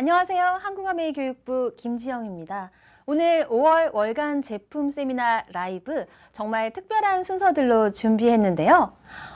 안녕하세요. 한국어메이교육부 김지영입니다. 오늘 5월 월간 제품 세미나 라이브 정말 특별한 순서들로 준비했는데요.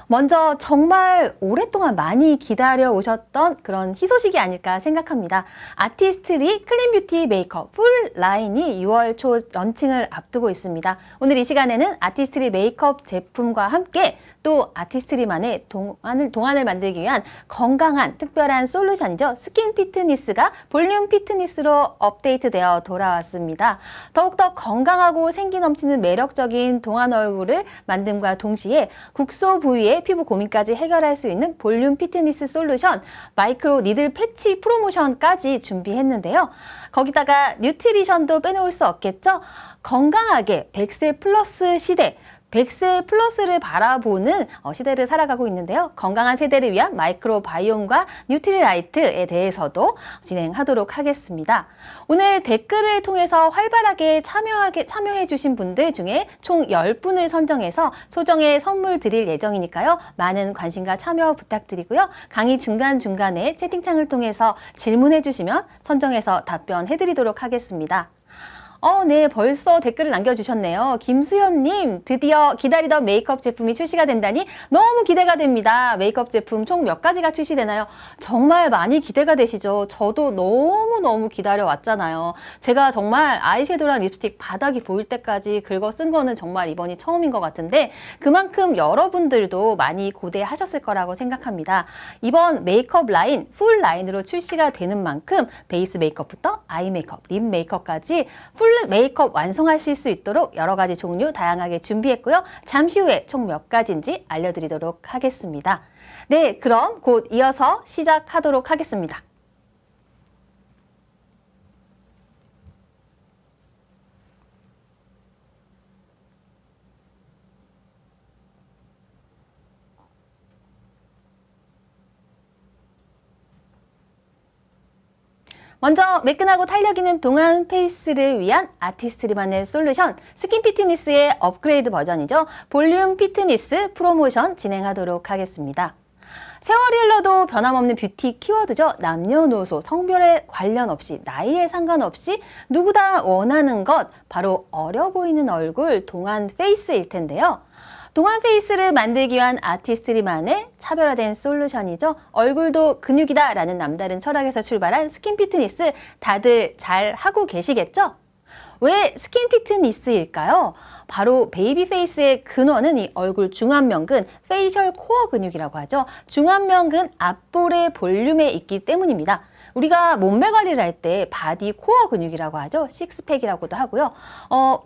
먼저 정말 오랫동안 많이 기다려 오셨던 그런 희소식이 아닐까 생각합니다. 아티스트리 클린뷰티 메이크업 풀 라인이 6월 초 런칭을 앞두고 있습니다. 오늘 이 시간에는 아티스트리 메이크업 제품과 함께 또 아티스트리만의 동안을 만들기 위한 건강한 특별한 솔루션이죠. 스킨 피트니스가 볼륨 피트니스로 업데이트되어 돌아왔습니다. 더욱더 건강하고 생기 넘치는 매력적인 동안 얼굴을 만듦과 동시에 국소 부위의 피부 고민까지 해결할 수 있는 볼륨 피트니스 솔루션 마이크로 니들 패치 프로모션까지 준비했는데요. 거기다가 뉴트리션도 빼놓을 수 없겠죠. 건강하게 100세 플러스 시대 100세 플러스를 바라보는 시대를 살아가고 있는데요. 건강한 세대를 위한 마이크로바이옴과 뉴트리라이트에 대해서도 진행하도록 하겠습니다. 오늘 댓글을 통해서 활발하게 참여해 주신 분들 중에 총 10분을 선정해서 소정의 선물 드릴 예정이니까요. 많은 관심과 참여 부탁드리고요. 강의 중간중간에 채팅창을 통해서 질문해 주시면 선정해서 답변해 드리도록 하겠습니다. 네, 벌써 댓글을 남겨주셨네요. 김수현님, 드디어 기다리던 메이크업 제품이 출시가 된다니 너무 기대가 됩니다. 메이크업 제품 총 몇 가지가 출시되나요? 정말 많이 기대가 되시죠? 저도 너무너무 기다려왔잖아요. 제가 정말 아이섀도우랑 립스틱 바닥이 보일 때까지 긁어 쓴 거는 정말 이번이 처음인 것 같은데 그만큼 여러분들도 많이 고대하셨을 거라고 생각합니다. 이번 메이크업 라인, 풀 라인으로 출시가 되는 만큼 베이스 메이크업부터 아이 메이크업, 립 메이크업까지 풀 메이크업 완성하실 수 있도록 여러 가지 종류 다양하게 준비했고요. 잠시 후에 총 몇 가지인지 알려드리도록 하겠습니다. 네, 그럼 곧 이어서 시작하도록 하겠습니다. 먼저 매끈하고 탄력 있는 동안 페이스를 위한 아티스트리만의 솔루션 스킨 피트니스의 업그레이드 버전이죠. 볼륨 피트니스 프로모션 진행하도록 하겠습니다. 세월이 흘러도 변함없는 뷰티 키워드죠. 남녀노소, 성별에 관련 없이, 나이에 상관없이 누구 다 원하는 것, 바로 어려 보이는 얼굴, 동안 페이스일 텐데요. 동안 페이스를 만들기 위한 아티스트리만의 차별화된 솔루션이죠. 얼굴도 근육이다 라는 남다른 철학에서 출발한 스킨 피트니스 다들 잘 하고 계시겠죠? 왜 스킨 피트니스일까요? 바로 베이비 페이스의 근원은 이 얼굴 중안면근, 페이셜 코어 근육이라고 하죠. 중안면근 앞볼의 볼륨에 있기 때문입니다. 우리가 몸매 관리를 할 때 바디 코어 근육이라고 하죠. 식스팩이라고도 하고요.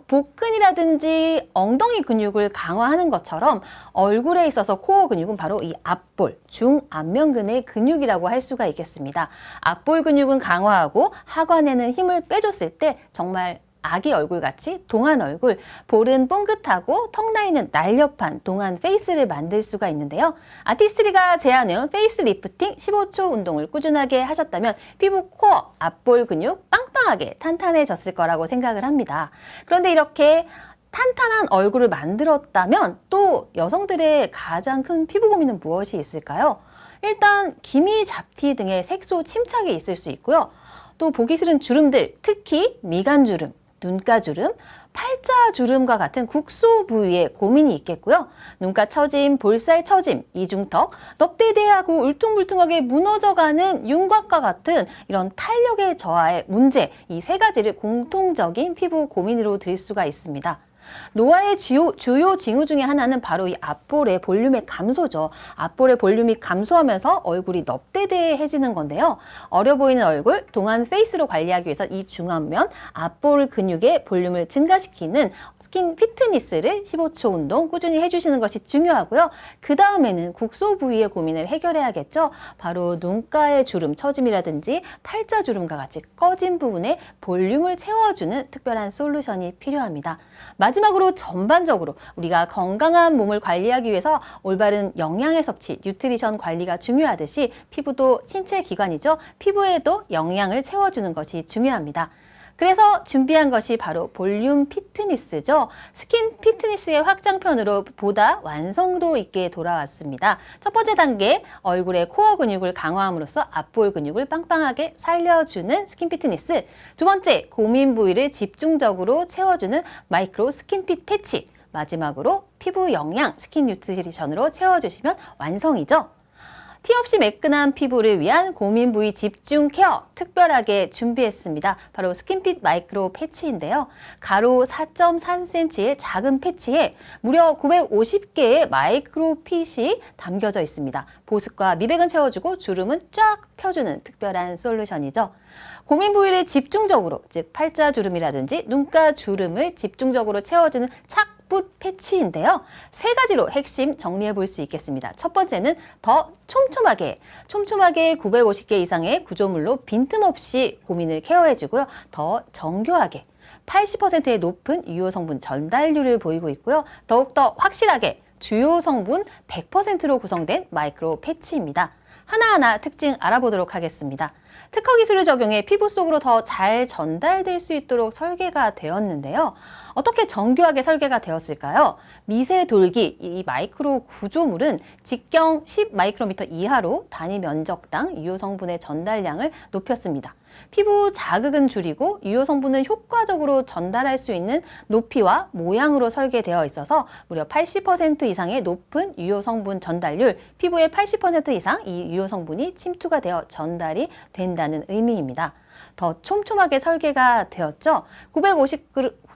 복근이라든지 엉덩이 근육을 강화하는 것처럼 얼굴에 있어서 코어 근육은 바로 이 앞볼, 중안면근의 근육이라고 할 수가 있겠습니다. 앞볼 근육은 강화하고 하관에는 힘을 빼줬을 때 정말 아기 얼굴같이 동안 얼굴, 볼은 뽕긋하고 턱 라인은 날렵한 동안 페이스를 만들 수가 있는데요. 아티스트리가 제안해온 페이스 리프팅 15초 운동을 꾸준하게 하셨다면 피부 코어, 앞볼 근육 빵빵하게 탄탄해졌을 거라고 생각을 합니다. 그런데 이렇게 탄탄한 얼굴을 만들었다면 또 여성들의 가장 큰 피부 고민은 무엇이 있을까요? 일단 기미 잡티 등의 색소 침착이 있을 수 있고요. 또 보기 싫은 주름들, 특히 미간주름, 눈가주름, 팔자주름과 같은 국소 부위에 고민이 있겠고요. 눈가 처짐, 볼살 처짐, 이중턱, 넙대대하고 울퉁불퉁하게 무너져가는 윤곽과 같은 이런 탄력의 저하의 문제, 이 세 가지를 공통적인 피부 고민으로 들 수가 있습니다. 노화의 주요 징후 중에 하나는 바로 이 앞볼의 볼륨의 감소죠. 앞볼의 볼륨이 감소하면서 얼굴이 넙대대해지는 건데요. 어려 보이는 얼굴, 동안 페이스로 관리하기 위해서 이 중안면, 앞볼 근육의 볼륨을 증가시키는 스킨 피트니스를 15초 운동 꾸준히 해주시는 것이 중요하고요. 그 다음에는 국소 부위의 고민을 해결해야겠죠. 바로 눈가의 주름, 처짐이라든지 팔자주름과 같이 꺼진 부분에 볼륨을 채워주는 특별한 솔루션이 필요합니다. 마지막으로 전반적으로 우리가 건강한 몸을 관리하기 위해서 올바른 영양의 섭취, 뉴트리션 관리가 중요하듯이 피부도 신체 기관이죠. 피부에도 영양을 채워주는 것이 중요합니다. 그래서 준비한 것이 바로 볼륨 피트니스죠. 스킨 피트니스의 확장편으로 보다 완성도 있게 돌아왔습니다. 첫 번째 단계, 얼굴의 코어 근육을 강화함으로써 앞볼 근육을 빵빵하게 살려주는 스킨 피트니스. 두 번째, 고민 부위를 집중적으로 채워주는 마이크로 스킨핏 패치. 마지막으로 피부 영양 스킨 뉴트리션으로 채워주시면 완성이죠. 티 없이 매끈한 피부를 위한 고민 부위 집중 케어 특별하게 준비했습니다. 바로 스킨핏 마이크로 패치인데요. 가로 4.3cm의 작은 패치에 무려 950개의 마이크로 핏이 담겨져 있습니다. 보습과 미백은 채워주고 주름은 쫙 펴주는 특별한 솔루션이죠. 고민 부위를 집중적으로, 즉 팔자주름이라든지 눈가 주름을 집중적으로 채워주는 착붙 패치인데요. 세 가지로 핵심 정리해 볼 수 있겠습니다. 첫 번째는 더 촘촘하게 950개 이상의 구조물로 빈틈없이 고민을 케어해주고요. 더 정교하게 80%의 높은 유효 성분 전달률을 보이고 있고요. 더욱더 확실하게 주요 성분 100%로 구성된 마이크로 패치입니다. 하나하나 특징 알아보도록 하겠습니다. 특허 기술을 적용해 피부 속으로 더 잘 전달될 수 있도록 설계가 되었는데요. 어떻게 정교하게 설계가 되었을까요? 미세 돌기, 이 마이크로 구조물은 직경 10 마이크로미터 이하로 단위 면적당 유효 성분의 전달량을 높였습니다. 피부 자극은 줄이고 유효 성분은 효과적으로 전달할 수 있는 높이와 모양으로 설계되어 있어서 무려 80% 이상의 높은 유효 성분 전달률, 피부의 80% 이상 이 유효 성분이 침투가 되어 전달이 된다는 의미입니다. 더 촘촘하게 설계가 되었죠.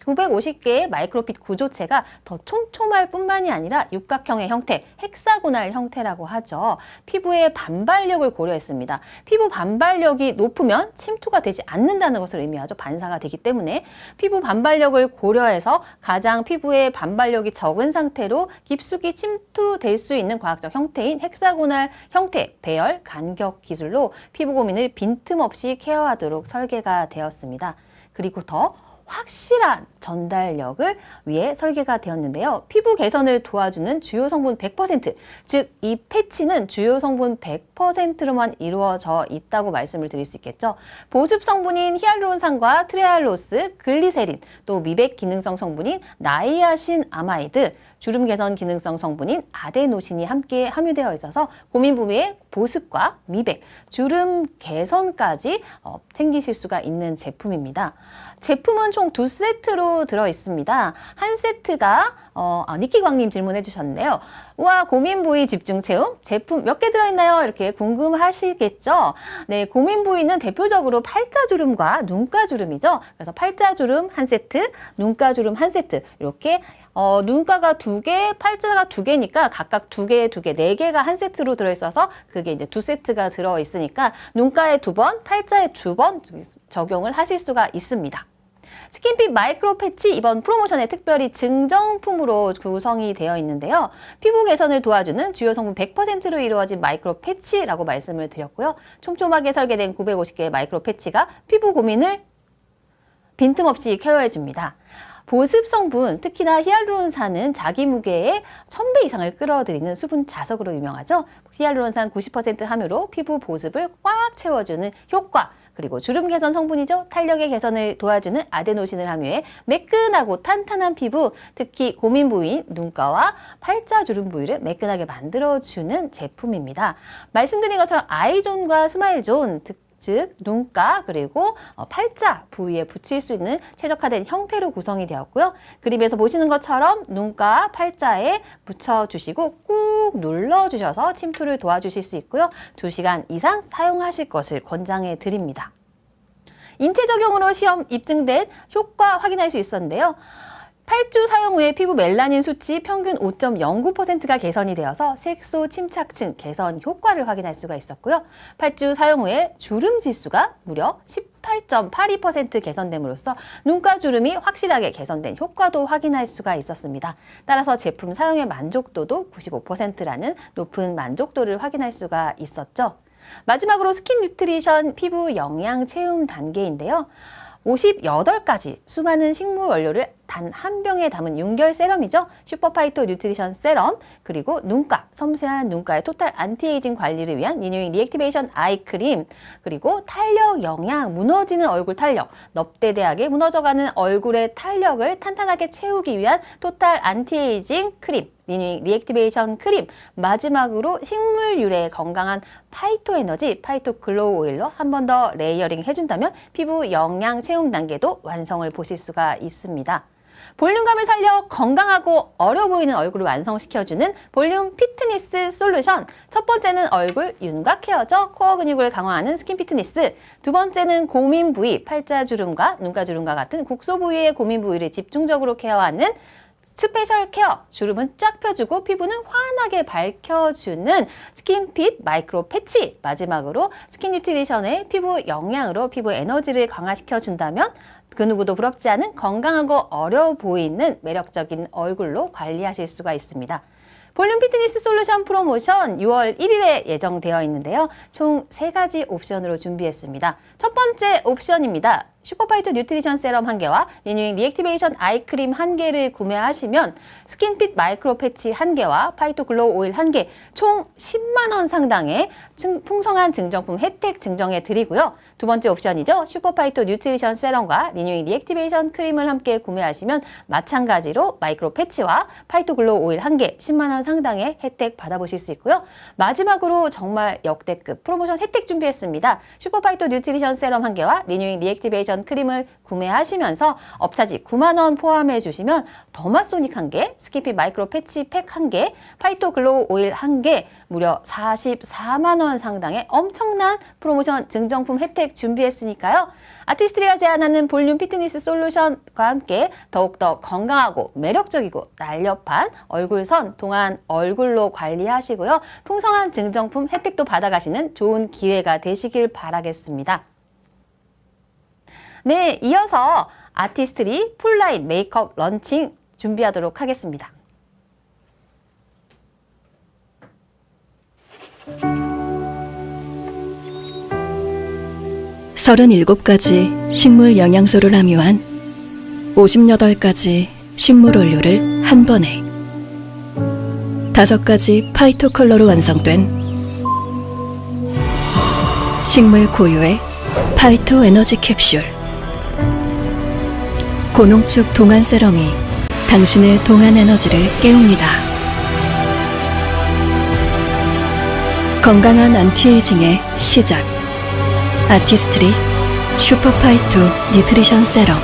950개의 마이크로핏 구조체가 더 촘촘할 뿐만이 아니라 육각형의 형태, 헥사고날 형태라고 하죠. 피부의 반발력을 고려했습니다. 피부 반발력이 높으면 침투가 되지 않는다는 것을 의미하죠. 반사가 되기 때문에 피부 반발력을 고려해서 가장 피부의 반발력이 적은 상태로 깊숙이 침투될 수 있는 과학적 형태인 헥사고날 형태, 배열, 간격 기술로 피부 고민을 빈틈없이 케어하도록 설계가 되었습니다. 그리고 더 확실한 전달력을 위해 설계가 되었는데요. 피부 개선을 도와주는 주요 성분 100%, 즉 이 패치는 주요 성분 100%로만 이루어져 있다고 말씀을 드릴 수 있겠죠. 보습 성분인 히알루론산과 트레알로스, 글리세린, 또 미백 기능성 성분인 나이아신 아마이드, 주름 개선 기능성 성분인 아데노신이 함께 함유되어 있어서 고민 부위의 보습과 미백, 주름 개선까지 챙기실 수가 있는 제품입니다. 제품은 총 2세트로 들어있습니다. 한 세트가 니키광님 질문해 주셨는데요. 우와, 고민 부위 집중 체험 제품 몇 개 들어있나요? 이렇게 궁금하시겠죠? 네, 고민 부위는 대표적으로 팔자주름과 눈가주름이죠. 그래서 팔자주름 한 세트, 눈가주름 한 세트 이렇게 눈가가 2개, 팔자가 2개니까 각각 2개, 4개가 한 세트로 들어있어서 그게 이제 2세트가 들어있으니까 눈가에 2번, 팔자에 2번 적용을 하실 수가 있습니다. 스킨핏 마이크로 패치 이번 프로모션에 특별히 증정품으로 구성이 되어 있는데요. 피부 개선을 도와주는 주요 성분 100%로 이루어진 마이크로 패치라고 말씀을 드렸고요. 촘촘하게 설계된 950개의 마이크로 패치가 피부 고민을 빈틈없이 케어해줍니다. 보습 성분, 특히나 히알루론산은 자기 무게의 1000배 이상을 끌어들이는 수분 자석으로 유명하죠. 히알루론산 90% 함유로 피부 보습을 꽉 채워주는 효과, 그리고 주름 개선 성분이죠. 탄력의 개선을 도와주는 아데노신을 함유해 매끈하고 탄탄한 피부, 특히 고민 부위인 눈가와 팔자 주름 부위를 매끈하게 만들어주는 제품입니다. 말씀드린 것처럼 아이존과 스마일존, 즉 눈가 그리고 팔자 부위에 붙일 수 있는 최적화된 형태로 구성이 되었고요. 그림에서 보시는 것처럼 눈가 팔자에 붙여주시고 꾹 눌러주셔서 침투를 도와주실 수 있고요. 2시간 이상 사용하실 것을 권장해 드립니다. 인체 적용으로 시험 입증된 효과 확인할 수 있었는데요. 8주 사용 후에 피부 멜라닌 수치 평균 5.09%가 개선이 되어서 색소 침착층 개선 효과를 확인할 수가 있었고요. 8주 사용 후에 주름 지수가 무려 18.82% 개선됨으로써 눈가 주름이 확실하게 개선된 효과도 확인할 수가 있었습니다. 따라서 제품 사용의 만족도도 95%라는 높은 만족도를 확인할 수가 있었죠. 마지막으로 스킨 뉴트리션 피부 영양 채움 단계인데요. 58가지 수많은 식물 원료를 단 한 병에 담은 윤결 세럼이죠. 슈퍼파이토 뉴트리션 세럼, 그리고 눈가, 섬세한 눈가의 토탈 안티에이징 관리를 위한 리뉴잉 리액티베이션 아이크림, 그리고 탄력 영양, 무너지는 얼굴 탄력, 넙대대하게 무너져가는 얼굴의 탄력을 탄탄하게 채우기 위한 토탈 안티에이징 크림, 리뉴잉 리액티베이션 크림, 마지막으로 식물 유래의 건강한 파이토 에너지, 파이토 글로우 오일로 한 번 더 레이어링 해준다면 피부 영양 채움 단계도 완성을 보실 수가 있습니다. 볼륨감을 살려 건강하고 어려 보이는 얼굴을 완성시켜주는 볼륨 피트니스 솔루션. 첫 번째는 얼굴 윤곽 케어죠. 코어 근육을 강화하는 스킨 피트니스. 두 번째는 고민 부위, 팔자주름과 눈가주름과 같은 국소 부위의 고민 부위를 집중적으로 케어하는 스페셜 케어, 주름은 쫙 펴주고 피부는 환하게 밝혀주는 스킨핏 마이크로 패치. 마지막으로 스킨 뉴트리션의 피부 영양으로 피부 에너지를 강화시켜준다면 그 누구도 부럽지 않은 건강하고 어려 보이는 매력적인 얼굴로 관리하실 수가 있습니다. 볼륨 피트니스 솔루션 프로모션 6월 1일에 예정되어 있는데요. 총 3가지 옵션으로 준비했습니다. 첫 번째 옵션입니다. 슈퍼파이토 뉴트리션 세럼 1개와 리뉴잉 리액티베이션 아이크림 1개를 구매하시면 스킨핏 마이크로 패치 1개와 파이토 글로우 오일 1개 총 10만 원 상당의 풍성한 증정품 혜택 증정해 드리고요. 두 번째 옵션이죠. 슈퍼파이토 뉴트리션 세럼과 리뉴잉 리액티베이션 크림을 함께 구매하시면 마찬가지로 마이크로 패치와 파이토 글로우 오일 1개 10만 원 상당의 혜택 받아보실 수 있고요. 마지막으로 정말 역대급 프로모션 혜택 준비했습니다. 슈퍼파이토 뉴트리션 세럼 1개와 리뉴잉 리액티베이션 크림을 구매하시면서 업차지 9만 원 포함해 주시면 더마소닉 1개, 스킨핏 마이크로 패치 팩 1개, 파이토 글로우 오일 1개, 무려 44만 원 상당의 엄청난 프로모션 증정품 혜택 준비했으니까요. 아티스트리가 제안하는 볼륨 피트니스 솔루션과 함께 더욱더 건강하고 매력적이고 날렵한 얼굴선, 동안 얼굴로 관리하시고요. 풍성한 증정품 혜택도 받아가시는 좋은 기회가 되시길 바라겠습니다. 네, 이어서 아티스트리 풀라인 메이크업 런칭 준비하도록 하겠습니다. 서른일곱 가지 식물 영양소를 함유한 58가지 식물 원료를 한 번에 5가지 파이토 컬러로 완성된 식물 고유의 파이토 에너지 캡슐. 고농축 동안 세럼이 당신의 동안 에너지를 깨웁니다. 건강한 안티에이징의 시작. 아티스트리 슈퍼파이토 뉴트리션 세럼.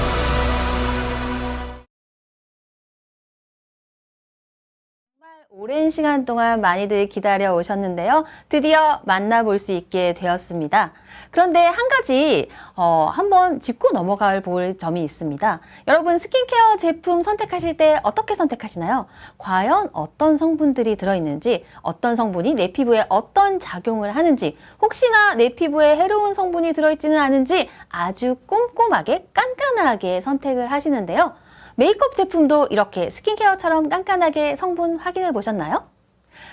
정말 오랜 시간 동안 많이들 기다려 오셨는데요. 드디어 만나볼 수 있게 되었습니다. 그런데 한 가지 한번 짚고 넘어갈 볼 점이 있습니다. 여러분 스킨케어 제품 선택하실 때 어떻게 선택하시나요? 과연 어떤 성분들이 들어있는지, 어떤 성분이 내 피부에 어떤 작용을 하는지, 혹시나 내 피부에 해로운 성분이 들어있지는 않은지 아주 꼼꼼하게 깐깐하게 선택을 하시는데요. 메이크업 제품도 이렇게 스킨케어처럼 깐깐하게 성분 확인해 보셨나요?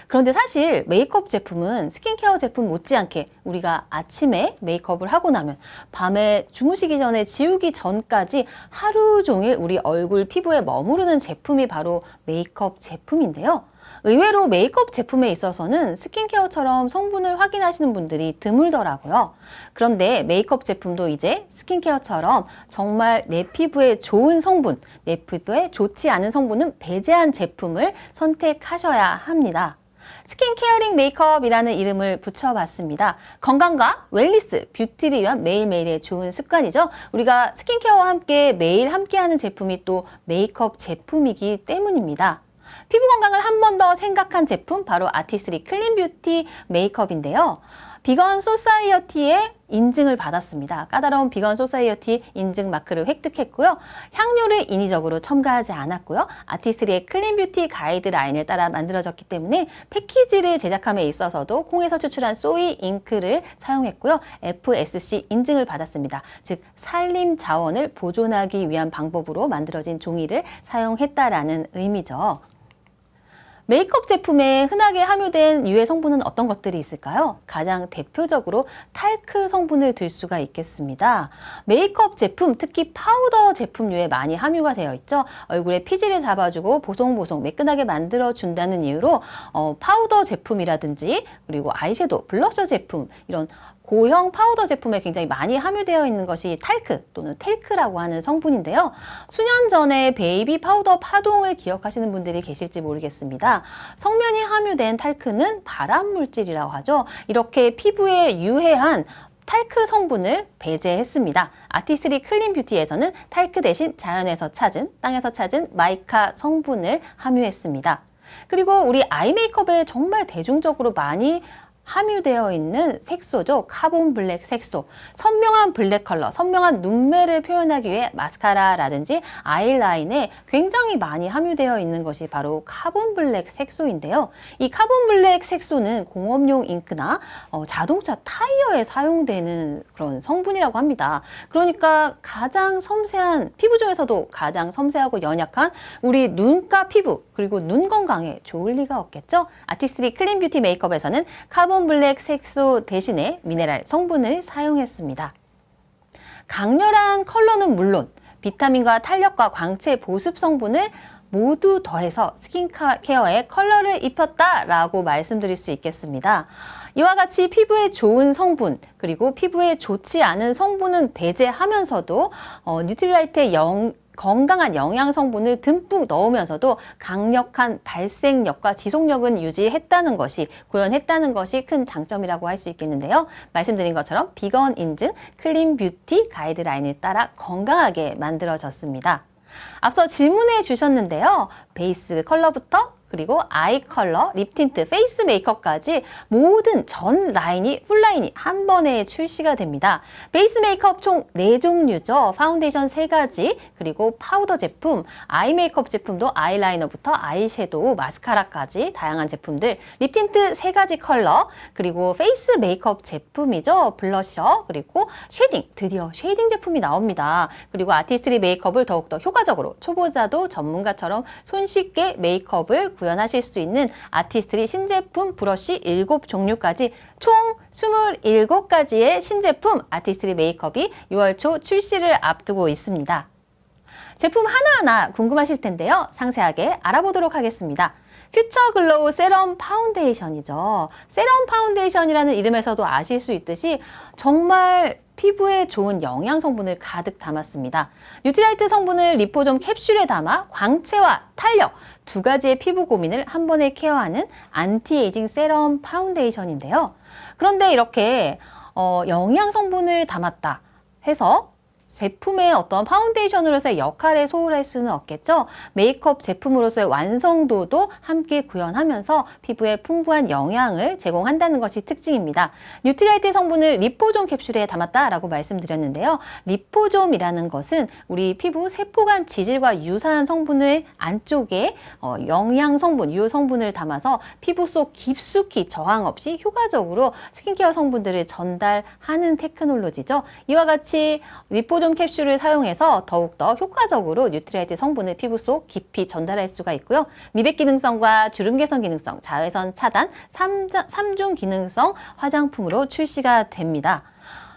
그런데 사실 메이크업 제품은 스킨케어 제품 못지않게 우리가 아침에 메이크업을 하고 나면 밤에 주무시기 전에 지우기 전까지 하루 종일 우리 얼굴 피부에 머무르는 제품이 바로 메이크업 제품인데요. 의외로 메이크업 제품에 있어서는 스킨케어처럼 성분을 확인하시는 분들이 드물더라고요. 그런데 메이크업 제품도 이제 스킨케어처럼 정말 내 피부에 좋은 성분, 내 피부에 좋지 않은 성분은 배제한 제품을 선택하셔야 합니다. 스킨 케어링 메이크업이라는 이름을 붙여봤습니다. 건강과 웰니스, 뷰티를 위한 매일매일의 좋은 습관이죠. 우리가 스킨케어와 함께 매일 함께하는 제품이 또 메이크업 제품이기 때문입니다. 피부 건강을 한 번 더 생각한 제품, 바로 아티스트리 클린 뷰티 메이크업인데요. 비건 소사이어티의 인증을 받았습니다. 까다로운 비건 소사이어티 인증 마크를 획득했고요. 향료를 인위적으로 첨가하지 않았고요. 아티스트리의 클린 뷰티 가이드라인을 따라 만들어졌기 때문에 패키지를 제작함에 있어서도 콩에서 추출한 소이 잉크를 사용했고요. FSC 인증을 받았습니다. 즉 산림 자원을 보존하기 위한 방법으로 만들어진 종이를 사용했다라는 의미죠. 메이크업 제품에 흔하게 함유된 유해 성분은 어떤 것들이 있을까요? 가장 대표적으로 탈크 성분을 들 수가 있겠습니다. 메이크업 제품, 특히 파우더 제품류에 많이 함유가 되어 있죠. 얼굴에 피지를 잡아주고 보송보송 매끈하게 만들어준다는 이유로 파우더 제품이라든지 그리고 아이섀도우, 블러셔 제품 이런 고형 파우더 제품에 굉장히 많이 함유되어 있는 것이 탈크 또는 텔크라고 하는 성분인데요. 수년 전에 베이비 파우더 파동을 기억하시는 분들이 계실지 모르겠습니다. 성면이 함유된 탈크는 발암물질이라고 하죠. 이렇게 피부에 유해한 탈크 성분을 배제했습니다. 아티스트리 클린 뷰티에서는 탈크 대신 자연에서 찾은, 땅에서 찾은 마이카 성분을 함유했습니다. 그리고 우리 아이 메이크업에 정말 대중적으로 많이 함유되어 있는 색소죠. 카본 블랙 색소. 선명한 블랙 컬러, 선명한 눈매를 표현하기 위해 마스카라라든지 아이라인에 굉장히 많이 함유되어 있는 것이 바로 카본 블랙 색소인데요. 이 카본 블랙 색소는 공업용 잉크나 자동차 타이어에 사용되는 그런 성분이라고 합니다. 그러니까 가장 섬세한, 피부 중에서도 가장 섬세하고 연약한 우리 눈가 피부, 그리고 눈 건강에 좋을 리가 없겠죠? 아티스트리 클린 뷰티 메이크업에서는 카본 블랙 색소 대신에 미네랄 성분을 사용했습니다. 강렬한 컬러는 물론 비타민과 탄력과 광채 보습 성분을 모두 더해서 스킨케어에 컬러를 입혔다라고 말씀드릴 수 있겠습니다. 이와 같이 피부에 좋은 성분 그리고 피부에 좋지 않은 성분은 배제하면서도 뉴트리라이트의 건강한 영양 성분을 듬뿍 넣으면서도 강력한 발색력과 지속력은 유지했다는 것이, 구현했다는 것이 큰 장점이라고 할 수 있겠는데요. 말씀드린 것처럼 비건 인증 클린 뷰티 가이드라인을 따라 건강하게 만들어졌습니다. 앞서 질문해 주셨는데요. 베이스 컬러부터 그리고 아이 컬러, 립 틴트, 페이스 메이크업까지 모든 전 라인이, 풀라인이 한 번에 출시가 됩니다. 베이스 메이크업 총 4종류죠. 파운데이션 3가지, 그리고 파우더 제품, 아이 메이크업 제품도 아이라이너부터 아이섀도우, 마스카라까지 다양한 제품들, 립 틴트 3가지 컬러, 그리고 페이스 메이크업 제품이죠. 블러셔, 그리고 쉐딩, 드디어 쉐딩 제품이 나옵니다. 그리고 아티스트리 메이크업을 더욱더 효과적으로 초보자도 전문가처럼 손쉽게 메이크업을 구현하실 수 있는 아티스트리 신제품 브러쉬 7종류까지 총 27가지의 신제품 아티스트리 메이크업이 6월 초 출시를 앞두고 있습니다. 제품 하나하나 궁금하실 텐데요. 상세하게 알아보도록 하겠습니다. 퓨처 글로우 세럼 파운데이션이죠. 세럼 파운데이션이라는 이름에서도 아실 수 있듯이 정말 피부에 좋은 영양 성분을 가득 담았습니다. 뉴트리라이트 성분을 리포좀 캡슐에 담아 광채와 탄력, 2가지의 피부 고민을 한 번에 케어하는 안티에이징 세럼 파운데이션인데요. 그런데 이렇게 영양 성분을 담았다 해서 제품의 어떤 파운데이션으로서의 역할에 소홀할 수는 없겠죠. 메이크업 제품으로서의 완성도도 함께 구현하면서 피부에 풍부한 영양을 제공한다는 것이 특징입니다. 뉴트리라이트 성분을 리포좀 캡슐에 담았다라고 말씀드렸는데요. 리포좀이라는 것은 우리 피부 세포간 지질과 유사한 성분을 안쪽에 영양 성분, 유효 성분을 담아서 피부 속 깊숙이 저항 없이 효과적으로 스킨케어 성분들을 전달하는 테크놀로지죠. 이와 같이 리포좀 캡슐을 사용해서 더욱더 효과적으로 뉴트리라이트 성분을 피부 속 깊이 전달할 수가 있고요. 미백 기능성과 주름 개선 기능성, 자외선 차단, 3중 기능성 화장품으로 출시가 됩니다.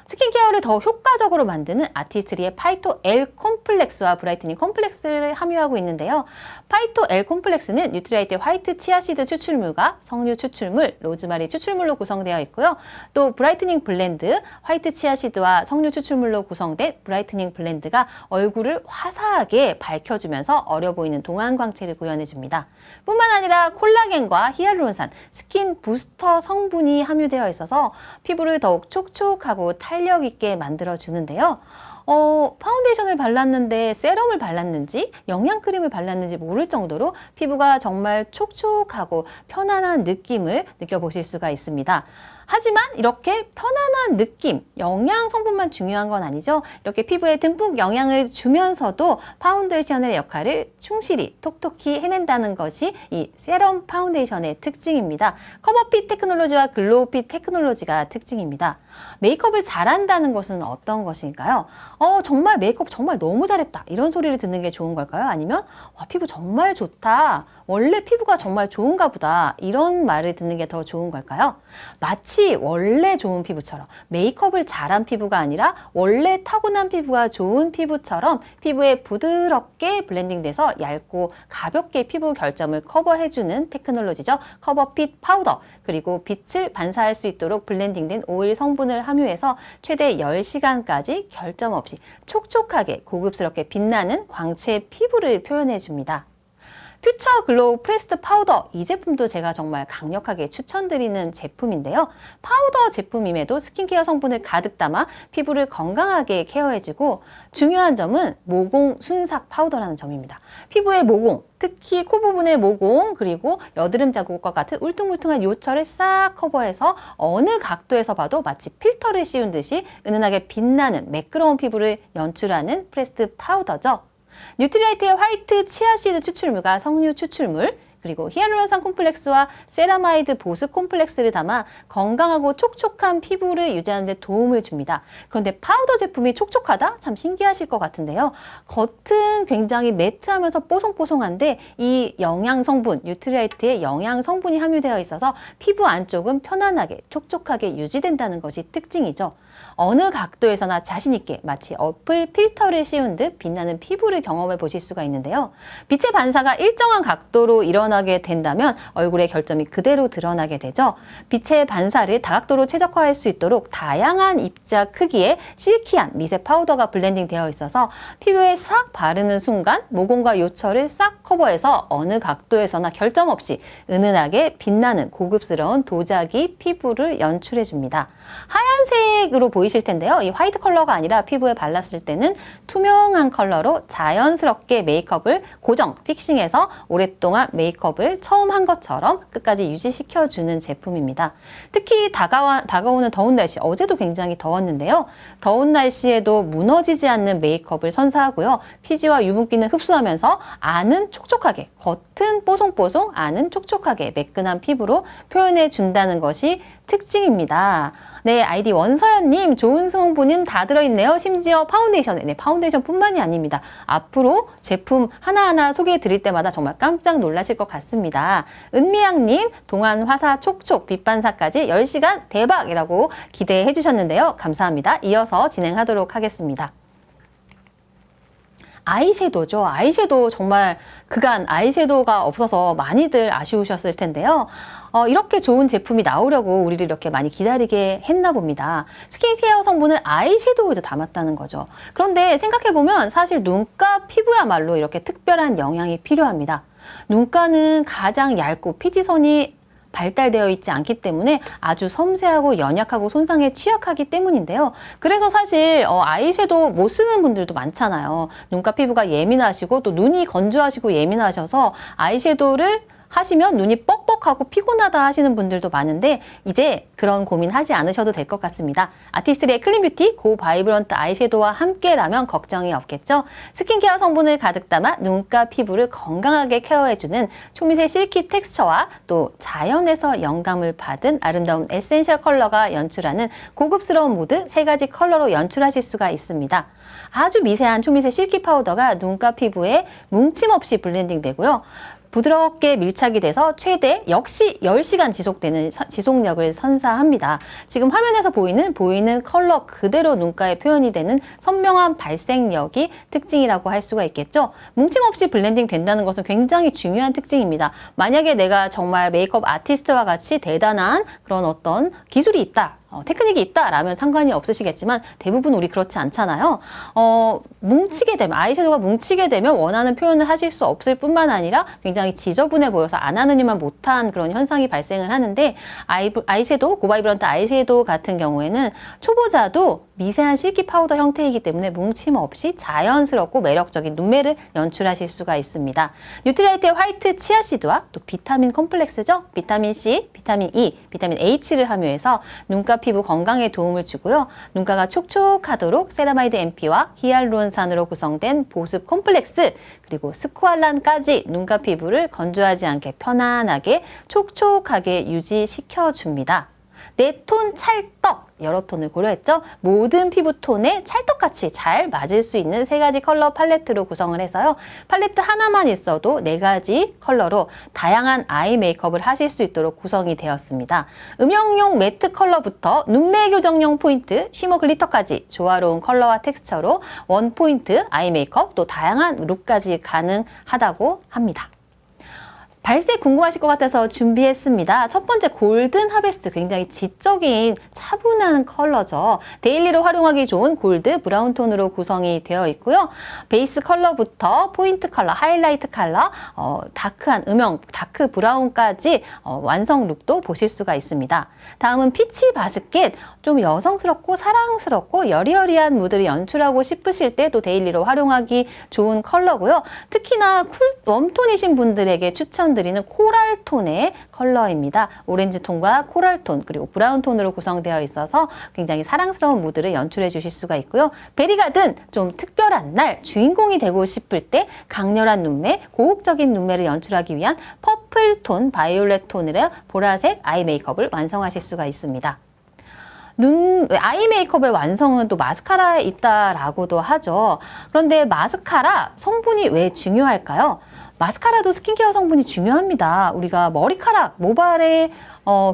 스킨케어를 더 효과적으로 만드는 아티스트리의 파이토 L 콤플렉스와 브라이트닝 콤플렉스를 함유하고 있는데요. 파이토 L 콤플렉스는 뉴트리라이트 화이트 치아시드 추출물과 석류 추출물, 로즈마리 추출물로 구성되어 있고요. 또 브라이트닝 블렌드, 화이트 치아시드와 석류 추출물로 구성된 브라이트닝 블렌드가 얼굴을 화사하게 밝혀주면서 어려 보이는 동안 광채를 구현해줍니다. 뿐만 아니라 콜라겐과 히알루론산, 스킨 부스터 성분이 함유되어 있어서 피부를 더욱 촉촉하고 탄력 있게 만들어주는데요. 파운데이션을 발랐는데 세럼을 발랐는지 영양크림을 발랐는지 모를 정도로 피부가 정말 촉촉하고 편안한 느낌을 느껴보실 수가 있습니다. 하지만 이렇게 편안한 느낌, 영양 성분만 중요한 건 아니죠. 이렇게 피부에 듬뿍 영양을 주면서도 파운데이션의 역할을 충실히 톡톡히 해낸다는 것이 이 세럼 파운데이션의 특징입니다. 커버핏 테크놀로지와 글로우핏 테크놀로지가 특징입니다. 메이크업을 잘한다는 것은 어떤 것일까요? 정말 메이크업 정말 너무 잘했다. 이런 소리를 듣는 게 좋은 걸까요? 아니면 와, 피부 정말 좋다. 원래 피부가 정말 좋은가 보다. 이런 말을 듣는 게 더 좋은 걸까요? 마치 원래 좋은 피부처럼 메이크업을 잘한 피부가 아니라 원래 타고난 피부가 좋은 피부처럼 피부에 부드럽게 블렌딩돼서 얇고 가볍게 피부 결점을 커버해주는 테크놀로지죠. 커버핏 파우더, 그리고 빛을 반사할 수 있도록 블렌딩된 오일 성분을 함유해서 최대 10시간까지 결점 없이 촉촉하게 고급스럽게 빛나는 광채 피부를 표현해 줍니다. 퓨처 글로우 프레스드 파우더, 이 제품도 제가 정말 강력하게 추천드리는 제품인데요. 파우더 제품임에도 스킨케어 성분을 가득 담아 피부를 건강하게 케어해주고, 중요한 점은 모공 순삭 파우더라는 점입니다. 피부의 모공, 특히 코 부분의 모공, 그리고 여드름 자국과 같은 울퉁불퉁한 요철을 싹 커버해서 어느 각도에서 봐도 마치 필터를 씌운 듯이 은은하게 빛나는 매끄러운 피부를 연출하는 프레스드 파우더죠. 뉴트리라이트의 화이트 치아씨드 추출물과 석류 추출물, 그리고 히알루론산 콤플렉스와 세라마이드 보습 콤플렉스를 담아 건강하고 촉촉한 피부를 유지하는 데 도움을 줍니다. 그런데 파우더 제품이 촉촉하다? 참 신기하실 것 같은데요. 겉은 굉장히 매트하면서 뽀송뽀송한데 이 영양 성분, 뉴트리라이트의 영양 성분이 함유되어 있어서 피부 안쪽은 편안하게 촉촉하게 유지된다는 것이 특징이죠. 어느 각도에서나 자신있게 마치 어플 필터를 씌운 듯 빛나는 피부를 경험해 보실 수가 있는데요. 빛의 반사가 일정한 각도로 일어나게 된다면 얼굴의 결점이 그대로 드러나게 되죠. 빛의 반사를 다각도로 최적화할 수 있도록 다양한 입자 크기의 실키한 미세 파우더가 블렌딩 되어 있어서 피부에 싹 바르는 순간 모공과 요철을 싹 커버해서 어느 각도에서나 결점 없이 은은하게 빛나는 고급스러운 도자기 피부를 연출해 줍니다. 하얀색으로 보이실 텐데요. 이 화이트 컬러가 아니라 피부에 발랐을 때는 투명한 컬러로 자연스럽게 메이크업을 고정, 픽싱해서 오랫동안 메이크업을 처음 한 것처럼 끝까지 유지시켜주는 제품입니다. 특히 다가오는 더운 날씨, 어제도 굉장히 더웠는데요. 더운 날씨에도 무너지지 않는 메이크업을 선사하고요. 피지와 유분기는 흡수하면서 안은 촉촉하게, 겉은 뽀송뽀송, 안은 촉촉하게 매끈한 피부로 표현해 준다는 것이 특징입니다. 네, 아이디 원서연님, 좋은 성분은 다 들어있네요. 심지어 파운데이션, 네, 파운데이션뿐만이 아닙니다. 앞으로 제품 하나하나 소개해 드릴 때마다 정말 깜짝 놀라실 것 같습니다. 은미양님, 동안 화사 촉촉 빛반사까지 10시간 대박이라고 기대해 주셨는데요. 감사합니다. 이어서 진행하도록 하겠습니다. 아이섀도우죠. 아이섀도우 정말 그간 아이섀도우가 없어서 많이들 아쉬우셨을 텐데요. 이렇게 좋은 제품이 나오려고 우리를 이렇게 많이 기다리게 했나 봅니다. 스킨케어 성분을 아이섀도우에도 담았다는 거죠. 그런데 생각해보면 사실 눈가 피부야말로 이렇게 특별한 영양이 필요합니다. 눈가는 가장 얇고 피지선이 발달되어 있지 않기 때문에 아주 섬세하고 연약하고 손상에 취약하기 때문인데요. 그래서 사실 아이섀도우 못 쓰는 분들도 많잖아요. 눈가 피부가 예민하시고 또 눈이 건조하시고 예민하셔서 아이섀도우를 하시면 눈이 뻑뻑하고 피곤하다 하시는 분들도 많은데 이제 그런 고민하지 않으셔도 될 것 같습니다. 아티스트리의 클린뷰티 고 바이브런트 아이섀도우와 함께라면 걱정이 없겠죠? 스킨케어 성분을 가득 담아 눈가 피부를 건강하게 케어해주는 초미세 실키 텍스처와 또 자연에서 영감을 받은 아름다운 에센셜 컬러가 연출하는 고급스러운 무드 3가지 컬러로 연출하실 수가 있습니다. 아주 미세한 초미세 실키 파우더가 눈가 피부에 뭉침 없이 블렌딩 되고요. 부드럽게 밀착이 돼서 최대 역시 10시간 지속되는 지속력을 선사합니다. 지금 화면에서 보이는 컬러 그대로 눈가에 표현이 되는 선명한 발색력이 특징이라고 할 수가 있겠죠. 뭉침 없이 블렌딩 된다는 것은 굉장히 중요한 특징입니다. 만약에 내가 정말 메이크업 아티스트와 같이 대단한 그런 어떤 기술이 있다, 테크닉이 있다라면 상관이 없으시겠지만 대부분 우리 그렇지 않잖아요. 뭉치게 되면, 아이섀도우가 뭉치게 되면 원하는 표현을 하실 수 없을 뿐만 아니라 굉장히 지저분해 보여서 안 하느니만 못한 그런 현상이 발생을 하는데 아이섀도우, 고바이브런트 아이섀도우 같은 경우에는 초보자도 미세한 실키 파우더 형태이기 때문에 뭉침 없이 자연스럽고 매력적인 눈매를 연출하실 수가 있습니다. 뉴트리라이트의 화이트 치아씨드와 또 비타민 콤플렉스죠. 비타민 C, 비타민 E, 비타민 H를 함유해서 눈가 피부 건강에 도움을 주고요. 눈가가 촉촉하도록 세라마이드 MP와 히알루론산으로 구성된 보습 콤플렉스, 그리고 스쿠알란까지 눈가 피부를 건조하지 않게 편안하게 촉촉하게 유지시켜 줍니다. 네 톤 찰떡, 여러 톤을 고려했죠. 모든 피부톤에 찰떡같이 잘 맞을 수 있는 3가지 컬러 팔레트로 구성을 해서요. 팔레트 하나만 있어도 4가지 컬러로 다양한 아이 메이크업을 하실 수 있도록 구성이 되었습니다. 음영용 매트 컬러부터 눈매 교정용 포인트, 쉬머 글리터까지 조화로운 컬러와 텍스처로 원 포인트 아이 메이크업, 또 다양한 룩까지 가능하다고 합니다. 발색 궁금하실 것 같아서 준비했습니다. 첫 번째 골든 하베스트, 굉장히 지적인 차분한 컬러죠. 데일리로 활용하기 좋은 골드 브라운 톤으로 구성이 되어 있고요. 베이스 컬러부터 포인트 컬러, 하이라이트 컬러, 다크한 음영, 다크 브라운까지 완성 룩도 보실 수가 있습니다. 다음은 피치 바스켓, 좀 여성스럽고 사랑스럽고 여리여리한 무드를 연출하고 싶으실 때 또 데일리로 활용하기 좋은 컬러고요. 특히나 웜톤이신 분들에게 추천드리는 코랄 톤의 컬러입니다. 오렌지 톤과 코랄 톤 그리고 브라운 톤으로 구성되어 있어서 굉장히 사랑스러운 무드를 연출해 주실 수가 있고요. 베리가든, 좀 특별한 날 주인공이 되고 싶을 때 강렬한 눈매, 고혹적인 눈매를 연출하기 위한 퍼플 톤, 바이올렛 톤으로 보라색 아이 메이크업을 완성하실 수가 있습니다. 아이 메이크업의 완성은 또 마스카라에 있다라고도 하죠. 그런데 마스카라 성분이 왜 중요할까요? 마스카라도 스킨케어 성분이 중요합니다. 우리가 머리카락, 모발의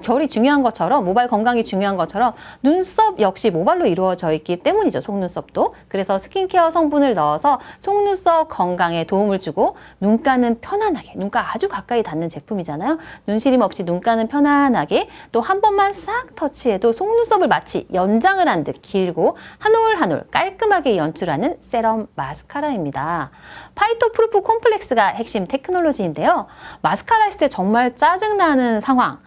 결이 중요한 것처럼, 모발 건강이 중요한 것처럼 눈썹 역시 모발로 이루어져 있기 때문이죠. 속눈썹도. 그래서 스킨케어 성분을 넣어서 속눈썹 건강에 도움을 주고 눈가는 편안하게, 눈가 아주 가까이 닿는 제품이잖아요. 눈시림 없이 눈가는 편안하게, 또 한 번만 싹 터치해도 속눈썹을 마치 연장을 한 듯 길고 한 올 한 올 깔끔하게 연출하는 세럼 마스카라입니다. 파이터 프루프 콤플렉스가 핵심 테크놀로지인데요. 마스카라 했을 때 정말 짜증나는 상황,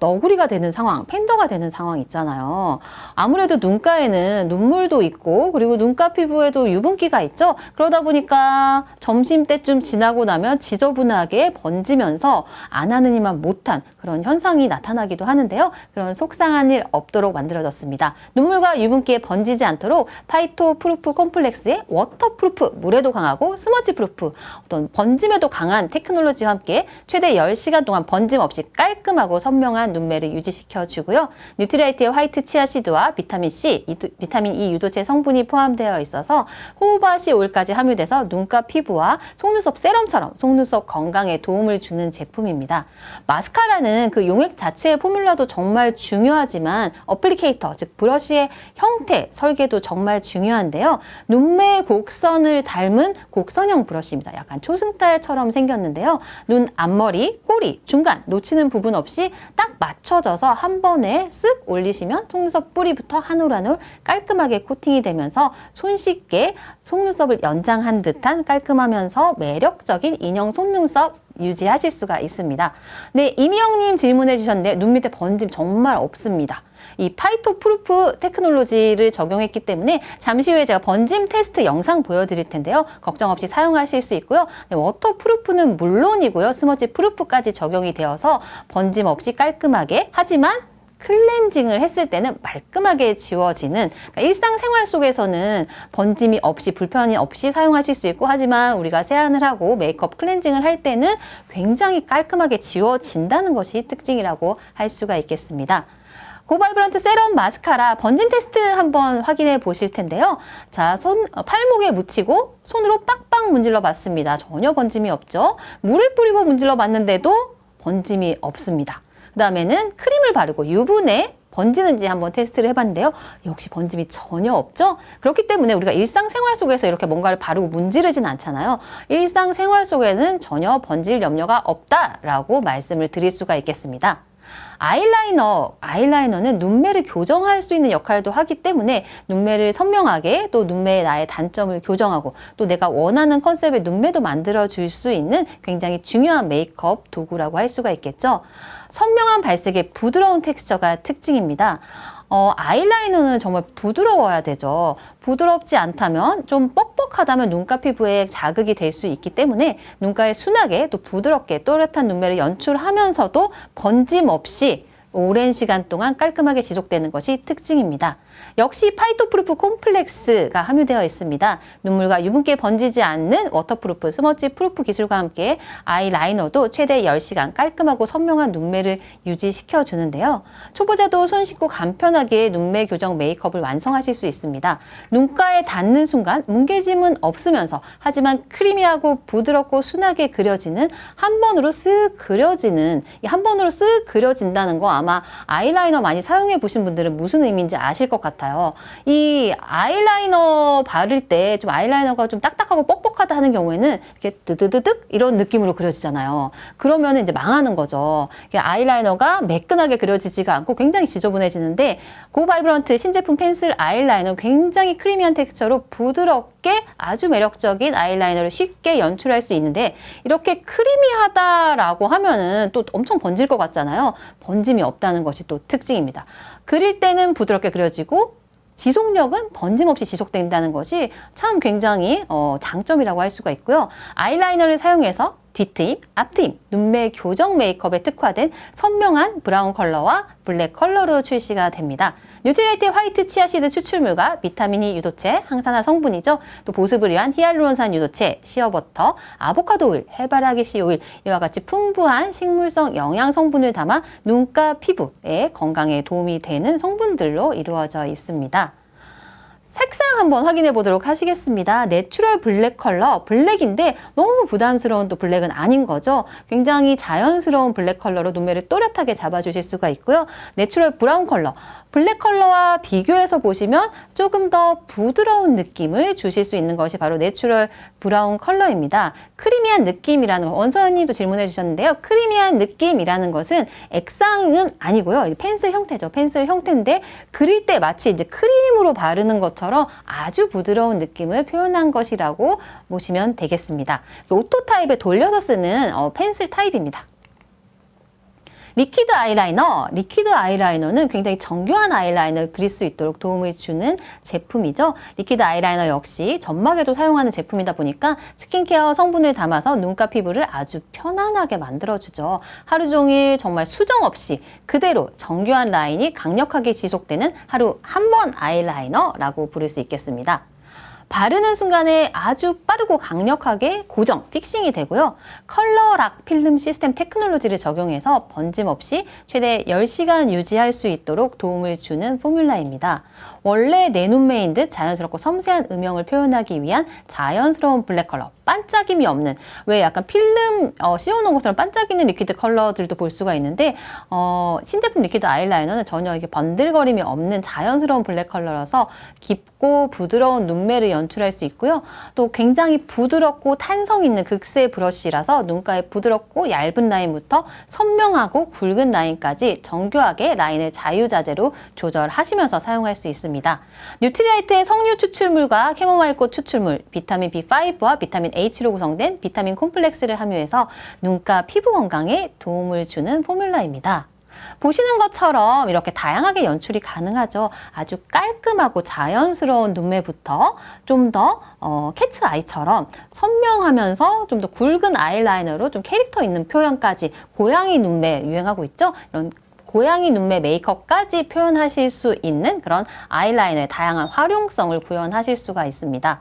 너구리가 되는 상황, 팬더가 되는 상황 있잖아요. 아무래도 눈가에는 눈물도 있고 그리고 눈가 피부에도 유분기가 있죠. 그러다 보니까 점심때쯤 지나고 나면 지저분하게 번지면서 안 하느니만 못한 그런 현상이 나타나기도 하는데요. 그런 속상한 일 없도록 만들어졌습니다. 눈물과 유분기에 번지지 않도록 파이토 프루프 콤플렉스의 워터프루프, 물에도 강하고 스머지 프루프, 어떤 번짐에도 강한 테크놀로지와 함께 최대 10시간 동안 번짐 없이 깔끔하고 선명한 눈매를 유지시켜 주고요. 뉴트리라이트의 화이트 치아시드와 비타민-C, 비타민 E 유도체 성분이 포함되어 있어서 호우바시 오일까지 함유돼서 눈가 피부와 속눈썹 세럼처럼 속눈썹 건강에 도움을 주는 제품입니다. 마스카라는 그 용액 자체의 포뮬러도 정말 중요하지만 어플리케이터, 즉 브러쉬의 형태, 설계도 정말 중요한데요. 눈매 곡선을 닮은 곡선형 브러쉬입니다. 약간 초승달처럼 생겼는데요. 눈 앞머리, 꼬리, 중간 놓치는 부분 없이 딱 맞춰져서 한 번에 쓱 올리시면 속눈썹 뿌리부터 한 올 한 올 깔끔하게 코팅이 되면서 손쉽게 속눈썹을 연장한 듯한 깔끔하면서 매력적인 인형 속눈썹 유지하실 수가 있습니다. 네, 이미영님 질문해 주셨는데 눈 밑에 번짐 정말 없습니다. 이 파이토 프루프 테크놀로지를 적용했기 때문에 잠시 후에 제가 번짐 테스트 영상 보여드릴 텐데요. 걱정 없이 사용하실 수 있고요. 네, 워터 프루프는 물론이고요. 스머지 프루프까지 적용이 되어서 번짐 없이 깔끔하게, 하지만 클렌징을 했을 때는 말끔하게 지워지는, 그러니까 일상생활 속에서는 번짐이 없이, 불편이 없이 사용하실 수 있고, 하지만 우리가 세안을 하고 메이크업 클렌징을 할 때는 굉장히 깔끔하게 지워진다는 것이 특징이라고 할 수가 있겠습니다. 고바이브런트 세럼 마스카라 번짐 테스트 한번 확인해 보실 텐데요. 자, 팔목에 묻히고 손으로 빡빡 문질러 봤습니다. 전혀 번짐이 없죠. 물을 뿌리고 문질러 봤는데도 번짐이 없습니다. 그 다음에는 크림을 바르고 유분에 번지는지 한번 테스트를 해봤는데요. 역시 번짐이 전혀 없죠? 그렇기 때문에 우리가 일상생활 속에서 이렇게 뭔가를 바르고 문지르진 않잖아요. 일상생활 속에는 전혀 번질 염려가 없다라고 말씀을 드릴 수가 있겠습니다. 아이라이너는 눈매를 교정할 수 있는 역할도 하기 때문에 눈매를 선명하게, 또 눈매의 나의 단점을 교정하고 또 내가 원하는 컨셉의 눈매도 만들어 줄 수 있는 굉장히 중요한 메이크업 도구라고 할 수가 있겠죠. 선명한 발색의 부드러운 텍스처가 특징입니다. 아이라이너는 정말 부드러워야 되죠. 부드럽지 않다면, 좀 뻑뻑하다면 눈가 피부에 자극이 될 수 있기 때문에 눈가에 순하게 또 부드럽게 또렷한 눈매를 연출하면서도 번짐 없이 오랜 시간 동안 깔끔하게 지속되는 것이 특징입니다. 역시 파이토프루프 콤플렉스가 함유되어 있습니다. 눈물과 유분기에 번지지 않는 워터프루프, 스머지 프루프 기술과 함께 아이라이너도 최대 10시간 깔끔하고 선명한 눈매를 유지시켜 주는데요. 초보자도 손 씻고 간편하게 눈매 교정 메이크업을 완성하실 수 있습니다. 눈가에 닿는 순간 뭉개짐은 없으면서 하지만 크리미하고 부드럽고 순하게 그려지는 한 번으로 쓱 그려지는 이 한 번으로 쓱 그려진다는 거 아마 아이라이너 많이 사용해 보신 분들은 무슨 의미인지 아실 것 같아요. 이 아이라이너 바를 때 좀 아이라이너가 좀 딱딱하고 뻑뻑하다 하는 경우에는 이렇게 드드드득 이런 느낌으로 그려지잖아요. 그러면 이제 망하는 거죠. 아이라이너가 매끈하게 그려지지가 않고 굉장히 지저분해지는데 고바이브런트 신제품 펜슬 아이라이너 굉장히 크리미한 텍스처로 부드럽게 아주 매력적인 아이라이너를 쉽게 연출할 수 있는데 이렇게 크리미하다라고 하면은 또 엄청 번질 것 같잖아요. 번짐이 없다는 것이 또 특징입니다. 그릴 때는 부드럽게 그려지고 지속력은 번짐없이 지속된다는 것이 참 굉장히 장점이라고 할 수가 있고요. 아이라이너를 사용해서 뒷트임, 앞트임, 눈매 교정 메이크업에 특화된 선명한 브라운 컬러와 블랙 컬러로 출시가 됩니다. 뉴트리라이트 화이트 치아시드 추출물과 비타민 E 유도체, 항산화 성분이죠. 또 보습을 위한 히알루론산 유도체, 시어버터, 아보카도 오일, 해바라기 씨 오일 이와 같이 풍부한 식물성 영양 성분을 담아 눈가 피부의 건강에 도움이 되는 성분들로 이루어져 있습니다. 색상 한번 확인해 보도록 하시겠습니다. 내추럴 블랙 컬러, 블랙인데 너무 부담스러운 또 블랙은 아닌 거죠. 굉장히 자연스러운 블랙 컬러로 눈매를 또렷하게 잡아주실 수가 있고요. 내추럴 브라운 컬러, 블랙 컬러와 비교해서 보시면 조금 더 부드러운 느낌을 주실 수 있는 것이 바로 내추럴 브라운 컬러입니다. 크리미한 느낌이라는 거, 원서연님도 질문해 주셨는데요. 크리미한 느낌이라는 것은 액상은 아니고요. 펜슬 형태죠. 펜슬 형태인데 그릴 때 마치 이제 크림으로 바르는 것처럼 아주 부드러운 느낌을 표현한 것이라고 보시면 되겠습니다. 오토 타입에 돌려서 쓰는 펜슬 타입입니다. 리퀴드 아이라이너는 굉장히 정교한 아이라이너를 그릴 수 있도록 도움을 주는 제품이죠. 리퀴드 아이라이너 역시 점막에도 사용하는 제품이다 보니까 스킨케어 성분을 담아서 눈가 피부를 아주 편안하게 만들어주죠. 하루 종일 정말 수정 없이 그대로 정교한 라인이 강력하게 지속되는 하루 한 번 아이라이너라고 부를 수 있겠습니다. 바르는 순간에 아주 빠르고 강력하게 고정, 픽싱이 되고요. 컬러락 필름 시스템 테크놀로지를 적용해서 번짐 없이 최대 10시간 유지할 수 있도록 도움을 주는 포뮬라입니다. 원래 내 눈매인 듯 자연스럽고 섬세한 음영을 표현하기 위한 자연스러운 블랙 컬러, 반짝임이 없는, 왜 약간 필름 씌워놓은 것처럼 반짝이는 리퀴드 컬러들도 볼 수가 있는데 신제품 리퀴드 아이라이너는 전혀 이게 번들거림이 없는 자연스러운 블랙 컬러라서 깊고 부드러운 눈매를 연출할 수 있고요. 또 굉장히 부드럽고 탄성 있는 극세 브러쉬라서 눈가에 부드럽고 얇은 라인부터 선명하고 굵은 라인까지 정교하게 라인을 자유자재로 조절하시면서 사용할 수 있습니다. 뉴트리라이트의 석류 추출물과 캐모마일꽃 추출물, 비타민 B5와 비타민 H로 구성된 비타민 콤플렉스를 함유해서 눈가 피부 건강에 도움을 주는 포뮬라입니다. 보시는 것처럼 이렇게 다양하게 연출이 가능하죠. 아주 깔끔하고 자연스러운 눈매부터 좀 더 캣츠 아이처럼 선명하면서 좀 더 굵은 아이라이너로 좀 캐릭터 있는 표현까지, 고양이 눈매 유행하고 있죠. 이런 고양이 눈매 메이크업까지 표현하실 수 있는 그런 아이라이너의 다양한 활용성을 구현하실 수가 있습니다.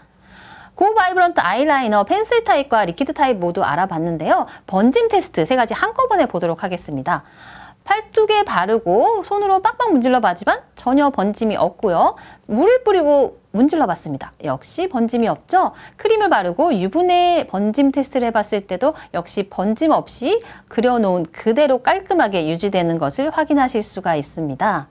고바이브런트 아이라이너 펜슬 타입과 리퀴드 타입 모두 알아봤는데요. 번짐 테스트 3가지 한꺼번에 보도록 하겠습니다. 팔뚝에 바르고 손으로 빡빡 문질러 봤지만 전혀 번짐이 없고요. 물을 뿌리고 문질러 봤습니다. 역시 번짐이 없죠? 크림을 바르고 유분의 번짐 테스트를 해봤을 때도 역시 번짐 없이 그려놓은 그대로 깔끔하게 유지되는 것을 확인하실 수가 있습니다.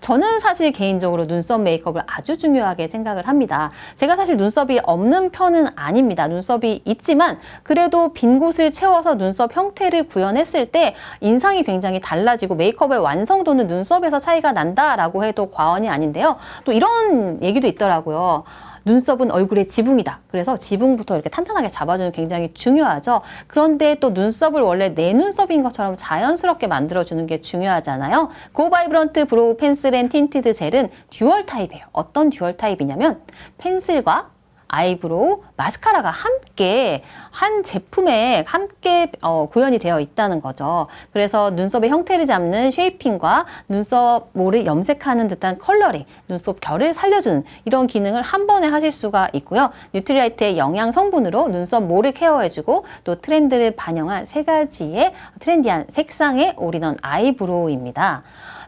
저는 사실 개인적으로 눈썹 메이크업을 아주 중요하게 생각을 합니다. 제가 사실 눈썹이 없는 편은 아닙니다. 눈썹이 있지만 그래도 빈 곳을 채워서 눈썹 형태를 구현했을 때 인상이 굉장히 달라지고 메이크업의 완성도는 눈썹에서 차이가 난다라고 해도 과언이 아닌데요. 또 이런 얘기도 있더라고요. 눈썹은 얼굴의 지붕이다. 그래서 지붕부터 이렇게 탄탄하게 잡아주는 게 굉장히 중요하죠. 그런데 또 눈썹을 원래 내 눈썹인 것처럼 자연스럽게 만들어주는 게 중요하잖아요. 고바이브런트 브로우 펜슬 앤 틴티드 젤은 듀얼 타입이에요. 어떤 듀얼 타입이냐면 펜슬과 아이브로우, 마스카라가 함께 한 제품에 함께 구현이 되어 있다는 거죠. 그래서 눈썹의 형태를 잡는 쉐이핑과 눈썹 모를 염색하는 듯한 컬러링, 눈썹 결을 살려주는 이런 기능을 한 번에 하실 수가 있고요. 뉴트리라이트의 영양 성분으로 눈썹 모를 케어해주고 또 트렌드를 반영한 세 가지의 트렌디한 색상의 올인원 아이브로우입니다.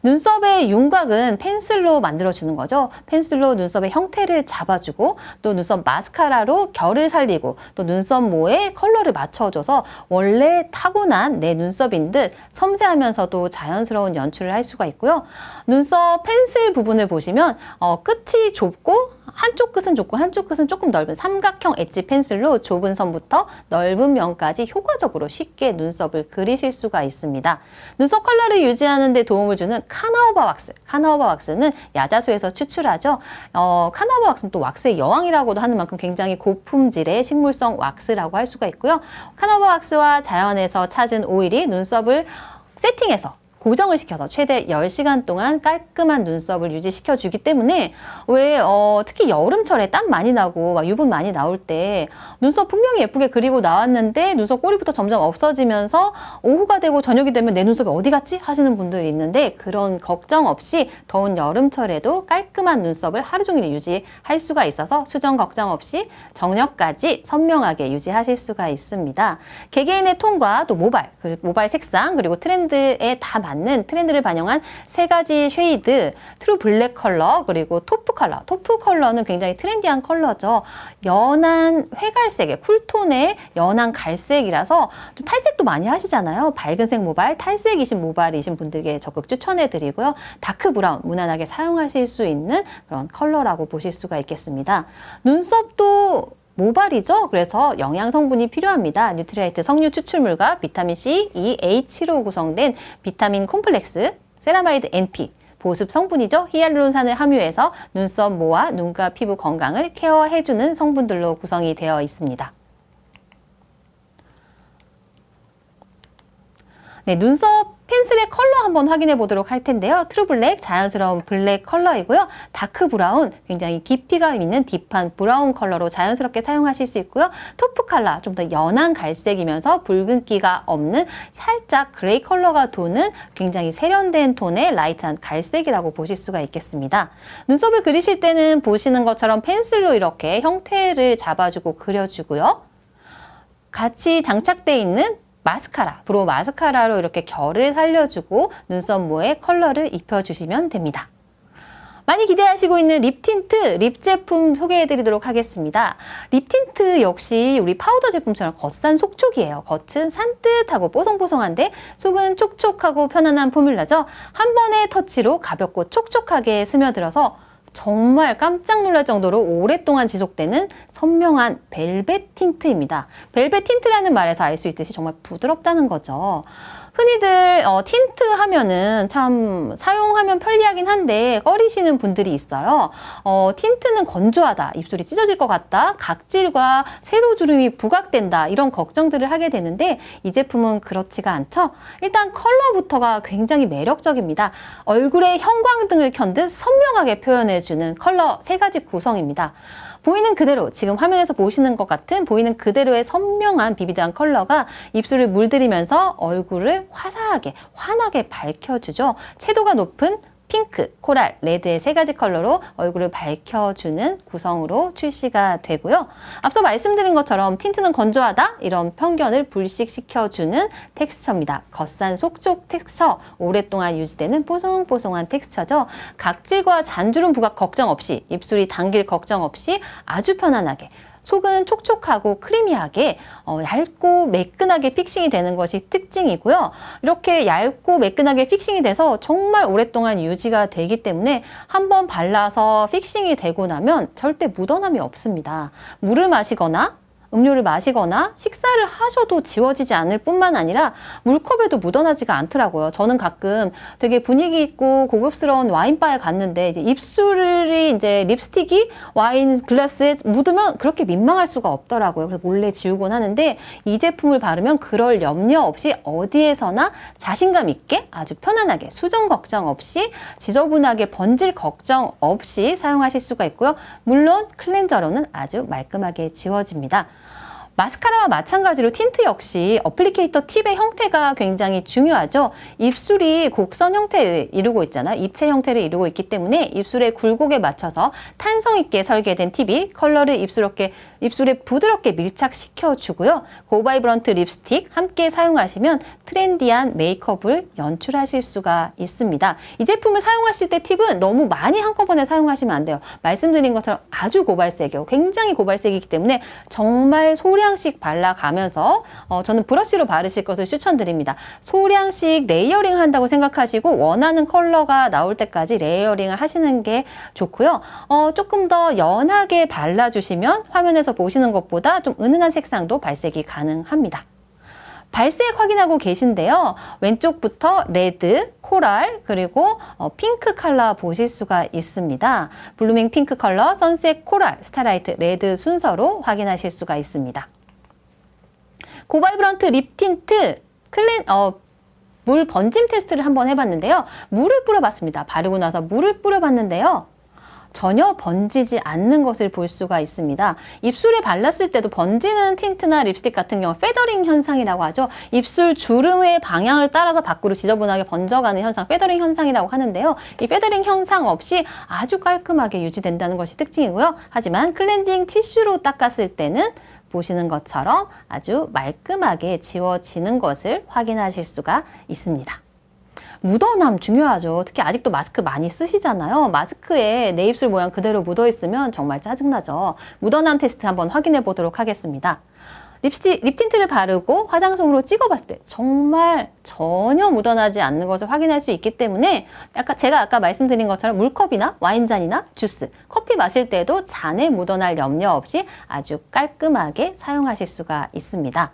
눈썹의 윤곽은 펜슬로 만들어주는 거죠. 펜슬로 눈썹의 형태를 잡아주고 또 눈썹 마스카라로 결을 살리고 또 눈썹 모에 컬러를 맞춰줘서 원래 타고난 내 눈썹인 듯 섬세하면서도 자연스러운 연출을 할 수가 있고요. 눈썹 펜슬 부분을 보시면 끝이 좁고 한쪽 끝은 좁고 한쪽 끝은 조금 넓은 삼각형 엣지 펜슬로 좁은 선부터 넓은 면까지 효과적으로 쉽게 눈썹을 그리실 수가 있습니다. 눈썹 컬러를 유지하는 데 도움을 주는 카나우바 왁스. 카나우바 왁스는 야자수에서 추출하죠. 카나우바 왁스는 또 왁스의 여왕이라고도 하는 만큼 굉장히 고품질의 식물성 왁스라고 할 수가 있고요. 카나우바 왁스와 자연에서 찾은 오일이 눈썹을 세팅해서 고정을 시켜서 최대 10시간 동안 깔끔한 눈썹을 유지시켜 주기 때문에 왜 특히 여름철에 땀 많이 나고 막 유분 많이 나올 때 눈썹 분명히 예쁘게 그리고 나왔는데 눈썹 꼬리부터 점점 없어지면서 오후가 되고 저녁이 되면 내 눈썹이 어디 갔지? 하시는 분들이 있는데 그런 걱정 없이 더운 여름철에도 깔끔한 눈썹을 하루 종일 유지할 수가 있어서 수정 걱정 없이 정력까지 선명하게 유지하실 수가 있습니다. 개개인의 톤과 또 모발 색상 그리고 트렌드에 다 맞는 트렌드를 반영한 세 가지 쉐이드, 트루 블랙 컬러, 그리고 토프 컬러. 토프 컬러는 굉장히 트렌디한 컬러죠. 연한 회갈색의 쿨톤의 연한 갈색이라서 좀 탈색도 많이 하시잖아요. 밝은색 모발, 탈색이신 모발이신 분들께 적극 추천해드리고요. 다크 브라운, 무난하게 사용하실 수 있는 그런 컬러라고 보실 수가 있겠습니다. 눈썹도 모발이죠. 그래서 영양 성분이 필요합니다. 뉴트리라이트 석류 추출물과 비타민 C, E, H로 구성된 비타민 콤플렉스, 세라마이드 NP, 보습 성분이죠. 히알루론산을 함유해서 눈썹 모와 눈과 피부 건강을 케어해주는 성분들로 구성이 되어 있습니다. 네, 눈썹 펜슬의 컬러 한번 확인해 보도록 할 텐데요. 트루 블랙, 자연스러운 블랙 컬러이고요. 다크 브라운, 굉장히 깊이가 있는 딥한 브라운 컬러로 자연스럽게 사용하실 수 있고요. 토프 컬러, 좀 더 연한 갈색이면서 붉은기가 없는 살짝 그레이 컬러가 도는 굉장히 세련된 톤의 라이트한 갈색이라고 보실 수가 있겠습니다. 눈썹을 그리실 때는 보시는 것처럼 펜슬로 이렇게 형태를 잡아주고 그려주고요. 같이 장착되어 있는 마스카라, 브로우 마스카라로 이렇게 결을 살려주고 눈썹 모에 컬러를 입혀주시면 됩니다. 많이 기대하시고 있는 립 틴트, 립 제품 소개해드리도록 하겠습니다. 립 틴트 역시 우리 파우더 제품처럼 겉산 속촉이에요. 겉은 산뜻하고 뽀송뽀송한데 속은 촉촉하고 편안한 포뮬러죠. 한 번의 터치로 가볍고 촉촉하게 스며들어서 정말 깜짝 놀랄 정도로 오랫동안 지속되는 선명한 벨벳 틴트입니다. 벨벳 틴트라는 말에서 알 수 있듯이 정말 부드럽다는 거죠. 흔히들 틴트 하면은 참 사용하면 편리하긴 한데 꺼리시는 분들이 있어요. 틴트는 건조하다, 입술이 찢어질 것 같다, 각질과 세로주름이 부각된다 이런 걱정들을 하게 되는데 이 제품은 그렇지가 않죠. 일단 컬러부터가 굉장히 매력적입니다. 얼굴에 형광등을 켠 듯 선명하게 표현해주는 컬러 세 가지 구성입니다. 보이는 그대로 지금 화면에서 보시는 것 같은 보이는 그대로의 선명한 비비드한 컬러가 입술을 물들이면서 얼굴을 화사하게 환하게 밝혀주죠. 채도가 높은 핑크, 코랄, 레드의 세 가지 컬러로 얼굴을 밝혀주는 구성으로 출시가 되고요. 앞서 말씀드린 것처럼 틴트는 건조하다 이런 편견을 불식시켜주는 텍스처입니다. 겉산 속촉 텍스처, 오랫동안 유지되는 뽀송뽀송한 텍스처죠. 각질과 잔주름 부각 걱정 없이 입술이 당길 걱정 없이 아주 편안하게 속은 촉촉하고 크리미하게 얇고 매끈하게 픽싱이 되는 것이 특징이고요. 이렇게 얇고 매끈하게 픽싱이 돼서 정말 오랫동안 유지가 되기 때문에 한번 발라서 픽싱이 되고 나면 절대 묻어남이 없습니다. 물을 마시거나 음료를 마시거나 식사를 하셔도 지워지지 않을 뿐만 아니라 물컵에도 묻어나지가 않더라고요. 저는 가끔 되게 분위기 있고 고급스러운 와인바에 갔는데 이제 입술이 이제 립스틱이 와인 글라스에 묻으면 그렇게 민망할 수가 없더라고요. 그래서 몰래 지우곤 하는데 이 제품을 바르면 그럴 염려 없이 어디에서나 자신감 있게 아주 편안하게 수정 걱정 없이 지저분하게 번질 걱정 없이 사용하실 수가 있고요. 물론 클렌저로는 아주 말끔하게 지워집니다. 마스카라와 마찬가지로 틴트 역시 어플리케이터 팁의 형태가 굉장히 중요하죠. 입술이 곡선 형태를 이루고 있잖아요. 입체 형태를 이루고 있기 때문에 입술의 굴곡에 맞춰서 탄성 있게 설계된 팁이 컬러를 입술에 부드럽게 밀착시켜 주고요. 고바이브런트 립스틱 함께 사용하시면 트렌디한 메이크업을 연출하실 수가 있습니다. 이 제품을 사용하실 때 팁은 너무 많이 한꺼번에 사용하시면 안 돼요. 말씀드린 것처럼 아주 고발색이요. 굉장히 고발색이기 때문에 정말 소량씩 발라가면서 저는 브러쉬로 바르실 것을 추천드립니다. 소량씩 레이어링을 한다고 생각하시고 원하는 컬러가 나올 때까지 레이어링을 하시는 게 좋고요. 조금 더 연하게 발라주시면 화면에서 보시는 것보다 좀 은은한 색상도 발색이 가능합니다. 발색 확인하고 계신데요. 왼쪽부터 레드, 코랄, 그리고 핑크 컬러 보실 수가 있습니다. 블루밍 핑크 컬러, 선셋 코랄, 스타라이트, 레드 순서로 확인하실 수가 있습니다. 고바이브런트 립 틴트 물 번짐 테스트를 한번 해봤는데요. 물을 뿌려봤습니다. 바르고 나서 물을 뿌려봤는데요. 전혀 번지지 않는 것을 볼 수가 있습니다. 입술에 발랐을 때도 번지는 틴트나 립스틱 같은 경우 페더링 현상이라고 하죠. 입술 주름의 방향을 따라서 밖으로 지저분하게 번져가는 현상, 페더링 현상이라고 하는데요. 이 페더링 현상 없이 아주 깔끔하게 유지된다는 것이 특징이고요. 하지만 클렌징 티슈로 닦았을 때는 보시는 것처럼 아주 말끔하게 지워지는 것을 확인하실 수가 있습니다. 묻어남 중요하죠. 특히 아직도 마스크 많이 쓰시잖아요. 마스크에 내 입술 모양 그대로 묻어 있으면 정말 짜증나죠. 묻어남 테스트 한번 확인해 보도록 하겠습니다. 립 틴트를 바르고 화장솜으로 찍어봤을 때 정말 전혀 묻어나지 않는 것을 확인할 수 있기 때문에 제가 아까 말씀드린 것처럼 물컵이나 와인잔이나 주스, 커피 마실 때도 잔에 묻어날 염려 없이 아주 깔끔하게 사용하실 수가 있습니다.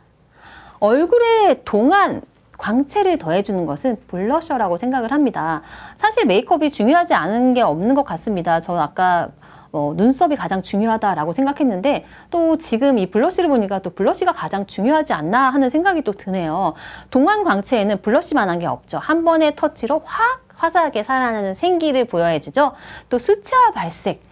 얼굴에 동안 광채를 더해주는 것은 블러셔라고 생각을 합니다. 사실 메이크업이 중요하지 않은 게 없는 것 같습니다. 저는 아까 눈썹이 가장 중요하다라고 생각했는데 또 지금 이 블러쉬를 보니까 또 블러쉬가 가장 중요하지 않나 하는 생각이 또 드네요. 동안 광채에는 블러쉬만한 게 없죠. 한 번의 터치로 확 화사하게 살아나는 생기를 부여해주죠. 또 수채화 발색,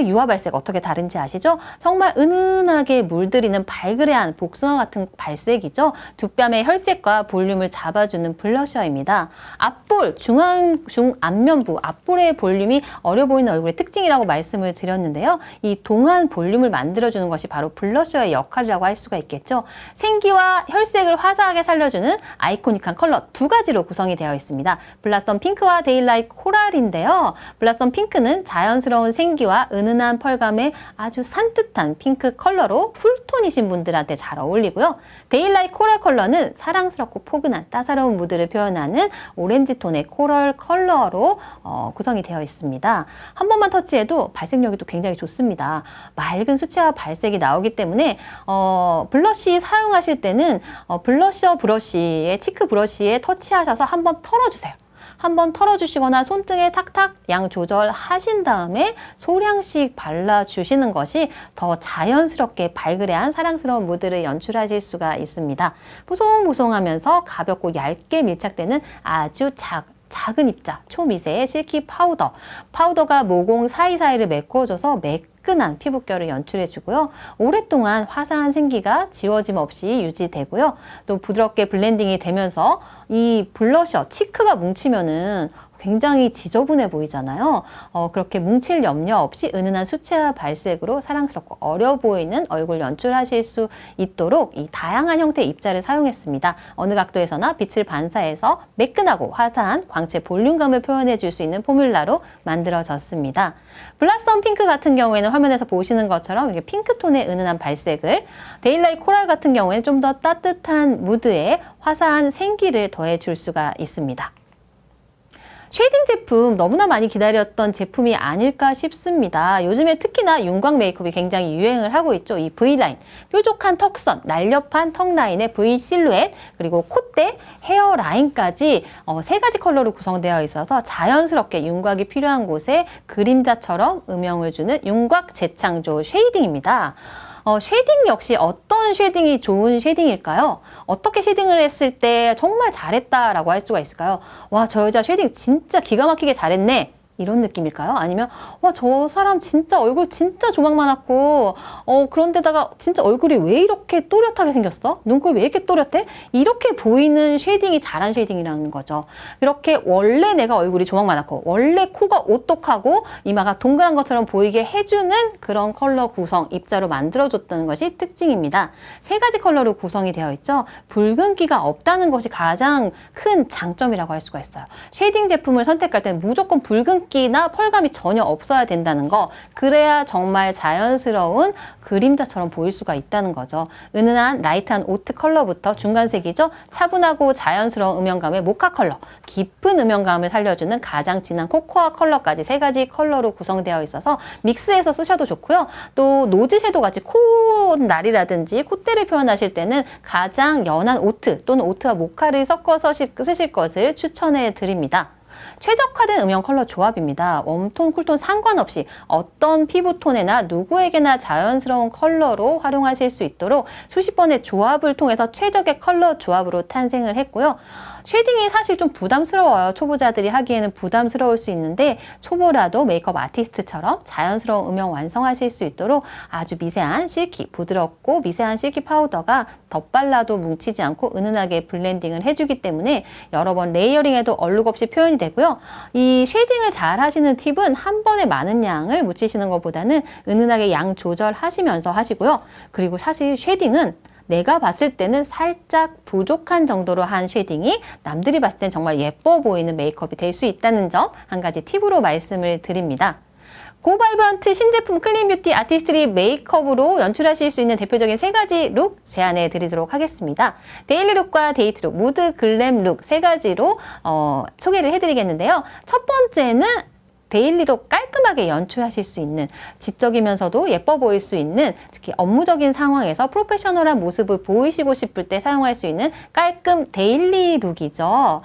유화 발색 어떻게 다른지 아시죠? 정말 은은하게 물들이는 발그레한 복숭아 같은 발색이죠. 두 뺨의 혈색과 볼륨을 잡아주는 블러셔입니다. 앞볼, 중안면부, 앞볼의 볼륨이 어려 보이는 얼굴의 특징이라고 말씀을 드렸는데요. 이 동안 볼륨을 만들어주는 것이 바로 블러셔의 역할이라고 할 수가 있겠죠. 생기와 혈색을 화사하게 살려주는 아이코닉한 컬러 두 가지로 구성이 되어 있습니다. 블라썸 핑크와 데일라이트 코랄인데요. 블라썸 핑크는 자연스러운 생기와 은은한 펄감의 아주 산뜻한 핑크 컬러로 쿨톤이신 분들한테 잘 어울리고요. 데일라이트 코랄 컬러는 사랑스럽고 포근한 따사로운 무드를 표현하는 오렌지 톤의 코랄 컬러로 구성이 되어 있습니다. 한 번만 터치해도 발색력이 또 굉장히 좋습니다. 맑은 수채화 발색이 나오기 때문에 블러쉬 사용하실 때는 블러셔 브러쉬에 치크 브러쉬에 터치하셔서 한번 털어주세요. 한번 털어주시거나 손등에 탁탁 양 조절하신 다음에 소량씩 발라주시는 것이 더 자연스럽게 발그레한 사랑스러운 무드를 연출하실 수가 있습니다. 보송보송하면서 가볍고 얇게 밀착되는 아주 작은 입자, 초미세의 실키 파우더가 모공 사이사이를 메꿔줘서 매끈한 피부결을 연출해주고요. 오랫동안 화사한 생기가 지워짐 없이 유지되고요. 또 부드럽게 블렌딩이 되면서 이 블러셔, 치크가 뭉치면은 굉장히 지저분해 보이잖아요. 그렇게 뭉칠 염려 없이 은은한 수채화 발색으로 사랑스럽고 어려 보이는 얼굴 연출하실 수 있도록 이 다양한 형태의 입자를 사용했습니다. 어느 각도에서나 빛을 반사해서 매끈하고 화사한 광채 볼륨감을 표현해 줄 수 있는 포뮬라로 만들어졌습니다. 블라썸 핑크 같은 경우에는 화면에서 보시는 것처럼 이렇게 핑크톤의 은은한 발색을, 데일라이트 코랄 같은 경우에는 좀 더 따뜻한 무드에 화사한 생기를 더해 줄 수가 있습니다. 쉐이딩 제품 너무나 많이 기다렸던 제품이 아닐까 싶습니다. 요즘에 특히나 윤곽 메이크업이 굉장히 유행을 하고 있죠. 이 V라인, 뾰족한 턱선, 날렵한 턱 라인의 V 실루엣, 그리고 콧대, 헤어라인까지 세 가지 컬러로 구성되어 있어서 자연스럽게 윤곽이 필요한 곳에 그림자처럼 음영을 주는 윤곽 재창조 쉐이딩입니다. 쉐이딩 역시 어떤 쉐이딩이 좋은 쉐이딩일까요? 어떻게 쉐이딩을 했을 때 정말 잘했다라고 할 수가 있을까요? 와, 저 여자 쉐이딩 진짜 기가 막히게 잘했네. 이런 느낌일까요? 아니면 와, 저 사람 진짜 얼굴 진짜 조막 많았고 그런데다가 진짜 얼굴이 왜 이렇게 또렷하게 생겼어? 눈코입 왜 이렇게 또렷해? 이렇게 보이는 쉐이딩이 잘한 쉐이딩이라는 거죠. 이렇게 원래 내가 얼굴이 조막 많았고 원래 코가 오똑하고 이마가 동그란 것처럼 보이게 해주는 그런 컬러 구성, 입자로 만들어줬다는 것이 특징입니다. 세 가지 컬러로 구성이 되어 있죠. 붉은기가 없다는 것이 가장 큰 장점이라고 할 수가 있어요. 쉐이딩 제품을 선택할 때는 무조건 붉은기나 펄감이 전혀 없어야 된다는 거, 그래야 정말 자연스러운 그림자처럼 보일 수가 있다는 거죠. 은은한 라이트한 오트 컬러부터 중간색이죠. 차분하고 자연스러운 음영감의 모카 컬러, 깊은 음영감을 살려주는 가장 진한 코코아 컬러까지 세 가지 컬러로 구성되어 있어서 믹스해서 쓰셔도 좋고요. 또 노즈 섀도우 같이 콧날이라든지 콧대를 표현하실 때는 가장 연한 오트 또는 오트와 모카를 섞어서 쓰실 것을 추천해 드립니다. 최적화된 음영 컬러 조합입니다. 웜톤, 쿨톤 상관없이 어떤 피부톤에나 누구에게나 자연스러운 컬러로 활용하실 수 있도록 수십 번의 조합을 통해서 최적의 컬러 조합으로 탄생을 했고요. 쉐이딩이 사실 좀 부담스러워요. 초보자들이 하기에는 부담스러울 수 있는데 초보라도 메이크업 아티스트처럼 자연스러운 음영 완성하실 수 있도록 아주 미세한 실키, 부드럽고 미세한 실키 파우더가 덧발라도 뭉치지 않고 은은하게 블렌딩을 해주기 때문에 여러 번 레이어링해도 얼룩 없이 표현이 되고요. 이 쉐이딩을 잘 하시는 팁은 한 번에 많은 양을 묻히시는 것보다는 은은하게 양 조절하시면서 하시고요. 그리고 사실 쉐이딩은 내가 봤을 때는 살짝 부족한 정도로 한 쉐이딩이 남들이 봤을 땐 정말 예뻐 보이는 메이크업이 될 수 있다는 점 한 가지 팁으로 말씀을 드립니다. 고바이브런트 신제품 클린뷰티 아티스트리 메이크업으로 연출하실 수 있는 대표적인 세 가지 룩 제안해 드리도록 하겠습니다. 데일리 룩과 데이트 룩, 무드 글램 룩 세 가지로 소개를 해드리겠는데요. 첫 번째는 데일리로 깔끔하게 연출하실 수 있는, 지적이면서도 예뻐 보일 수 있는, 특히 업무적인 상황에서 프로페셔널한 모습을 보이시고 싶을 때 사용할 수 있는 깔끔 데일리 룩이죠.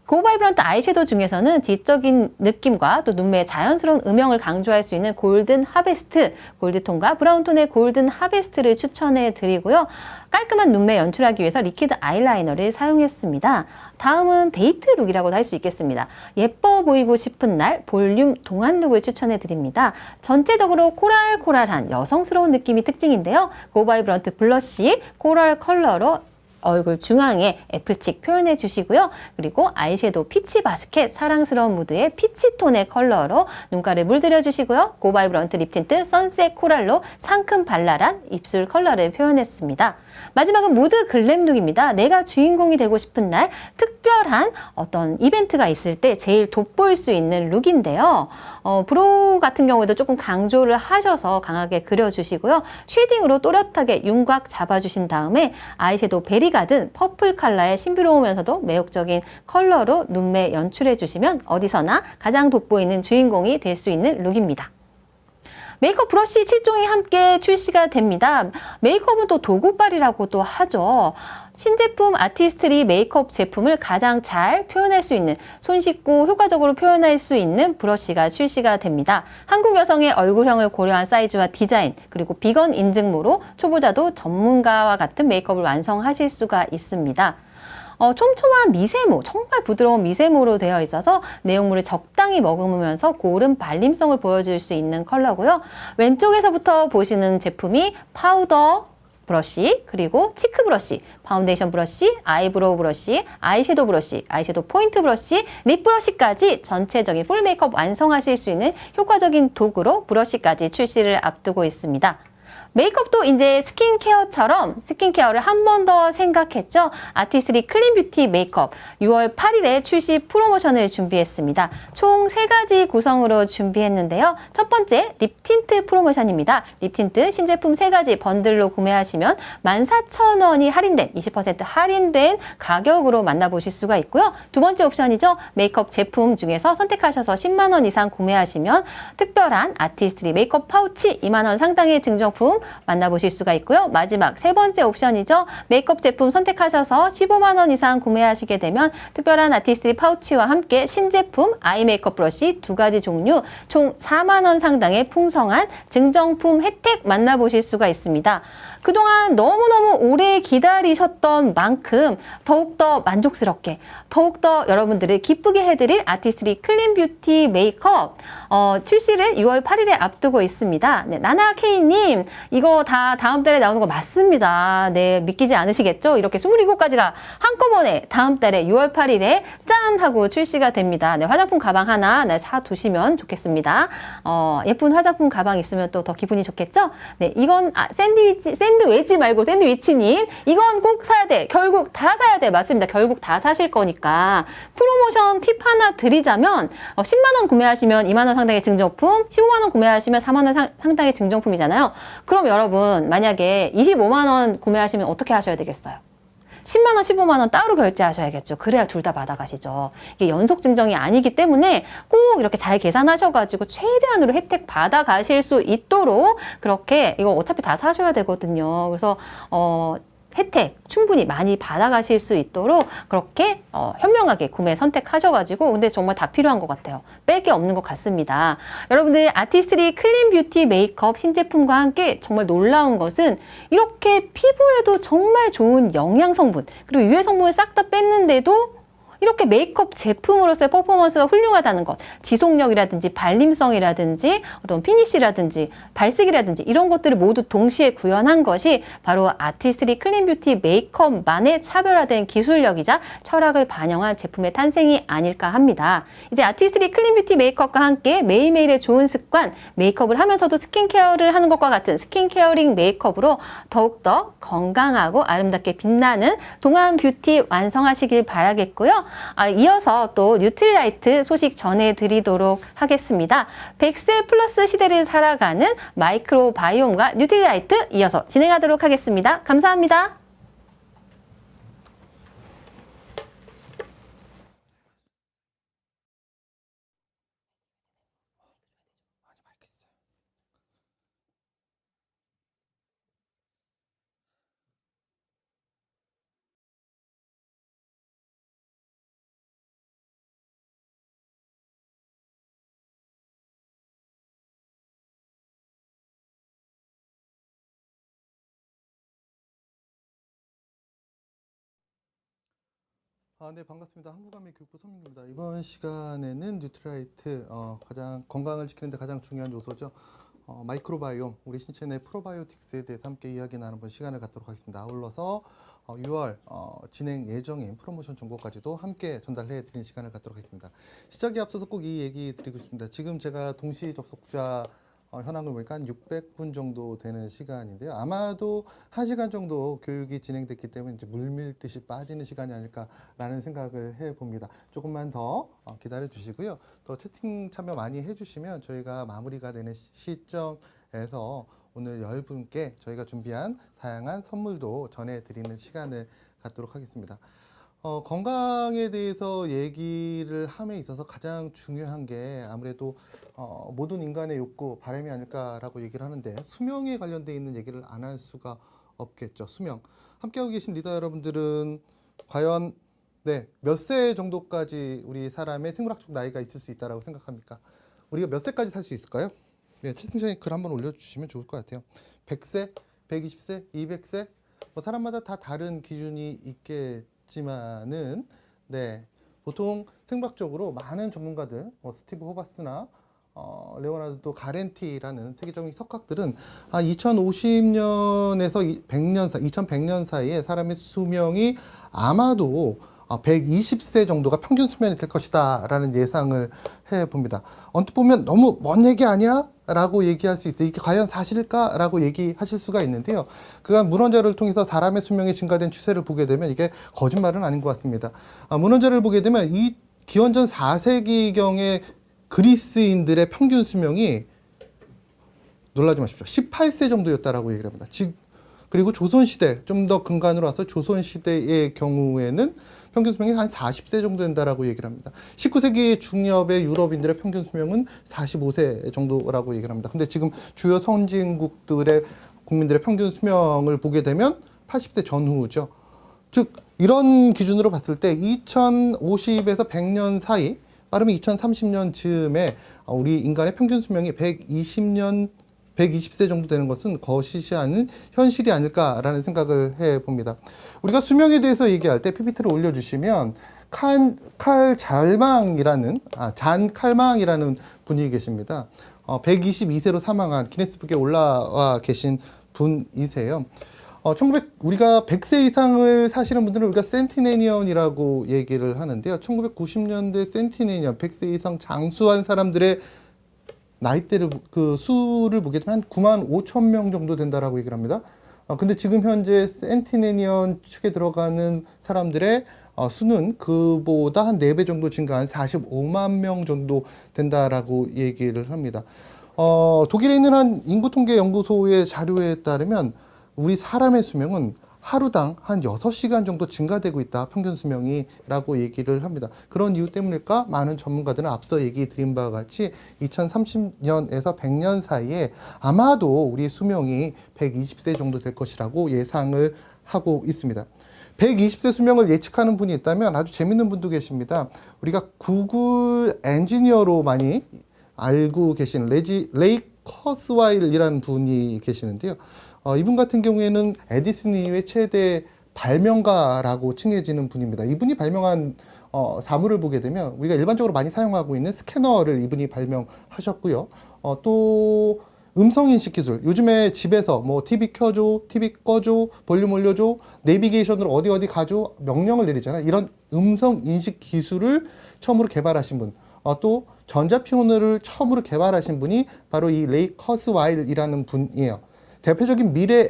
고바이브런트 아이섀도우 중에서는 지적인 느낌과 또 눈매의 자연스러운 음영을 강조할 수 있는 골든 하베스트, 골드톤과 브라운톤의 골든 하베스트를 추천해 드리고요. 깔끔한 눈매 연출하기 위해서 리퀴드 아이라이너를 사용했습니다. 다음은 데이트 룩이라고도 할 수 있겠습니다. 예뻐 보이고 싶은 날 볼륨 동안 룩을 추천해 드립니다. 전체적으로 코랄한 여성스러운 느낌이 특징인데요. 고바이브런트 블러쉬 코랄 컬러로 얼굴 중앙에 애플칙 표현해 주시고요. 그리고 아이섀도우 피치 바스켓 사랑스러운 무드의 피치톤의 컬러로 눈가를 물들여 주시고요. 고바이브런트 립틴트 선셋 코랄로 상큼 발랄한 입술 컬러를 표현했습니다. 마지막은 무드 글램 룩입니다. 내가 주인공이 되고 싶은 날 특별한 어떤 이벤트가 있을 때 제일 돋보일 수 있는 룩인데요. 브로우 같은 경우에도 조금 강조를 하셔서 강하게 그려주시고요. 쉐이딩으로 또렷하게 윤곽 잡아주신 다음에 아이섀도우 베리가든 퍼플 컬러의 신비로우면서도 매혹적인 컬러로 눈매 연출해 주시면 어디서나 가장 돋보이는 주인공이 될 수 있는 룩입니다. 메이크업 브러쉬 7종이 함께 출시가 됩니다. 메이크업은 또 도구빨이라고도 하죠. 신제품 아티스트리 메이크업 제품을 가장 잘 표현할 수 있는, 손쉽고 효과적으로 표현할 수 있는 브러쉬가 출시가 됩니다. 한국 여성의 얼굴형을 고려한 사이즈와 디자인, 그리고 비건 인증모로 초보자도 전문가와 같은 메이크업을 완성하실 수가 있습니다. 촘촘한 미세모, 정말 부드러운 미세모로 되어 있어서 내용물을 적당히 머금으면서 고른 발림성을 보여줄 수 있는 컬러고요. 왼쪽에서부터 보시는 제품이 파우더 브러쉬, 그리고 치크 브러쉬, 파운데이션 브러쉬, 아이브로우 브러쉬, 아이섀도우 브러쉬, 아이섀도우 포인트 브러쉬, 립 브러쉬까지 전체적인 풀 메이크업 완성하실 수 있는 효과적인 도구로 브러쉬까지 출시를 앞두고 있습니다. 메이크업도 이제 스킨케어처럼 스킨케어를 한 번 더 생각했죠. 아티스트리 클린 뷰티 메이크업 6월 8일에 출시 프로모션을 준비했습니다. 총 3가지 구성으로 준비했는데요. 첫 번째 립 틴트 프로모션입니다. 립 틴트 신제품 3가지 번들로 구매하시면 14,000원이 할인된 20% 할인된 가격으로 만나보실 수가 있고요. 두 번째 옵션이죠. 메이크업 제품 중에서 선택하셔서 10만 원 이상 구매하시면 특별한 아티스트리 메이크업 파우치 2만 원 상당의 증정품 만나보실 수가 있고요. 마지막 세 번째 옵션이죠. 메이크업 제품 선택하셔서 15만 원 이상 구매하시게 되면 특별한 아티스트리 파우치와 함께 신제품 아이 메이크업 브러쉬 2가지 종류 총 4만 원 상당의 풍성한 증정품 혜택 만나보실 수가 있습니다. 그동안 너무너무 오래 기다리셨던 만큼 더욱더 만족스럽게 더욱더 여러분들을 기쁘게 해드릴 아티스트리 클린 뷰티 메이크업 출시를 6월 8일에 앞두고 있습니다. 네, 나나케이님 이거 다 다음 달에 나오는 거 맞습니다. 네, 믿기지 않으시겠죠? 이렇게 27가지가 한꺼번에 다음 달에 6월 8일에 짠! 하고 출시가 됩니다. 네, 화장품 가방 하나 사두시면 좋겠습니다. 예쁜 화장품 가방 있으면 또 더 기분이 좋겠죠? 네, 이건 샌드위치 말고 샌드위치님 이건 꼭 사야 돼. 결국 다 사야 돼. 맞습니다. 결국 다 사실 거니까 프로모션 팁 하나 드리자면 10만 원 구매하시면 2만 원 상당의 증정품 15만 원 구매하시면 4만 원 상당의 증정품이잖아요. 그럼 여러분 만약에 25만 원 구매하시면 어떻게 하셔야 되겠어요? 10만 원, 15만 원 따로 결제하셔야겠죠. 그래야 둘 다 받아가시죠. 이게 연속 증정이 아니기 때문에 꼭 이렇게 잘 계산하셔가지고 최대한으로 혜택 받아가실 수 있도록 그렇게 이거 어차피 다 사셔야 되거든요. 그래서 혜택 충분히 많이 받아가실 수 있도록 그렇게 현명하게 구매 선택하셔가지고 근데 정말 다 필요한 것 같아요. 뺄 게 없는 것 같습니다. 여러분들 아티스트리 클린 뷰티 메이크업 신제품과 함께 정말 놀라운 것은 이렇게 피부에도 정말 좋은 영양 성분 그리고 유해 성분을 싹 다 뺐는데도 이렇게 메이크업 제품으로서의 퍼포먼스가 훌륭하다는 것, 지속력이라든지 발림성이라든지 어떤 피니쉬라든지 발색이라든지 이런 것들을 모두 동시에 구현한 것이 바로 아티스트리 클린 뷰티 메이크업만의 차별화된 기술력이자 철학을 반영한 제품의 탄생이 아닐까 합니다. 이제 아티스트리 클린 뷰티 메이크업과 함께 매일매일의 좋은 습관, 메이크업을 하면서도 스킨케어를 하는 것과 같은 스킨케어링 메이크업으로 더욱더 건강하고 아름답게 빛나는 동안 뷰티 완성하시길 바라겠고요. 이어서 또 뉴트리라이트 소식 전해드리도록 하겠습니다. 100세 플러스 시대를 살아가는 마이크로바이옴과 뉴트리라이트 이어서 진행하도록 하겠습니다. 감사합니다. 네, 반갑습니다. 한국암의교육부 서민규입니다. 이번 시간에는 뉴트라이트, 가장 건강을 지키는 데 가장 중요한 요소죠. 마이크로바이옴, 우리 신체 내 프로바이오틱스에 대해서 함께 이야기 나눠본 시간을 갖도록 하겠습니다. 아울러서 6월 진행 예정인 프로모션 정보까지도 함께 전달해 드리는 시간을 갖도록 하겠습니다. 시작에 앞서서 꼭 이 얘기 드리고 싶습니다. 지금 제가 동시 접속자 현황을 보니까 한 600분 정도 되는 시간인데요. 아마도 1시간 정도 교육이 진행됐기 때문에 이제 물밀듯이 빠지는 시간이 아닐까라는 생각을 해봅니다. 조금만 더 기다려 주시고요. 또 채팅 참여 많이 해주시면 저희가 마무리가 되는 시점에서 오늘 10분께 저희가 준비한 다양한 선물도 전해드리는 시간을 갖도록 하겠습니다. 건강에 대해서 얘기를 함에 있어서 가장 중요한 게 아무래도 모든 인간의 욕구, 바람이 아닐까라고 얘기를 하는데 수명에 관련돼 있는 얘기를 안 할 수가 없겠죠. 수명. 함께하고 계신 리더 여러분들은 과연 몇 세 정도까지 우리 사람의 생물학적 나이가 있을 수 있다고 생각합니까? 우리가 몇 세까지 살 수 있을까요? 네, 채팅창에 글 한번 올려주시면 좋을 것 같아요. 100세, 120세, 200세? 뭐 사람마다 다 다른 기준이 있겠지만은 보통 생물학적으로 많은 전문가들, 스티브 호바스나 레오나르도 가렌티라는 세계적인 석학들은 2050년에서 100년 2100년 사이에 사람의 수명이 아마도 120세 정도가 평균 수명이 될 것이다 라는 예상을 해봅니다. 언뜻 보면 너무 먼 얘기 아니야? 라고 얘기할 수 있어요. 이게 과연 사실일까? 라고 얘기하실 수가 있는데요. 그간 문헌자를 통해서 사람의 수명이 증가된 추세를 보게 되면 이게 거짓말은 아닌 것 같습니다. 문헌자를 보게 되면 이 기원전 4세기경의 그리스인들의 평균 수명이 놀라지 마십시오. 18세 정도였다라고 얘기를 합니다. 그리고 조선시대, 좀 더 근간으로 와서 조선시대의 경우에는 평균 수명이 한 40세 정도 된다라고 얘기를 합니다. 19세기 중엽의 유럽인들의 평균 수명은 45세 정도라고 얘기를 합니다. 근데 지금 주요 선진국들의 국민들의 평균 수명을 보게 되면 80세 전후죠. 즉, 이런 기준으로 봤을 때 2050에서 100년 사이, 빠르면 2030년 즈음에 우리 인간의 평균 수명이 120세 정도 되는 것은 거시지 않은 현실이 아닐까라는 생각을 해봅니다. 우리가 수명에 대해서 얘기할 때 PPT를 올려주시면 잔 칼망이라는 분이 계십니다. 122세로 사망한 기네스북에 올라와 계신 분이세요. 우리가 100세 이상을 사시는 분들은 우리가 센티네니언이라고 얘기를 하는데요. 1990년대 센티네니언, 100세 이상 장수한 사람들의 나이대를 수를 보게 되면 한 9만 5천 명 정도 된다라고 얘기를 합니다. 근데 지금 현재 센티네니언 축에 들어가는 사람들의 수는 그보다 한 4배 정도 증가한 45만 명 정도 된다라고 얘기를 합니다. 독일에 있는 한 인구통계연구소의 자료에 따르면 우리 사람의 수명은 하루당 한 6시간 정도 증가되고 있다. 평균 수명이라고 얘기를 합니다. 그런 이유 때문일까? 많은 전문가들은 앞서 얘기 드린 바와 같이 2030년에서 100년 사이에 아마도 우리 수명이 120세 정도 될 것이라고 예상을 하고 있습니다. 120세 수명을 예측하는 분이 있다면 아주 재밌는 분도 계십니다. 우리가 구글 엔지니어로 많이 알고 계시는 레이 커스와일이라는 분이 계시는데요. 이분 같은 경우에는 에디슨 이후의 최대 발명가라고 칭해지는 분입니다. 이분이 발명한 사물을 보게 되면 우리가 일반적으로 많이 사용하고 있는 스캐너를 이분이 발명하셨고요. 또 음성인식 기술, 요즘에 집에서 뭐 TV 켜줘, TV 꺼줘, 볼륨 올려줘, 내비게이션으로 어디 가줘 명령을 내리잖아요. 이런 음성인식 기술을 처음으로 개발하신 분, 또 전자피아노를 처음으로 개발하신 분이 바로 이 레이 커스와일이라는 분이에요. 대표적인 미래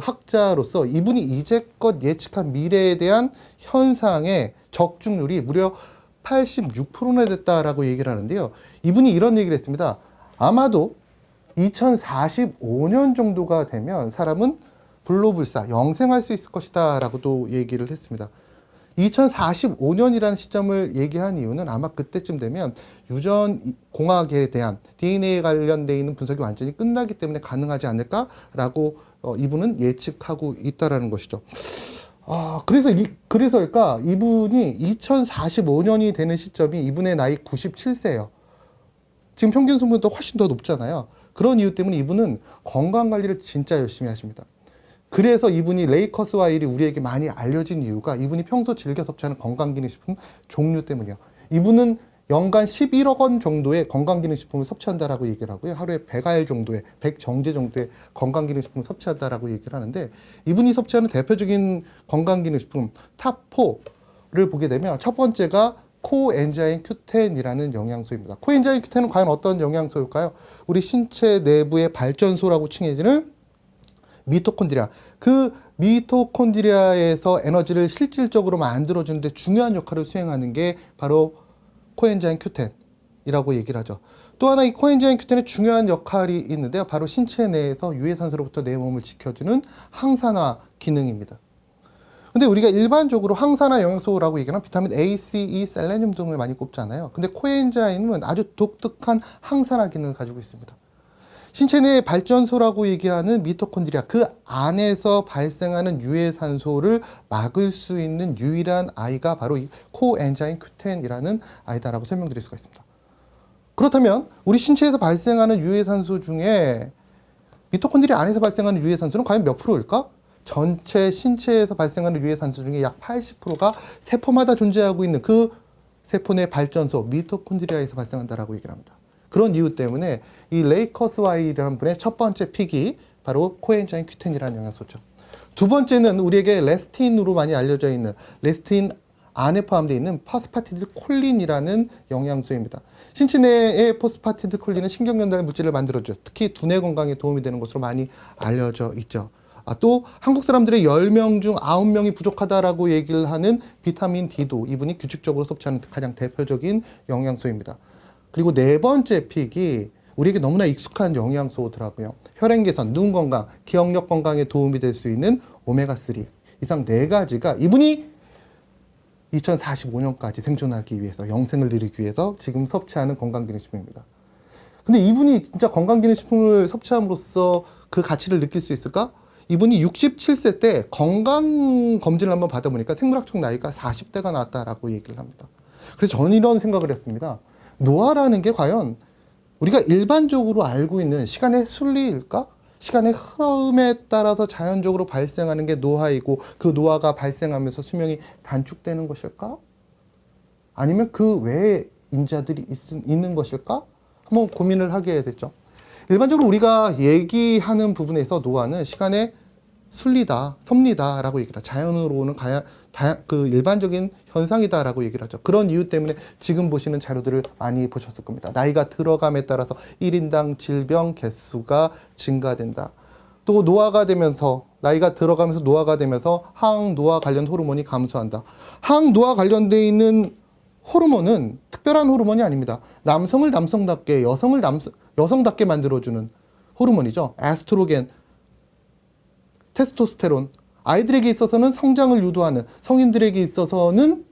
학자로서 이분이 이제껏 예측한 미래에 대한 현상의 적중률이 무려 86%나 됐다라고 얘기를 하는데요. 이분이 이런 얘기를 했습니다. 아마도 2045년 정도가 되면 사람은 불로불사, 영생할 수 있을 것이다 라고도 얘기를 했습니다. 2045년이라는 시점을 얘기한 이유는 아마 그때쯤 되면 유전공학에 대한 DNA에 관련되어 있는 분석이 완전히 끝나기 때문에 가능하지 않을까라고 이분은 예측하고 있다라는 것이죠. 그래서일까 이분이 2045년이 되는 시점이 이분의 나이 97세예요. 지금 평균 수명보다 훨씬 더 높잖아요. 그런 이유 때문에 이분은 건강관리를 진짜 열심히 하십니다. 그래서 이분이 레이 커스와일이 우리에게 많이 알려진 이유가 이분이 평소 즐겨 섭취하는 건강기능식품 종류 때문이에요. 이분은 연간 11억 원 정도의 건강기능식품을 섭취한다라고 얘기를 하고요. 하루에 100알 정도의, 100정제 정도의 건강기능식품을 섭취한다라고 얘기를 하는데 이분이 섭취하는 대표적인 건강기능식품 탑4를 보게 되면 첫 번째가 코엔자임 Q10이라는 영양소입니다. 코엔자임 Q10은 과연 어떤 영양소일까요? 우리 신체 내부의 발전소라고 칭해지는 미토콘드리아. 그 미토콘드리아에서 에너지를 실질적으로 만들어주는데 중요한 역할을 수행하는 게 바로 코엔자임 Q10이라고 얘기를 하죠. 또 하나 이 코엔자임 Q10의 중요한 역할이 있는데요. 바로 신체 내에서 유해산소로부터 내 몸을 지켜주는 항산화 기능입니다. 근데 우리가 일반적으로 항산화 영양소라고 얘기하면 비타민 A, C, E, 셀레늄 등을 많이 꼽잖아요. 근데 코엔자임은 아주 독특한 항산화 기능을 가지고 있습니다. 신체 내 발전소라고 얘기하는 미토콘드리아, 그 안에서 발생하는 유해산소를 막을 수 있는 유일한 아이가 바로 이 코엔자임 Q10이라는 아이다라고 설명드릴 수가 있습니다. 그렇다면 우리 신체에서 발생하는 유해산소 중에 미토콘드리아 안에서 발생하는 유해산소는 과연 몇 프로일까? 전체 신체에서 발생하는 유해산소 중에 약 80%가 세포마다 존재하고 있는 그 세포 내 발전소 미토콘드리아에서 발생한다라고 얘기를 합니다. 그런 이유 때문에 이 레이 커스와일이라는 분의 첫 번째 픽이 바로 코엔자임 Q10이라는 영양소죠. 두 번째는 우리에게 레스틴으로 많이 알려져 있는 레스틴 안에 포함되어 있는 파스파티딜콜린이라는 영양소입니다. 신체 내의 파스파티딜콜린은 신경전달 물질을 만들어줘 특히 두뇌 건강에 도움이 되는 것으로 많이 알려져 있죠. 또 한국 사람들의 10명 중 9명이 부족하다라고 얘기를 하는 비타민 D도 이분이 규칙적으로 섭취하는 가장 대표적인 영양소입니다. 그리고 네 번째 픽이 우리에게 너무나 익숙한 영양소더라고요. 혈행 개선, 눈 건강, 기억력 건강에 도움이 될 수 있는 오메가3. 이상 네 가지가 이분이 2045년까지 생존하기 위해서, 영생을 누리기 위해서 지금 섭취하는 건강기능식품입니다. 근데 이분이 진짜 건강기능식품을 섭취함으로써 그 가치를 느낄 수 있을까? 이분이 67세 때 건강검진을 한번 받아보니까 생물학적 나이가 40대가 나왔다라고 얘기를 합니다. 그래서 저는 이런 생각을 했습니다. 노화라는 게 과연 우리가 일반적으로 알고 있는 시간의 순리일까? 시간의 흐름에 따라서 자연적으로 발생하는 게 노화이고 그 노화가 발생하면서 수명이 단축되는 것일까? 아니면 그 외에 인자들이 있는 것일까? 한번 고민을 하게 됐죠. 일반적으로 우리가 얘기하는 부분에서 노화는 시간의 순리다, 섭리다라고 얘기를 하죠. 자연으로 오는 그 일반적인 현상이다라고 얘기를 하죠. 그런 이유 때문에 지금 보시는 자료들을 많이 보셨을 겁니다. 나이가 들어감에 따라서 1인당 질병 개수가 증가된다. 또 노화가 되면서 나이가 들어가면서 노화가 되면서 항노화 관련 호르몬이 감소한다. 항노화 관련되어 있는 호르몬은 특별한 호르몬이 아닙니다. 남성을 남성답게, 여성을 여성답게 만들어주는 호르몬이죠. 에스트로겐, 테스토스테론. 아이들에게 있어서는 성장을 유도하는, 성인들에게 있어서는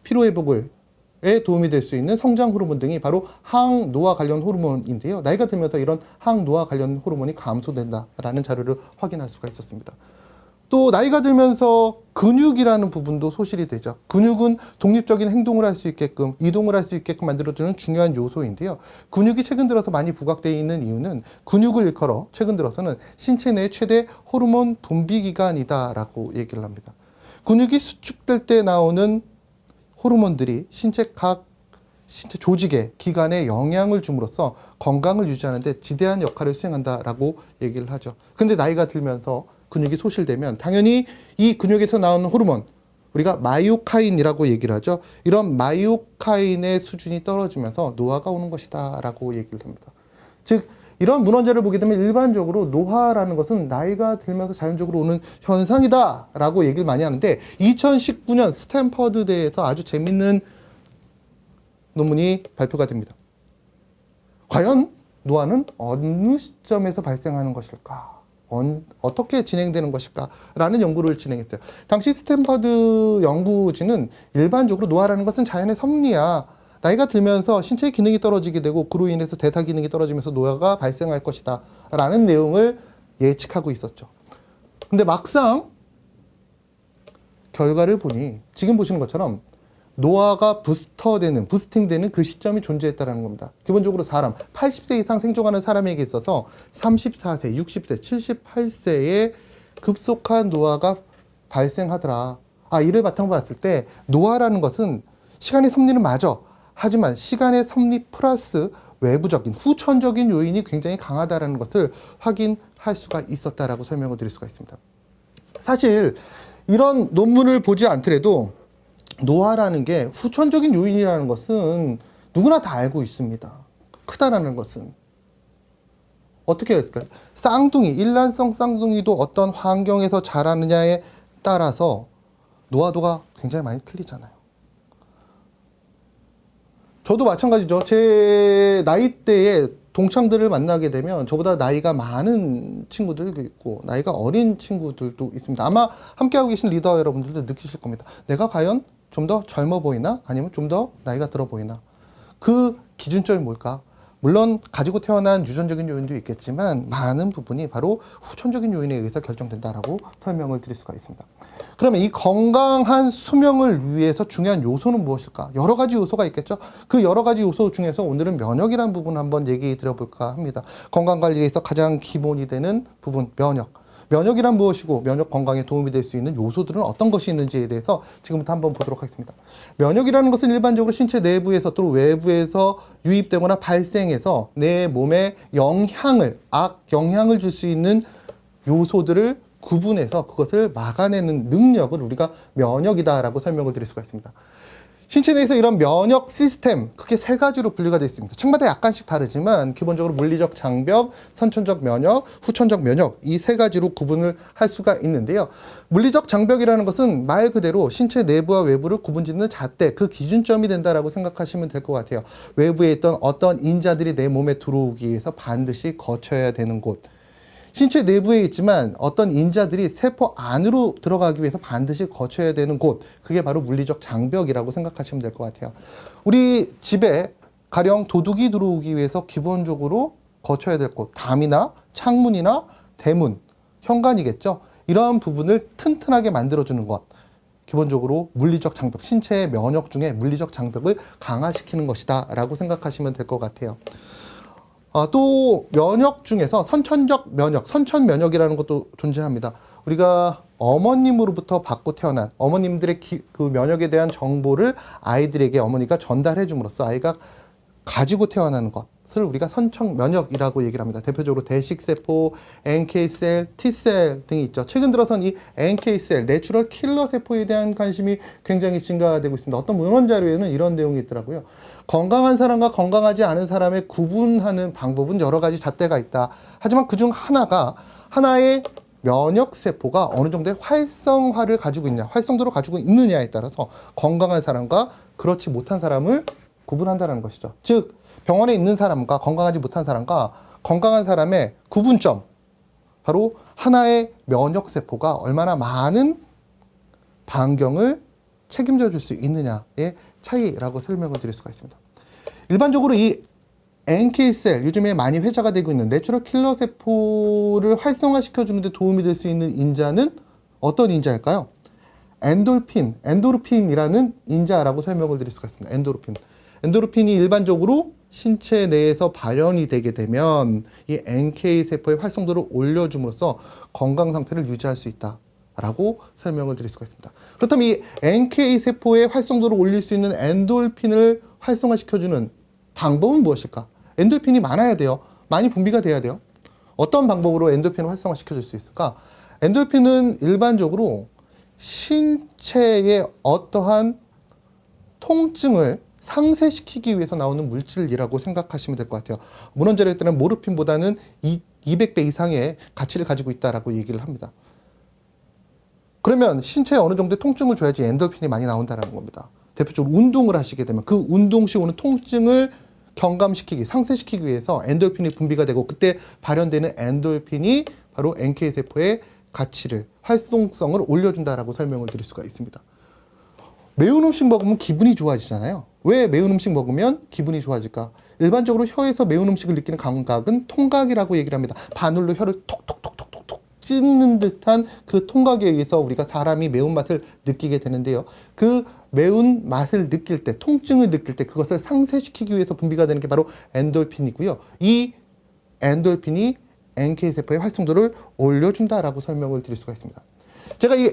피로회복에 도움이 될 수 있는 성장 호르몬 등이 바로 항노화 관련 호르몬인데요. 나이가 들면서 이런 항노화 관련 호르몬이 감소된다라는 자료를 확인할 수가 있었습니다. 또 나이가 들면서 근육이라는 부분도 소실이 되죠. 근육은 독립적인 행동을 할 수 있게끔, 이동을 할 수 있게끔 만들어주는 중요한 요소인데요. 근육이 최근 들어서 많이 부각되어 있는 이유는 근육을 일컬어 최근 들어서는 신체 내 최대 호르몬 분비 기관이다라고 얘기를 합니다. 근육이 수축될 때 나오는 호르몬들이 신체 조직에, 기관에 영향을 줌으로써 건강을 유지하는 데 지대한 역할을 수행한다라고 얘기를 하죠. 근데 나이가 들면서 근육이 소실되면 당연히 이 근육에서 나오는 호르몬, 우리가 마이오카인이라고 얘기를 하죠. 이런 마이오카인의 수준이 떨어지면서 노화가 오는 것이다 라고 얘기를 합니다. 즉 이런 문헌자를 보게 되면 일반적으로 노화라는 것은 나이가 들면서 자연적으로 오는 현상이다 라고 얘기를 많이 하는데 2019년 스탠퍼드대에서 아주 재밌는 논문이 발표가 됩니다. 과연 노화는 어느 시점에서 발생하는 것일까? 어떻게 진행되는 것일까? 라는 연구를 진행했어요. 당시 스탠퍼드 연구진은 일반적으로 노화라는 것은 자연의 섭리야. 나이가 들면서 신체의 기능이 떨어지게 되고 그로 인해서 대사 기능이 떨어지면서 노화가 발생할 것이다. 라는 내용을 예측하고 있었죠. 근데 막상 결과를 보니 지금 보시는 것처럼 노화가 부스팅되는 그 시점이 존재했다는 겁니다. 기본적으로 사람, 80세 이상 생존하는 사람에게 있어서 34세, 60세, 78세에 급속한 노화가 발생하더라. 이를 바탕으로 봤을 때 노화라는 것은 시간의 섭리는 맞아. 하지만 시간의 섭리 플러스 외부적인, 후천적인 요인이 굉장히 강하다는 것을 확인할 수가 있었다라고 설명을 드릴 수가 있습니다. 사실 이런 논문을 보지 않더라도 노화라는 게 후천적인 요인이라는 것은 누구나 다 알고 있습니다. 크다라는 것은. 어떻게 했을까요? 쌍둥이, 일란성 쌍둥이도 어떤 환경에서 자라느냐에 따라서 노화도가 굉장히 많이 틀리잖아요. 저도 마찬가지죠. 제 나이대에 동창들을 만나게 되면 저보다 나이가 많은 친구들도 있고 나이가 어린 친구들도 있습니다. 아마 함께하고 계신 리더 여러분들도 느끼실 겁니다. 내가 과연 좀 더 젊어 보이나? 아니면 좀 더 나이가 들어 보이나? 그 기준점이 뭘까? 물론 가지고 태어난 유전적인 요인도 있겠지만 많은 부분이 바로 후천적인 요인에 의해서 결정된다라고 설명을 드릴 수가 있습니다. 그러면 이 건강한 수명을 위해서 중요한 요소는 무엇일까? 여러 가지 요소가 있겠죠? 그 여러 가지 요소 중에서 오늘은 면역이라는 부분 한번 얘기 드려볼까 합니다. 건강관리에서 가장 기본이 되는 부분, 면역. 면역이란 무엇이고 면역 건강에 도움이 될 수 있는 요소들은 어떤 것이 있는지에 대해서 지금부터 한번 보도록 하겠습니다. 면역이라는 것은 일반적으로 신체 내부에서 또는 외부에서 유입되거나 발생해서 내 몸에 악영향을 줄 수 있는 요소들을 구분해서 그것을 막아내는 능력을 우리가 면역이다라고 설명을 드릴 수가 있습니다. 신체 내에서 이런 면역 시스템 크게 세 가지로 분류가 되어 있습니다. 층마다 약간씩 다르지만 기본적으로 물리적 장벽, 선천적 면역, 후천적 면역 이 세 가지로 구분을 할 수가 있는데요. 물리적 장벽이라는 것은 말 그대로 신체 내부와 외부를 구분짓는 잣대, 그 기준점이 된다라고 생각하시면 될 것 같아요. 외부에 있던 어떤 인자들이 내 몸에 들어오기 위해서 반드시 거쳐야 되는 곳. 신체 내부에 있지만 어떤 인자들이 세포 안으로 들어가기 위해서 반드시 거쳐야 되는 곳, 그게 바로 물리적 장벽이라고 생각하시면 될 것 같아요. 우리 집에 가령 도둑이 들어오기 위해서 기본적으로 거쳐야 될 곳, 담이나 창문이나 대문, 현관이겠죠. 이러한 부분을 튼튼하게 만들어주는 것, 기본적으로 물리적 장벽, 신체의 면역 중에 물리적 장벽을 강화시키는 것이다 라고 생각하시면 될 것 같아요. 또 면역 중에서 선천적 면역, 선천 면역이라는 것도 존재합니다. 우리가 어머님으로부터 받고 태어난 어머님들의 그 면역에 대한 정보를 아이들에게 어머니가 전달해 줌으로써 아이가 가지고 태어나는 것을 우리가 선천 면역이라고 얘기를 합니다. 대표적으로 대식세포, NK셀, T셀 등이 있죠. 최근 들어선 이 NK셀, 내추럴 킬러 세포에 대한 관심이 굉장히 증가되고 있습니다. 어떤 문헌 자료에는 이런 내용이 있더라고요. 건강한 사람과 건강하지 않은 사람의 구분하는 방법은 여러 가지 잣대가 있다. 하지만 그중 하나의 면역세포가 어느 정도의 활성화를 가지고 있냐, 활성도를 가지고 있느냐에 따라서 건강한 사람과 그렇지 못한 사람을 구분한다는 것이죠. 즉, 병원에 있는 사람과 건강하지 못한 사람과 건강한 사람의 구분점, 바로 하나의 면역세포가 얼마나 많은 반경을 책임져 줄 수 있느냐의 차이라고 설명을 드릴 수가 있습니다. 일반적으로 이 NK셀, 요즘에 많이 회자가 되고 있는 내추럴 킬러 세포를 활성화시켜 주는 데 도움이 될 수 있는 인자는 어떤 인자일까요? 엔도르핀이라는 인자라고 설명을 드릴 수가 있습니다. 엔도르핀이 일반적으로 신체 내에서 발현이 되게 되면 이 NK 세포의 활성도를 올려줌으로써 건강 상태를 유지할 수 있다 라고 설명을 드릴 수가 있습니다. 그렇다면 이 NK 세포의 활성도를 올릴 수 있는 엔도르핀을 활성화시켜주는 방법은 무엇일까? 엔도르핀이 많아야 돼요. 많이 분비가 돼야 돼요. 어떤 방법으로 엔도르핀을 활성화시켜줄 수 있을까? 엔도르핀은 일반적으로 신체의 어떠한 통증을 상쇄시키기 위해서 나오는 물질이라고 생각하시면 될 것 같아요. 문헌 자료에 따르면 모르핀보다는 200배 이상의 가치를 가지고 있다라고 얘기를 합니다. 그러면 신체에 어느 정도의 통증을 줘야지 엔도르핀이 많이 나온다는 겁니다. 대표적으로 운동을 하시게 되면 그 운동 시 오는 통증을 경감시키기, 상쇄시키기 위해서 엔도르핀이 분비가 되고 그때 발현되는 엔도르핀이 바로 NK세포의 가치를, 활동성을 올려준다라고 설명을 드릴 수가 있습니다. 매운 음식 먹으면 기분이 좋아지잖아요. 왜 매운 음식 먹으면 기분이 좋아질까? 일반적으로 혀에서 매운 음식을 느끼는 감각은 통각이라고 얘기를 합니다. 바늘로 혀를 톡톡톡톡톡 찢는 듯한 그 통각에 의해서 우리가 사람이 매운맛을 느끼게 되는데요. 그 매운맛을 느낄 때, 통증을 느낄 때 그것을 상쇄시키기 위해서 분비가 되는 게 바로 엔도르핀이고요. 이 엔도르핀이 NK세포의 활성도를 올려준다라고 설명을 드릴 수가 있습니다. 제가 이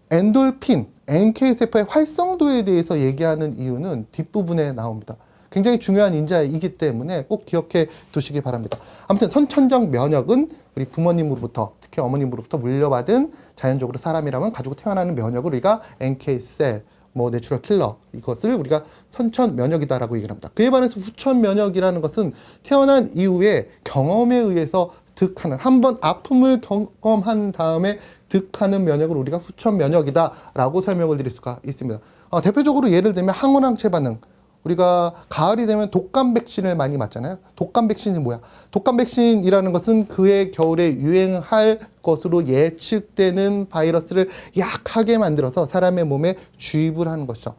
엔도르핀, NK세포의 활성도에 대해서 얘기하는 이유는 뒷부분에 나옵니다. 굉장히 중요한 인자이기 때문에 꼭 기억해 두시기 바랍니다. 아무튼 선천적 면역은 우리 부모님으로부터, 특히 어머님으로부터 물려받은 자연적으로 사람이라면 가지고 태어나는 면역을 우리가 NK셀, 내추럴 킬러, 이것을 우리가 선천 면역이다라고 얘기를 합니다. 그에 반해서 후천 면역이라는 것은 태어난 이후에 경험에 의해서 득하는, 한번 아픔을 경험한 다음에 득하는 면역을 우리가 후천 면역이다라고 설명을 드릴 수가 있습니다. 대표적으로 예를 들면 항원항체 반응. 우리가 가을이 되면 독감 백신을 많이 맞잖아요. 독감 백신이 뭐야? 독감 백신이라는 것은 그해 겨울에 유행할 것으로 예측되는 바이러스를 약하게 만들어서 사람의 몸에 주입을 하는 것이죠.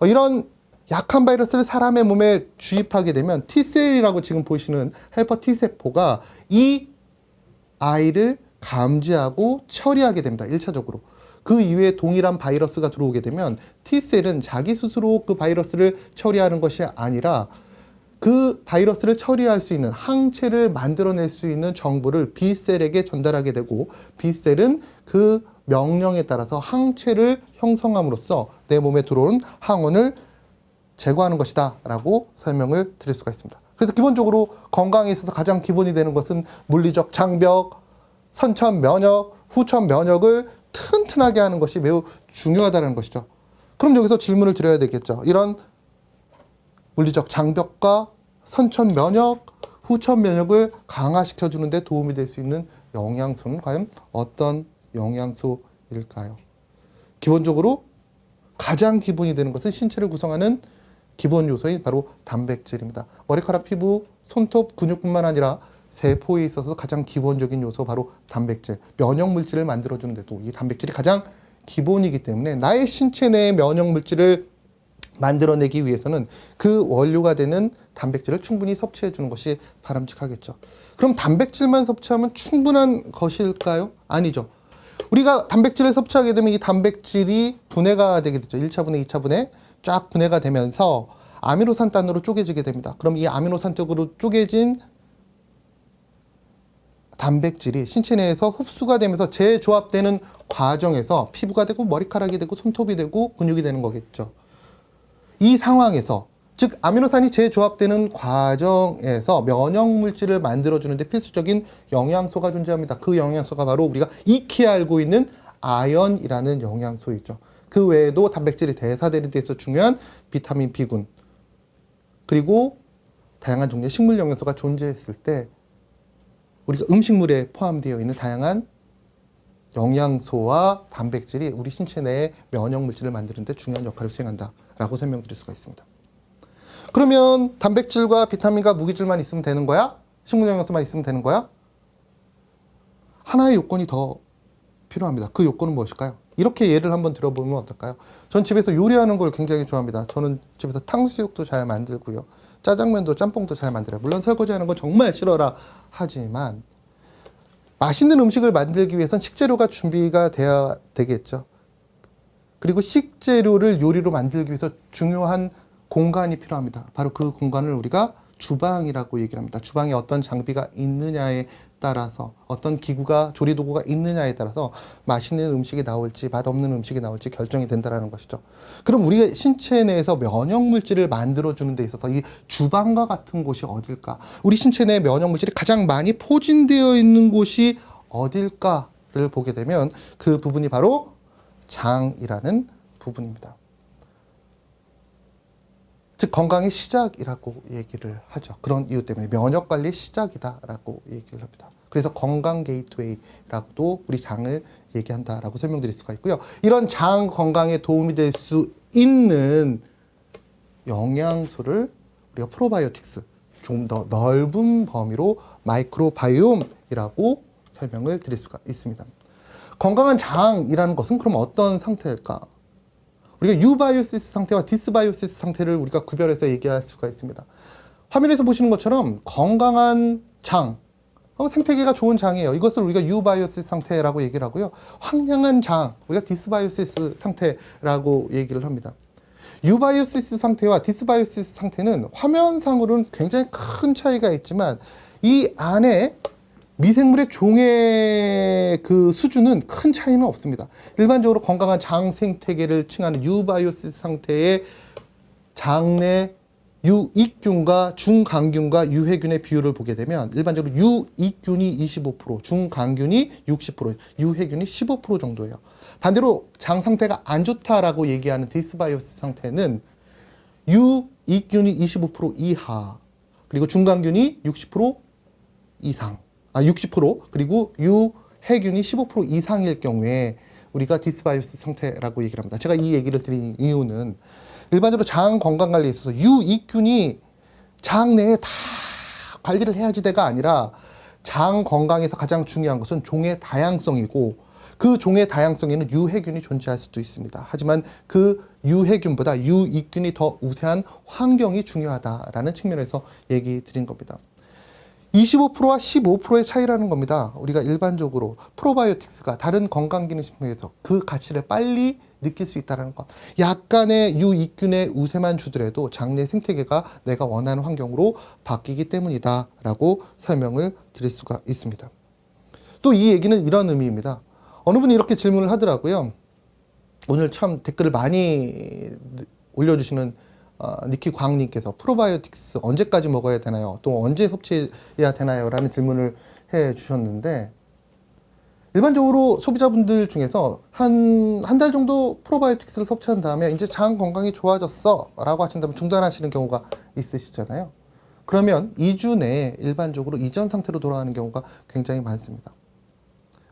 이런 약한 바이러스를 사람의 몸에 주입하게 되면 T셀이라고 지금 보시는 헬퍼 T세포가 이 아이를 감지하고 처리하게 됩니다. 1차적으로. 그 이후에 동일한 바이러스가 들어오게 되면 T셀은 자기 스스로 그 바이러스를 처리하는 것이 아니라 그 바이러스를 처리할 수 있는 항체를 만들어낼 수 있는 정보를 B셀에게 전달하게 되고 B셀은 그 명령에 따라서 항체를 형성함으로써 내 몸에 들어온 항원을 제거하는 것이다 라고 설명을 드릴 수가 있습니다. 그래서 기본적으로 건강에 있어서 가장 기본이 되는 것은 물리적 장벽, 선천 면역, 후천 면역을 튼튼하게 하는 것이 매우 중요하다는 것이죠. 그럼 여기서 질문을 드려야 되겠죠. 이런 물리적 장벽과 선천 면역, 후천 면역을 강화시켜 주는 데 도움이 될 수 있는 영양소는 과연 어떤 영양소일까요? 기본적으로 가장 기본이 되는 것은 신체를 구성하는 기본 요소인 바로 단백질입니다. 머리카락, 피부, 손톱, 근육뿐만 아니라 세포에 있어서 가장 기본적인 요소 바로 단백질, 면역 물질을 만들어주는데도 이 단백질이 가장 기본이기 때문에 나의 신체 내의 면역 물질을 만들어내기 위해서는 그 원료가 되는 단백질을 충분히 섭취해 주는 것이 바람직하겠죠. 그럼 단백질만 섭취하면 충분한 것일까요? 아니죠. 우리가 단백질을 섭취하게 되면 이 단백질이 분해가 되게 되죠. 1차 분해, 2차 분해 쫙 분해가 되면서 아미노산단으로 쪼개지게 됩니다. 그럼 이 아미노산적으로 쪼개진 단백질이 신체 내에서 흡수가 되면서 재조합되는 과정에서 피부가 되고 머리카락이 되고 손톱이 되고 근육이 되는 거겠죠. 이 상황에서 즉 아미노산이 재조합되는 과정에서 면역 물질을 만들어주는데 필수적인 영양소가 존재합니다. 그 영양소가 바로 우리가 익히 알고 있는 아연이라는 영양소이죠. 그 외에도 단백질이 대사되는 데 있어 중요한 비타민 B군 그리고 다양한 종류의 식물 영양소가 존재했을 때 우리가 음식물에 포함되어 있는 다양한 영양소와 단백질이 우리 신체 내에 면역 물질을 만드는 데 중요한 역할을 수행한다라고 설명드릴 수가 있습니다. 그러면 단백질과 비타민과 무기질만 있으면 되는 거야? 식물 영양소만 있으면 되는 거야? 하나의 요건이 더 필요합니다. 그 요건은 무엇일까요? 이렇게 예를 한번 들어보면 어떨까요? 전 집에서 요리하는 걸 굉장히 좋아합니다. 저는 집에서 탕수육도 잘 만들고요. 짜장면도 짬뽕도 잘 만들어요. 물론 설거지하는 건 정말 싫어라 하지만 맛있는 음식을 만들기 위해선 식재료가 준비가 돼야 되겠죠. 그리고 식재료를 요리로 만들기 위해서 중요한 공간이 필요합니다. 바로 그 공간을 우리가 주방이라고 얘기를 합니다. 주방에 어떤 장비가 있느냐에 따라서 어떤 기구가 조리도구가 있느냐에 따라서 맛있는 음식이 나올지 맛없는 음식이 나올지 결정이 된다는 것이죠. 그럼 우리의 신체 내에서 면역 물질을 만들어주는 데 있어서 이 주방과 같은 곳이 어딜까? 우리 신체 내에 면역 물질이 가장 많이 포진되어 있는 곳이 어딜까를 보게 되면 그 부분이 바로 장이라는 부분입니다. 즉 건강의 시작이라고 얘기를 하죠. 그런 이유 때문에 면역관리의 시작이다라고 얘기를 합니다. 그래서 건강 게이트웨이라고도 우리 장을 얘기한다라고 설명드릴 수가 있고요. 이런 장 건강에 도움이 될 수 있는 영양소를 우리가 프로바이오틱스, 좀 더 넓은 범위로 마이크로바이옴이라고 설명을 드릴 수가 있습니다. 건강한 장이라는 것은 그럼 어떤 상태일까? 우리가 유바이오시스 상태와 디스바이오시스 상태를 우리가 구별해서 얘기할 수가 있습니다. 화면에서 보시는 것처럼 건강한 장, 생태계가 좋은 장이에요. 이것을 우리가 유바이오시스 상태라고 얘기를 하고요. 황량한 장, 우리가 디스바이오시스 상태라고 얘기를 합니다. 유바이오시스 상태와 디스바이오시스 상태는 화면상으로는 굉장히 큰 차이가 있지만 이 안에 미생물의 종의 그 수준은 큰 차이는 없습니다. 일반적으로 건강한 장 생태계를 칭하는 유바이오시스 상태의 장내 유익균과 중강균과 유해균의 비율을 보게 되면 일반적으로 유익균이 25%, 중강균이 60%, 유해균이 15% 정도예요. 반대로 장 상태가 안 좋다라고 얘기하는 디스바이오시스 상태는 유익균이 25% 이하, 그리고 중강균이 60% 이상, 60% 그리고 유해균이 15% 이상일 경우에 우리가 디스바이오시스 상태라고 얘기를 합니다. 제가 이 얘기를 드린 이유는 일반적으로 장 건강 관리에 있어서 유익균이 장 내에 다 관리를 해야지대가 아니라 장 건강에서 가장 중요한 것은 종의 다양성이고 그 종의 다양성에는 유해균이 존재할 수도 있습니다. 하지만 그 유해균보다 유익균이 더 우세한 환경이 중요하다라는 측면에서 얘기 드린 겁니다. 25%와 15%의 차이라는 겁니다. 우리가 일반적으로 프로바이오틱스가 다른 건강기능식품에서 그 가치를 빨리 느낄 수 있다는 것. 약간의 유익균의 우세만 주더라도 장내 생태계가 내가 원하는 환경으로 바뀌기 때문이다 라고 설명을 드릴 수가 있습니다. 또 이 얘기는 이런 의미입니다. 어느 분이 이렇게 질문을 하더라고요. 오늘 참 댓글을 많이 올려주시는 니키 광님께서 프로바이오틱스 언제까지 먹어야 되나요? 또 언제 섭취해야 되나요? 라는 질문을 해 주셨는데 일반적으로 소비자분들 중에서 한 달 정도 프로바이오틱스를 섭취한 다음에 이제 장 건강이 좋아졌어 라고 하신다면 중단하시는 경우가 있으시잖아요. 그러면 2주 내에 일반적으로 이전 상태로 돌아가는 경우가 굉장히 많습니다.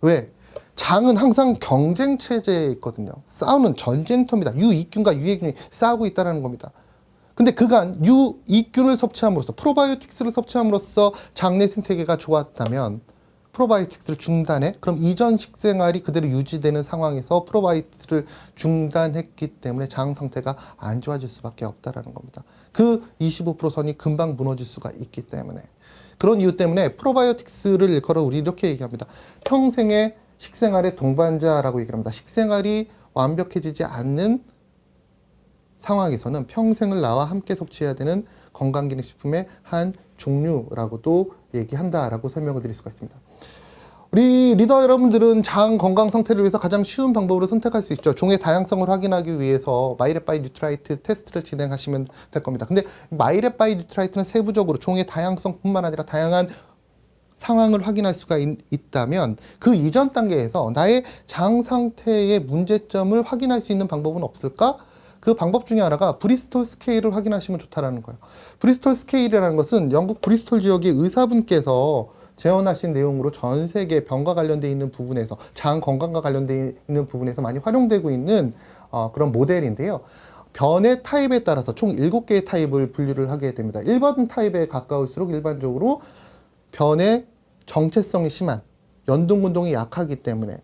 왜? 장은 항상 경쟁 체제에 있거든요. 싸우는 전쟁터입니다. 유익균과 유해균이 싸우고 있다는 겁니다. 근데 그간 유익균을 섭취함으로써 프로바이오틱스를 섭취함으로써 장내 생태계가 좋았다면 프로바이오틱스를 중단해? 그럼 이전 식생활이 그대로 유지되는 상황에서 프로바이오틱스를 중단했기 때문에 장 상태가 안 좋아질 수밖에 없다는 겁니다. 그 25% 선이 금방 무너질 수가 있기 때문에. 그런 이유 때문에 프로바이오틱스를 일컬어 우리 이렇게 얘기합니다. 평생의 식생활의 동반자라고 얘기합니다. 식생활이 완벽해지지 않는 상황에서는 평생을 나와 함께 섭취해야 되는 건강기능식품의 한 종류라고도 얘기한다라고 설명을 드릴 수가 있습니다. 우리 리더 여러분들은 장 건강 상태를 위해서 가장 쉬운 방법으로 선택할 수 있죠. 종의 다양성을 확인하기 위해서 마이랩바이 뉴트라이트 테스트를 진행하시면 될 겁니다. 근데 마이랩바이 뉴트라이트는 세부적으로 종의 다양성뿐만 아니라 다양한 상황을 확인할 수가 있다면 그 이전 단계에서 나의 장 상태의 문제점을 확인할 수 있는 방법은 없을까? 그 방법 중에 하나가 브리스톨 스케일을 확인하시면 좋다라는 거예요. 브리스톨 스케일이라는 것은 영국 브리스톨 지역의 의사분께서 재현하신 내용으로 전 세계 병과 관련되어 있는 부분에서 장 건강과 관련되어 있는 부분에서 많이 활용되고 있는 그런 모델인데요. 변의 타입에 따라서 총 7개의 타입을 분류를 하게 됩니다. 1번 타입에 가까울수록 일반적으로 변의 정체성이 심한 연동운동이 약하기 때문에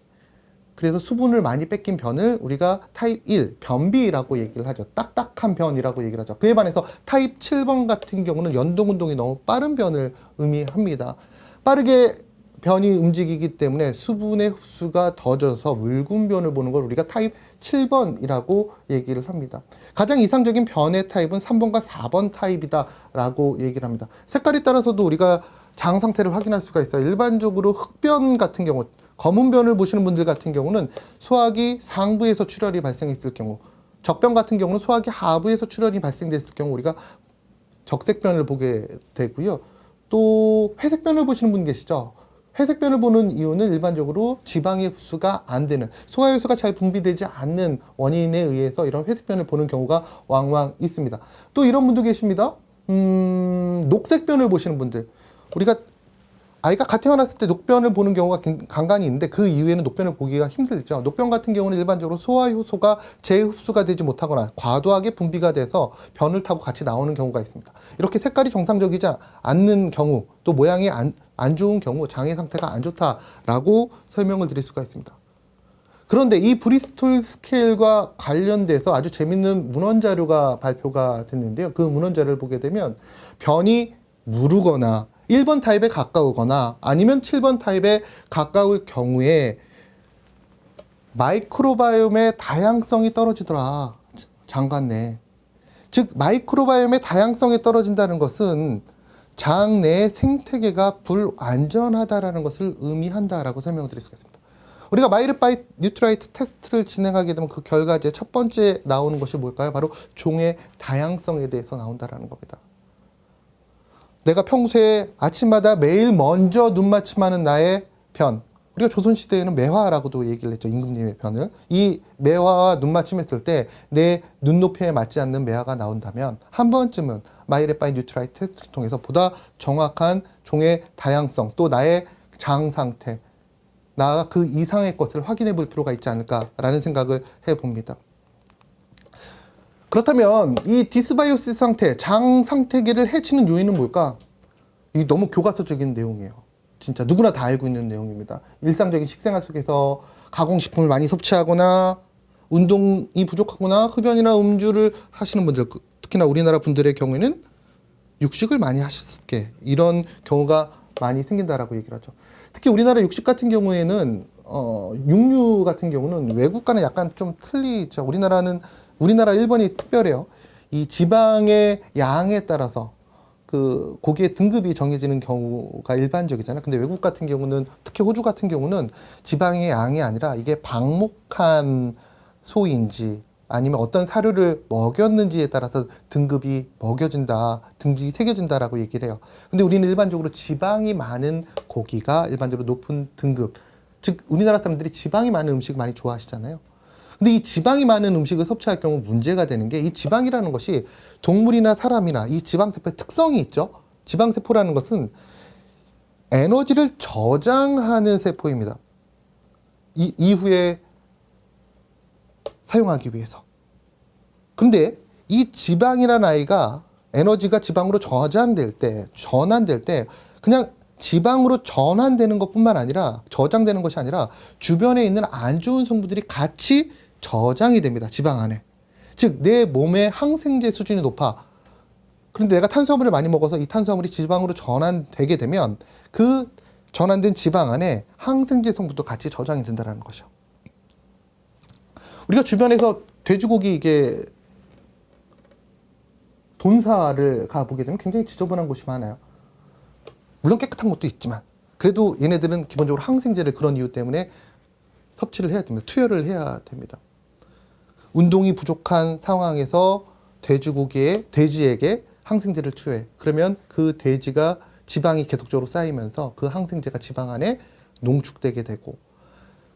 그래서 수분을 많이 뺏긴 변을 우리가 타입 1, 변비라고 얘기를 하죠. 딱딱한 변이라고 얘기를 하죠. 그에 반해서 타입 7번 같은 경우는 연동운동이 너무 빠른 변을 의미합니다. 빠르게 변이 움직이기 때문에 수분의 흡수가 더져서 묽은 변을 보는 걸 우리가 타입 7번이라고 얘기를 합니다. 가장 이상적인 변의 타입은 3번과 4번 타입이다라고 얘기를 합니다. 색깔에 따라서도 우리가 장 상태를 확인할 수가 있어요. 일반적으로 흑변 같은 경우, 검은 변을 보시는 분들 같은 경우는 소화기 상부에서 출혈이 발생했을 경우, 적변 같은 경우는 소화기 하부에서 출혈이 발생됐을 경우 우리가 적색변을 보게 되고요. 또 회색변을 보시는 분 계시죠? 회색변을 보는 이유는 일반적으로 지방의 흡수가 안 되는, 소화효소가 잘 분비되지 않는 원인에 의해서 이런 회색변을 보는 경우가 왕왕 있습니다. 또 이런 분도 계십니다. 녹색변을 보시는 분들. 우리가 아이가 갓 태어났을 때 녹변을 보는 경우가 간간히 있는데 그 이후에는 녹변을 보기가 힘들죠. 녹변 같은 경우는 일반적으로 소화효소가 재흡수가 되지 못하거나 과도하게 분비가 돼서 변을 타고 같이 나오는 경우가 있습니다. 이렇게 색깔이 정상적이지 않는 경우, 또 모양이 안 좋은 경우 장의 상태가 안 좋다라고 설명을 드릴 수가 있습니다. 그런데 이 브리스톨 스케일과 관련돼서 아주 재밌는 문헌 자료가 발표가 됐는데요. 그 문헌 자료를 보게 되면 변이 무르거나 1번 타입에 가까우거나 아니면 7번 타입에 가까울 경우에 마이크로바이옴의 다양성이 떨어지더라. 장관 내. 즉 마이크로바이옴의 다양성이 떨어진다는 것은 장 내 생태계가 불안전하다라는 것을 의미한다라고 설명을 드릴 수가 있습니다. 우리가 마이랩바이 뉴트라이트 테스트를 진행하게 되면 그 결과지에 첫 번째 나오는 것이 뭘까요? 바로 종의 다양성에 대해서 나온다라는 겁니다. 내가 평소에 아침마다 매일 먼저 눈맞춤하는 나의 변, 우리가 조선시대에는 매화라고도 얘기를 했죠. 임금님의 변을. 이 매화와 눈맞춤했을 때 내 눈높이에 맞지 않는 매화가 나온다면 한 번쯤은 마이랩바이 뉴트라이트 테스트를 통해서 보다 정확한 종의 다양성, 또 나의 장 상태, 나가 그 이상의 것을 확인해 볼 필요가 있지 않을까라는 생각을 해봅니다. 그렇다면 이 디스바이오시스 상태, 장 상태계를 해치는 요인은 뭘까? 이게 너무 교과서적인 내용이에요. 진짜 누구나 다 알고 있는 내용입니다. 일상적인 식생활 속에서 가공식품을 많이 섭취하거나 운동이 부족하거나 흡연이나 음주를 하시는 분들, 특히나 우리나라 분들의 경우에는 육식을 많이 하셨게 이런 경우가 많이 생긴다라고 얘기를 하죠. 특히 우리나라 육식 같은 경우에는 육류 같은 경우는 외국과는 약간 좀 틀리죠. 우리나라 일본이 특별해요. 이 지방의 양에 따라서 그 고기의 등급이 정해지는 경우가 일반적이잖아요. 근데 외국 같은 경우는, 특히 호주 같은 경우는 지방의 양이 아니라 이게 방목한 소인지 아니면 어떤 사료를 먹였는지에 따라서 등급이 새겨진다라고 얘기를 해요. 근데 우리는 일반적으로 지방이 많은 고기가 일반적으로 높은 등급, 즉 우리나라 사람들이 지방이 많은 음식 많이 좋아하시잖아요. 근데 이 지방이 많은 음식을 섭취할 경우 문제가 되는 게 이 지방이라는 것이 동물이나 사람이나 이 지방세포의 특성이 있죠. 지방세포라는 것은 에너지를 저장하는 세포입니다. 이후에 사용하기 위해서. 근데 이 지방이라는 아이가 에너지가 지방으로 전환될 때 그냥 지방으로 전환되는 것뿐만 아니라 저장되는 것이 아니라 주변에 있는 안 좋은 성분들이 같이 저장이 됩니다. 지방 안에. 즉 내 몸의 항생제 수준이 높아. 그런데 내가 탄수화물을 많이 먹어서 이 탄수화물이 지방으로 전환되게 되면 그 전환된 지방 안에 항생제 성분도 같이 저장이 된다는 것이죠. 우리가 주변에서 돼지고기 이게 돈사를 가보게 되면 굉장히 지저분한 곳이 많아요. 물론 깨끗한 곳도 있지만 그래도 얘네들은 기본적으로 항생제를 그런 이유 때문에 섭취를 해야 됩니다. 투여를 해야 됩니다. 운동이 부족한 상황에서 돼지에게 항생제를 투여해. 그러면 그 돼지가 지방이 계속적으로 쌓이면서 그 항생제가 지방 안에 농축되게 되고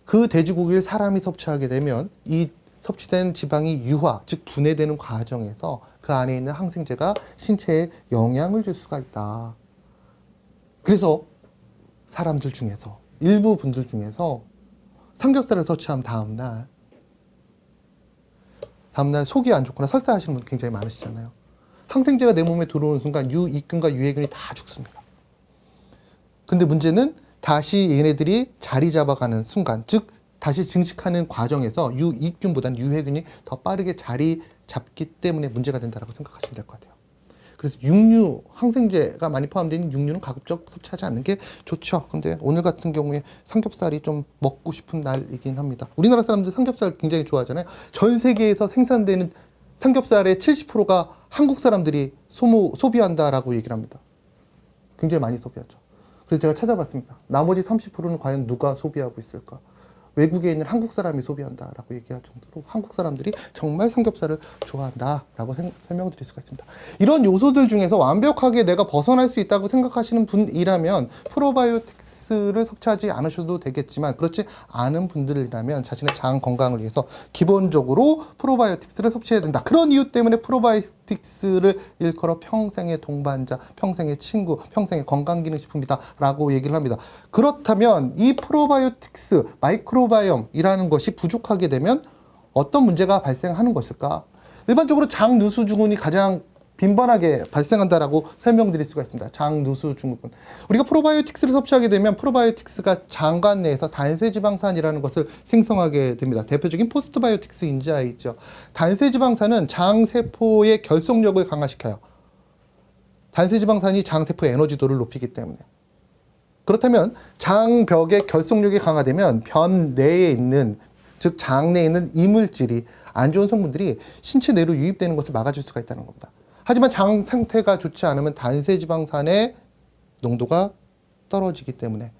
그 돼지고기를 사람이 섭취하게 되면 이 섭취된 지방이 유화, 즉 분해되는 과정에서 그 안에 있는 항생제가 신체에 영향을 줄 수가 있다. 그래서 사람들 중에서 일부 분들 중에서 삼겹살을 섭취한 다음날 속이 안 좋거나 설사하시는 분 굉장히 많으시잖아요. 항생제가 내 몸에 들어오는 순간 유익균과 유해균이 다 죽습니다. 근데 문제는 다시 얘네들이 자리 잡아가는 순간, 즉 다시 증식하는 과정에서 유익균보다는 유해균이 더 빠르게 자리 잡기 때문에 문제가 된다고 생각하시면 될 것 같아요. 그래서 육류, 항생제가 많이 포함되어 있는 육류는 가급적 섭취하지 않는 게 좋죠. 근데 오늘 같은 경우에 삼겹살이 좀 먹고 싶은 날이긴 합니다. 우리나라 사람들 삼겹살 굉장히 좋아하잖아요. 전 세계에서 생산되는 삼겹살의 70%가 한국 사람들이 소비한다라고 얘기를 합니다. 굉장히 많이 소비하죠. 그래서 제가 찾아봤습니다. 나머지 30%는 과연 누가 소비하고 있을까? 외국에 있는 한국 사람이 소비한다라고 얘기할 정도로 한국 사람들이 정말 삼겹살을 좋아한다라고 설명드릴 수가 있습니다. 이런 요소들 중에서 완벽하게 내가 벗어날 수 있다고 생각하시는 분이라면 프로바이오틱스를 섭취하지 않으셔도 되겠지만 그렇지 않은 분들이라면 자신의 장 건강을 위해서 기본적으로 프로바이오틱스를 섭취해야 된다. 그런 이유 때문에 프로바이오틱스를 일컬어 평생의 동반자, 평생의 친구, 평생의 건강기능식품이다 라고 얘기를 합니다. 그렇다면 이 프로바이오틱스, 마이크로바이옴이라는 것이 부족하게 되면 어떤 문제가 발생하는 것일까? 일반적으로 장누수증후군이 가장 빈번하게 발생한다라고 설명드릴 수가 있습니다. 장누수증후군. 우리가 프로바이오틱스를 섭취하게 되면 프로바이오틱스가 장관 내에서 단세지방산이라는 것을 생성하게 됩니다. 대표적인 포스트바이오틱스 인자에 있죠. 단세지방산은 장세포의 결속력을 강화시켜요. 단세지방산이 장세포의 에너지도를 높이기 때문에. 그렇다면 장벽의 결속력이 강화되면 변 내에 있는, 즉 장 내에 있는 이물질이, 안 좋은 성분들이 신체 내로 유입되는 것을 막아줄 수가 있다는 겁니다. 하지만 장 상태가 좋지 않으면 단세지방산의 농도가 떨어지기 때문에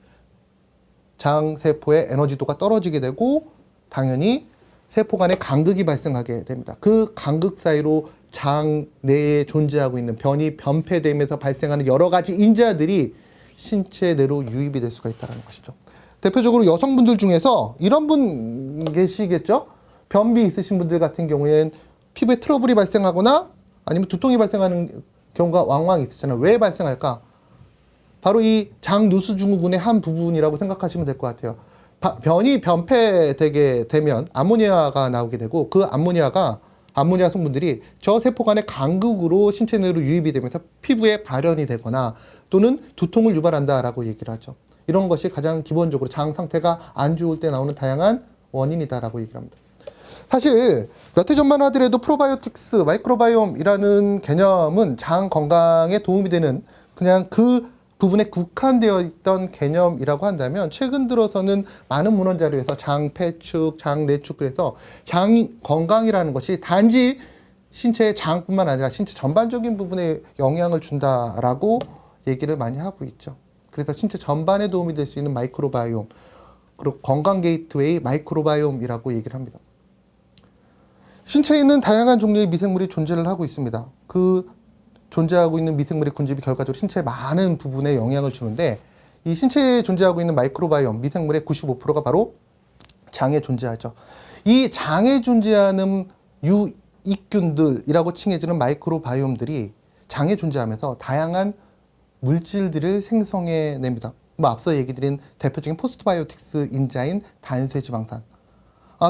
장세포의 에너지도가 떨어지게 되고 당연히 세포 간에 간극이 발생하게 됩니다. 그 간극 사이로 장 내에 존재하고 있는 변이 변폐되면서 발생하는 여러 가지 인자들이 신체 내로 유입이 될 수가 있다는 것이죠. 대표적으로 여성분들 중에서 이런 분 계시겠죠? 변비 있으신 분들 같은 경우에는 피부에 트러블이 발생하거나 아니면 두통이 발생하는 경우가 왕왕 있으잖아요. 왜 발생할까? 바로 이 장누수증후군의 한 부분이라고 생각하시면 될 것 같아요. 변이 변폐되게 되면 암모니아가 나오게 되고 그 암모니아 성분들이 저 세포 간의 간극으로 신체 내로 유입이 되면서 피부에 발현이 되거나 또는 두통을 유발한다라고 얘기를 하죠. 이런 것이 가장 기본적으로 장 상태가 안 좋을 때 나오는 다양한 원인이다라고 얘기를 합니다. 사실 몇 해 전만 하더라도 프로바이오틱스, 마이크로바이옴이라는 개념은 장 건강에 도움이 되는 그냥 그 부분에 국한되어 있던 개념이라고 한다면 최근 들어서는 많은 문헌 자료에서 장 폐축, 장 내축, 그래서 장 건강이라는 것이 단지 신체의 장뿐만 아니라 신체 전반적인 부분에 영향을 준다라고 얘기를 많이 하고 있죠. 그래서 신체 전반에 도움이 될 수 있는 마이크로바이옴, 그리고 건강 게이트웨이 마이크로바이옴이라고 얘기를 합니다. 신체에 있는 다양한 종류의 미생물이 존재를 하고 있습니다. 그 존재하고 있는 미생물의 군집이 결과적으로 신체의 많은 부분에 영향을 주는데 이 신체에 존재하고 있는 마이크로바이옴 미생물의 95%가 바로 장에 존재하죠. 이 장에 존재하는 유익균들이라고 칭해지는 마이크로바이옴들이 장에 존재하면서 다양한 물질들을 생성해냅니다. 뭐 앞서 얘기 드린 대표적인 포스트바이오틱스 인자인 단쇄지방산.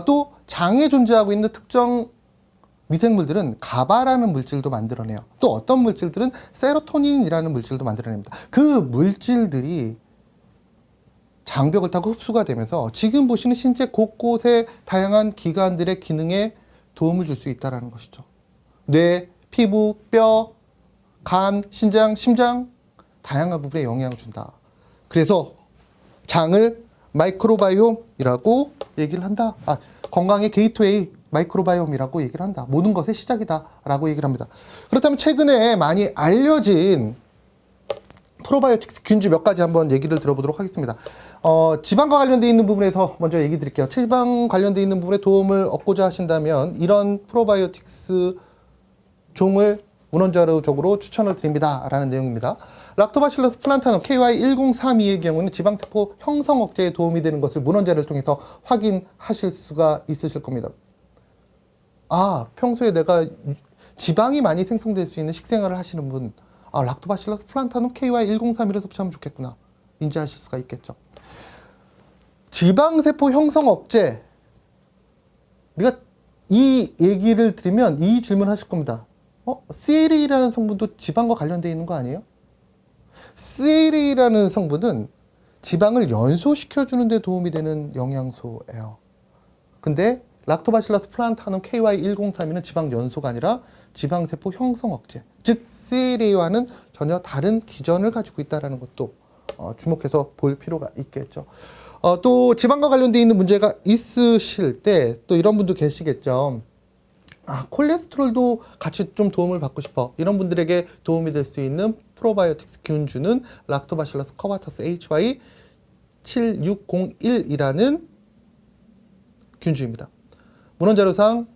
또 장에 존재하고 있는 특정 미생물들은 가바라는 물질도 만들어내요. 또 어떤 물질들은 세로토닌이라는 물질도 만들어냅니다. 그 물질들이 장벽을 타고 흡수가 되면서 지금 보시는 신체 곳곳의 다양한 기관들의 기능에 도움을 줄 수 있다는 것이죠. 뇌, 피부, 뼈, 간, 신장, 심장 다양한 부분에 영향을 준다. 그래서 장을 마이크로바이옴이라고 얘기를 한다. 건강의 게이트웨이 마이크로바이옴이라고 얘기를 한다. 모든 것의 시작이다라고 얘기를 합니다. 그렇다면 최근에 많이 알려진 프로바이오틱스 균주 몇 가지 한번 얘기를 들어보도록 하겠습니다. 지방과 관련되어 있는 부분에서 먼저 얘기 드릴게요. 지방 관련되어 있는 부분에 도움을 얻고자 하신다면 이런 프로바이오틱스 종을 문헌자료적으로 추천을 드립니다. 라는 내용입니다. 락토바실러스 플란타넘 KY1032의 경우는 지방세포 형성 억제에 도움이 되는 것을 문헌자료를 통해서 확인하실 수가 있으실 겁니다. 평소에 내가 지방이 많이 생성될 수 있는 식생활을 하시는 분, 락토바실러스 플란타넘 KY1031을 섭취하면 좋겠구나. 인지하실 수가 있겠죠. 지방세포 형성 억제. 우리가 이 얘기를 드리면 이 질문 하실 겁니다. CLA라는 성분도 지방과 관련되어 있는 거 아니에요? CLA라는 성분은 지방을 연소시켜주는 데 도움이 되는 영양소예요. 근데 락토바실러스 플란타넘 KY1032는 지방 연소가 아니라 지방세포 형성 억제, 즉 CLA와는 전혀 다른 기전을 가지고 있다는 것도 주목해서 볼 필요가 있겠죠. 또 지방과 관련되어 있는 문제가 있으실 때 또 이런 분도 계시겠죠. 콜레스테롤도 같이 좀 도움을 받고 싶어. 이런 분들에게 도움이 될 수 있는 프로바이오틱스 균주는 락토바실러스 커바터스 HY7601이라는 균주입니다. 문헌자료상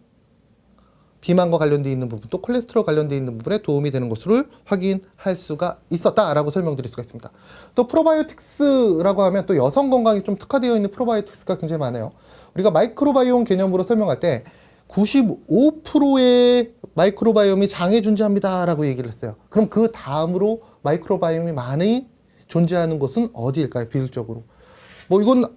비만과 관련되어 있는 부분, 또 콜레스테롤 관련되어 있는 부분에 도움이 되는 것을 확인할 수가 있었다라고 설명드릴 수가 있습니다. 또 프로바이오틱스라고 하면 또 여성 건강에 좀 특화되어 있는 프로바이오틱스가 굉장히 많아요. 우리가 마이크로바이옴 개념으로 설명할 때 95%의 마이크로바이옴이 장에 존재합니다 라고 얘기를 했어요. 그럼 그 다음으로 마이크로바이옴이 많이 존재하는 곳은 어디일까요? 비율적으로. 이건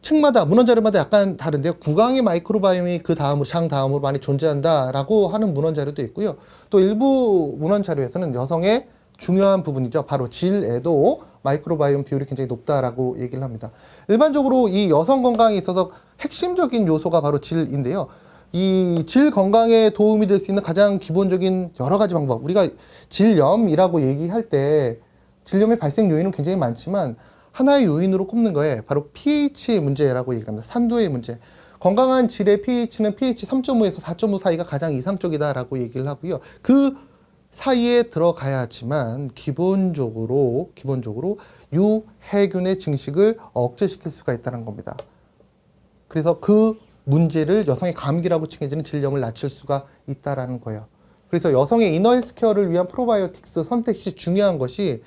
책마다, 문헌자료마다 약간 다른데요. 구강의 마이크로바이옴이 그 다음으로, 장 다음으로 많이 존재한다라고 하는 문헌자료도 있고요. 또 일부 문헌자료에서는 여성의 중요한 부분이죠. 바로 질에도 마이크로바이옴 비율이 굉장히 높다라고 얘기를 합니다. 일반적으로 이 여성 건강에 있어서 핵심적인 요소가 바로 질인데요. 이 질 건강에 도움이 될 수 있는 가장 기본적인 여러 가지 방법. 우리가 질염이라고 얘기할 때 질염의 발생 요인은 굉장히 많지만 하나의 요인으로 꼽는 거에 바로 pH의 문제라고 얘기합니다. 산도의 문제. 건강한 질의 pH는 pH 3.5에서 4.5 사이가 가장 이상적이다라고 얘기를 하고요. 그 사이에 들어가야지만 기본적으로 유해균의 증식을 억제시킬 수가 있다는 겁니다. 그래서 그 문제를 여성의 감기라고 칭해지는 질염을 낮출 수가 있다라는 거예요. 그래서 여성의 이너 헬스케어를 위한 프로바이오틱스 선택 시 중요한 것이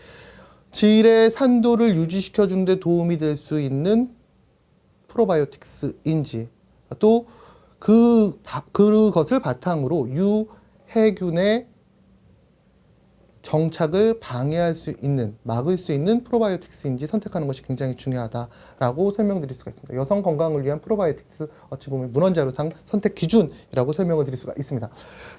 질의 산도를 유지시켜주는 데 도움이 될 수 있는 프로바이오틱스인지, 또 그것을 바탕으로 유해균의 정착을 방해할 수 있는, 막을 수 있는 프로바이오틱스인지 선택하는 것이 굉장히 중요하다라고 설명드릴 수가 있습니다. 여성 건강을 위한 프로바이오틱스 어찌 보면 문헌자료상 선택 기준이라고 설명을 드릴 수가 있습니다.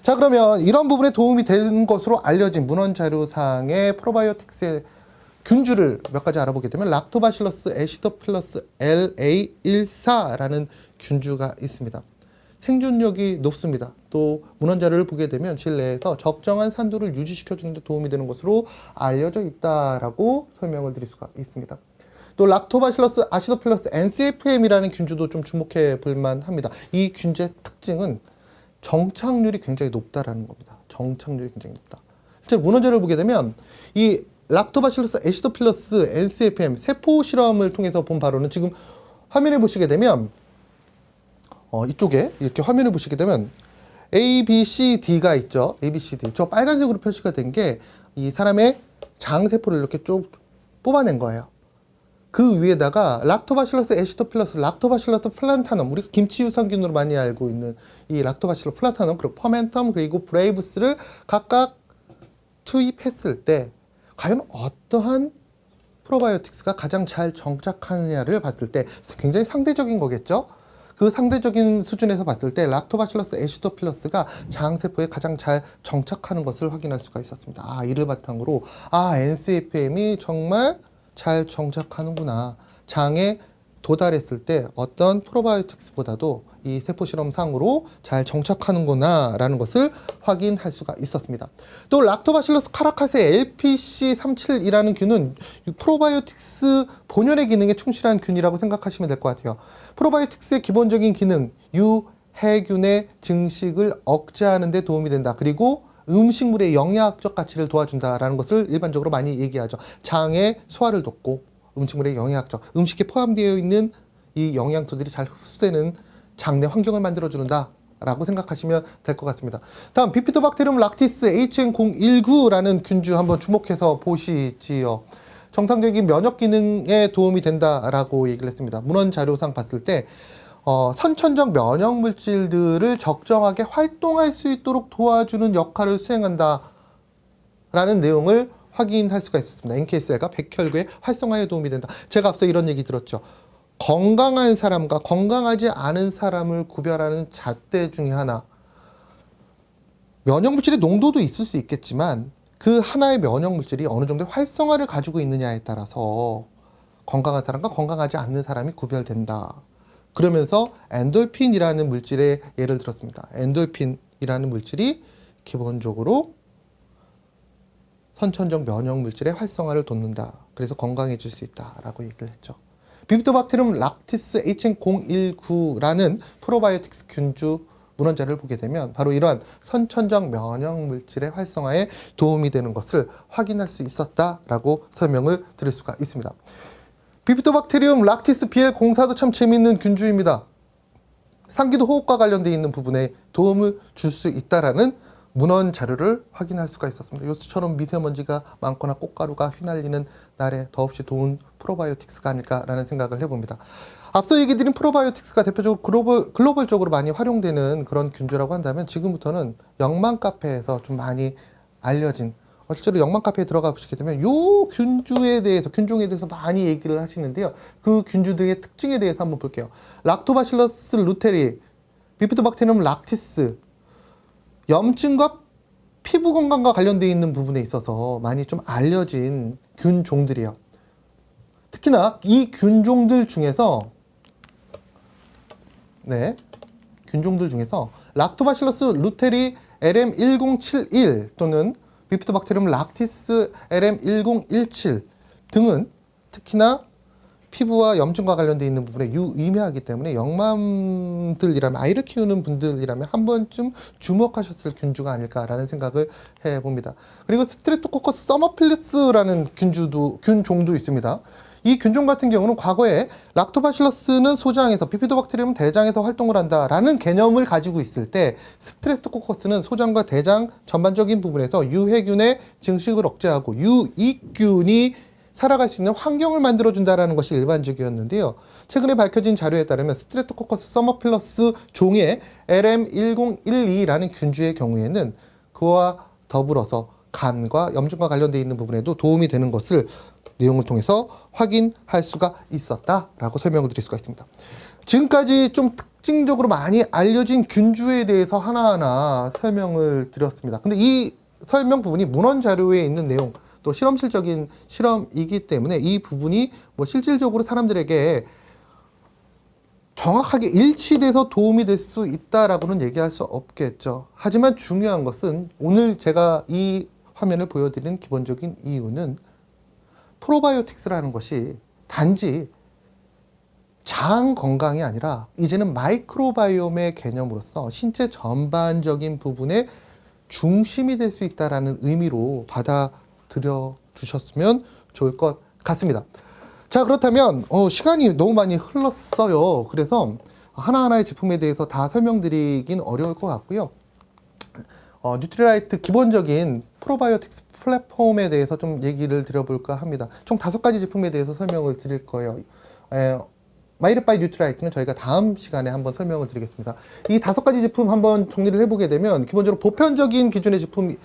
자, 그러면 이런 부분에 도움이 되는 것으로 알려진 문헌자료상의 프로바이오틱스의 균주를 몇 가지 알아보게 되면 락토바실러스 애시도필러스 LA14라는 균주가 있습니다. 생존력이 높습니다. 또 문헌자료를 보게 되면 질 내에서 적정한 산도를 유지시켜주는 데 도움이 되는 것으로 알려져 있다라고 설명을 드릴 수가 있습니다. 또 락토바실러스 아시도필러스 NCFM이라는 균주도 좀 주목해 볼 만합니다. 이 균주의 특징은 정착률이 굉장히 높다라는 겁니다. 정착률이 굉장히 높다. 실제로 문헌자료를 보게 되면 이 락토바실러스 애시도필러스 NCFM 세포 실험을 통해서 본 바로는 지금 화면에 보시게 되면 이쪽에 이렇게 화면을 보시게 되면 A, B, C, D가 있죠. A, B, C, D. 저 빨간색으로 표시가 된 게 이 사람의 장 세포를 이렇게 쭉 뽑아낸 거예요. 그 위에다가 락토바실러스 애시도필러스, 락토바실러스 플란타넘, 우리가 김치 유산균으로 많이 알고 있는 이 락토바실러스 플란타넘, 그리고 퍼멘텀, 그리고 브레이브스를 각각 투입했을 때 과연 어떠한 프로바이오틱스가 가장 잘 정착하느냐를 봤을 때 굉장히 상대적인 거겠죠. 그 상대적인 수준에서 봤을 때 락토바실러스 애시도필러스가 장세포에 가장 잘 정착하는 것을 확인할 수가 있었습니다. 이를 바탕으로 NCFM이 정말 잘 정착하는구나. 장에 도달했을 때 어떤 프로바이오틱스보다도 이 세포 실험상으로 잘 정착하는구나 라는 것을 확인할 수가 있었습니다. 또 락토바실러스 카라카스의 LPC37이라는 균은 프로바이오틱스 본연의 기능에 충실한 균이라고 생각하시면 될 것 같아요. 프로바이오틱스의 기본적인 기능, 유해균의 증식을 억제하는 데 도움이 된다. 그리고 음식물의 영양학적 가치를 도와준다라는 것을 일반적으로 많이 얘기하죠. 장의 소화를 돕고 음식물의 영양학적, 음식에 포함되어 있는 이 영양소들이 잘 흡수되는 장내 환경을 만들어주는다 라고 생각하시면 될 것 같습니다. 다음 비피도박테리움 락티스 HN019라는 균주 한번 주목해서 보시지요. 정상적인 면역 기능에 도움이 된다라고 얘기를 했습니다. 문헌 자료상 봤을 때 선천적 면역 물질들을 적정하게 활동할 수 있도록 도와주는 역할을 수행한다 라는 내용을 확인할 수가 있었습니다. NK셀과 백혈구의 활성화에 도움이 된다. 제가 앞서 이런 얘기 들었죠. 건강한 사람과 건강하지 않은 사람을 구별하는 잣대 중에 하나, 면역물질의 농도도 있을 수 있겠지만 그 하나의 면역물질이 어느 정도의 활성화를 가지고 있느냐에 따라서 건강한 사람과 건강하지 않는 사람이 구별된다. 그러면서 엔돌핀이라는 물질의 예를 들었습니다. 엔돌핀이라는 물질이 기본적으로 선천적 면역 물질의 활성화를 돕는다. 그래서 건강해질 수 있다라고 얘기를 했죠. 비피도박테리움 락티스 HN019라는 프로바이오틱스 균주 문헌자를 보게 되면 바로 이러한 선천적 면역 물질의 활성화에 도움이 되는 것을 확인할 수 있었다라고 설명을 드릴 수가 있습니다. 비피도박테리움 락티스 BL04도 참 재미있는 균주입니다. 상기도 호흡과 관련되어 있는 부분에 도움을 줄 수 있다라는 문헌 자료를 확인할 수가 있었습니다. 요즘처럼 미세먼지가 많거나 꽃가루가 휘날리는 날에 더없이 좋은 프로바이오틱스가 아닐까라는 생각을 해봅니다. 앞서 얘기 드린 프로바이오틱스가 대표적으로 글로벌적으로 많이 활용되는 그런 균주라고 한다면 지금부터는 영만 카페에서 좀 많이 알려진, 실제로 영만 카페에 들어가 보시게 되면 요 균주에 대해서, 균종에 대해서 많이 얘기를 하시는데요. 그 균주들의 특징에 대해서 한번 볼게요. 락토바실러스 루테리, 비피도박테리움 락티스, 염증과 피부 건강과 관련되어 있는 부분에 있어서 많이 좀 알려진 균종들이에요. 특히나 이 균종들 중에서 락토바실러스 루테리 LM1071 또는 비피도박테리움 락티스 LM1017 등은 특히나 피부와 염증과 관련되어 있는 부분에 유의미하기 때문에 영맘들이라면, 아이를 키우는 분들이라면 한 번쯤 주목하셨을 균주가 아닐까라는 생각을 해봅니다. 그리고 스트레토코커스 서머필리스라는 균종도 있습니다. 이 균종 같은 경우는 과거에 락토바실러스는 소장에서, 비피도박테리움은 대장에서 활동을 한다라는 개념을 가지고 있을 때 스트레토코커스는 소장과 대장 전반적인 부분에서 유해균의 증식을 억제하고 유익균이 살아갈 수 있는 환경을 만들어준다는 것이 일반적이었는데요. 최근에 밝혀진 자료에 따르면 스트레토코커스 서머필러스 종의 LM1012라는 균주의 경우에는 그와 더불어서 간과 염증과 관련되어 있는 부분에도 도움이 되는 것을 내용을 통해서 확인할 수가 있었다라고 설명을 드릴 수가 있습니다. 지금까지 좀 특징적으로 많이 알려진 균주에 대해서 하나하나 설명을 드렸습니다. 근데 이 설명 부분이 문헌 자료에 있는 내용, 또 실험실적인 실험이기 때문에 이 부분이 실질적으로 사람들에게 정확하게 일치돼서 도움이 될 수 있다라고는 얘기할 수 없겠죠. 하지만 중요한 것은 오늘 제가 이 화면을 보여드리는 기본적인 이유는 프로바이오틱스라는 것이 단지 장 건강이 아니라 이제는 마이크로바이옴의 개념으로서 신체 전반적인 부분의 중심이 될 수 있다라는 의미로 받아들여 주셨으면 좋을 것 같습니다. 자, 그렇다면 시간이 너무 많이 흘렀어요. 그래서 하나하나의 제품에 대해서 다 설명드리긴 어려울 것 같고요. 뉴트리라이트 기본적인 프로바이오틱스 플랫폼에 대해서 좀 얘기를 드려볼까 합니다. 총 5가지 제품에 대해서 설명을 드릴 거예요. 마이르 바이 뉴트라이트는 저희가 다음 시간에 한번 설명을 드리겠습니다. 이 5가지 제품 한번 정리를 해보게 되면 기본적으로 보편적인 기준의 제품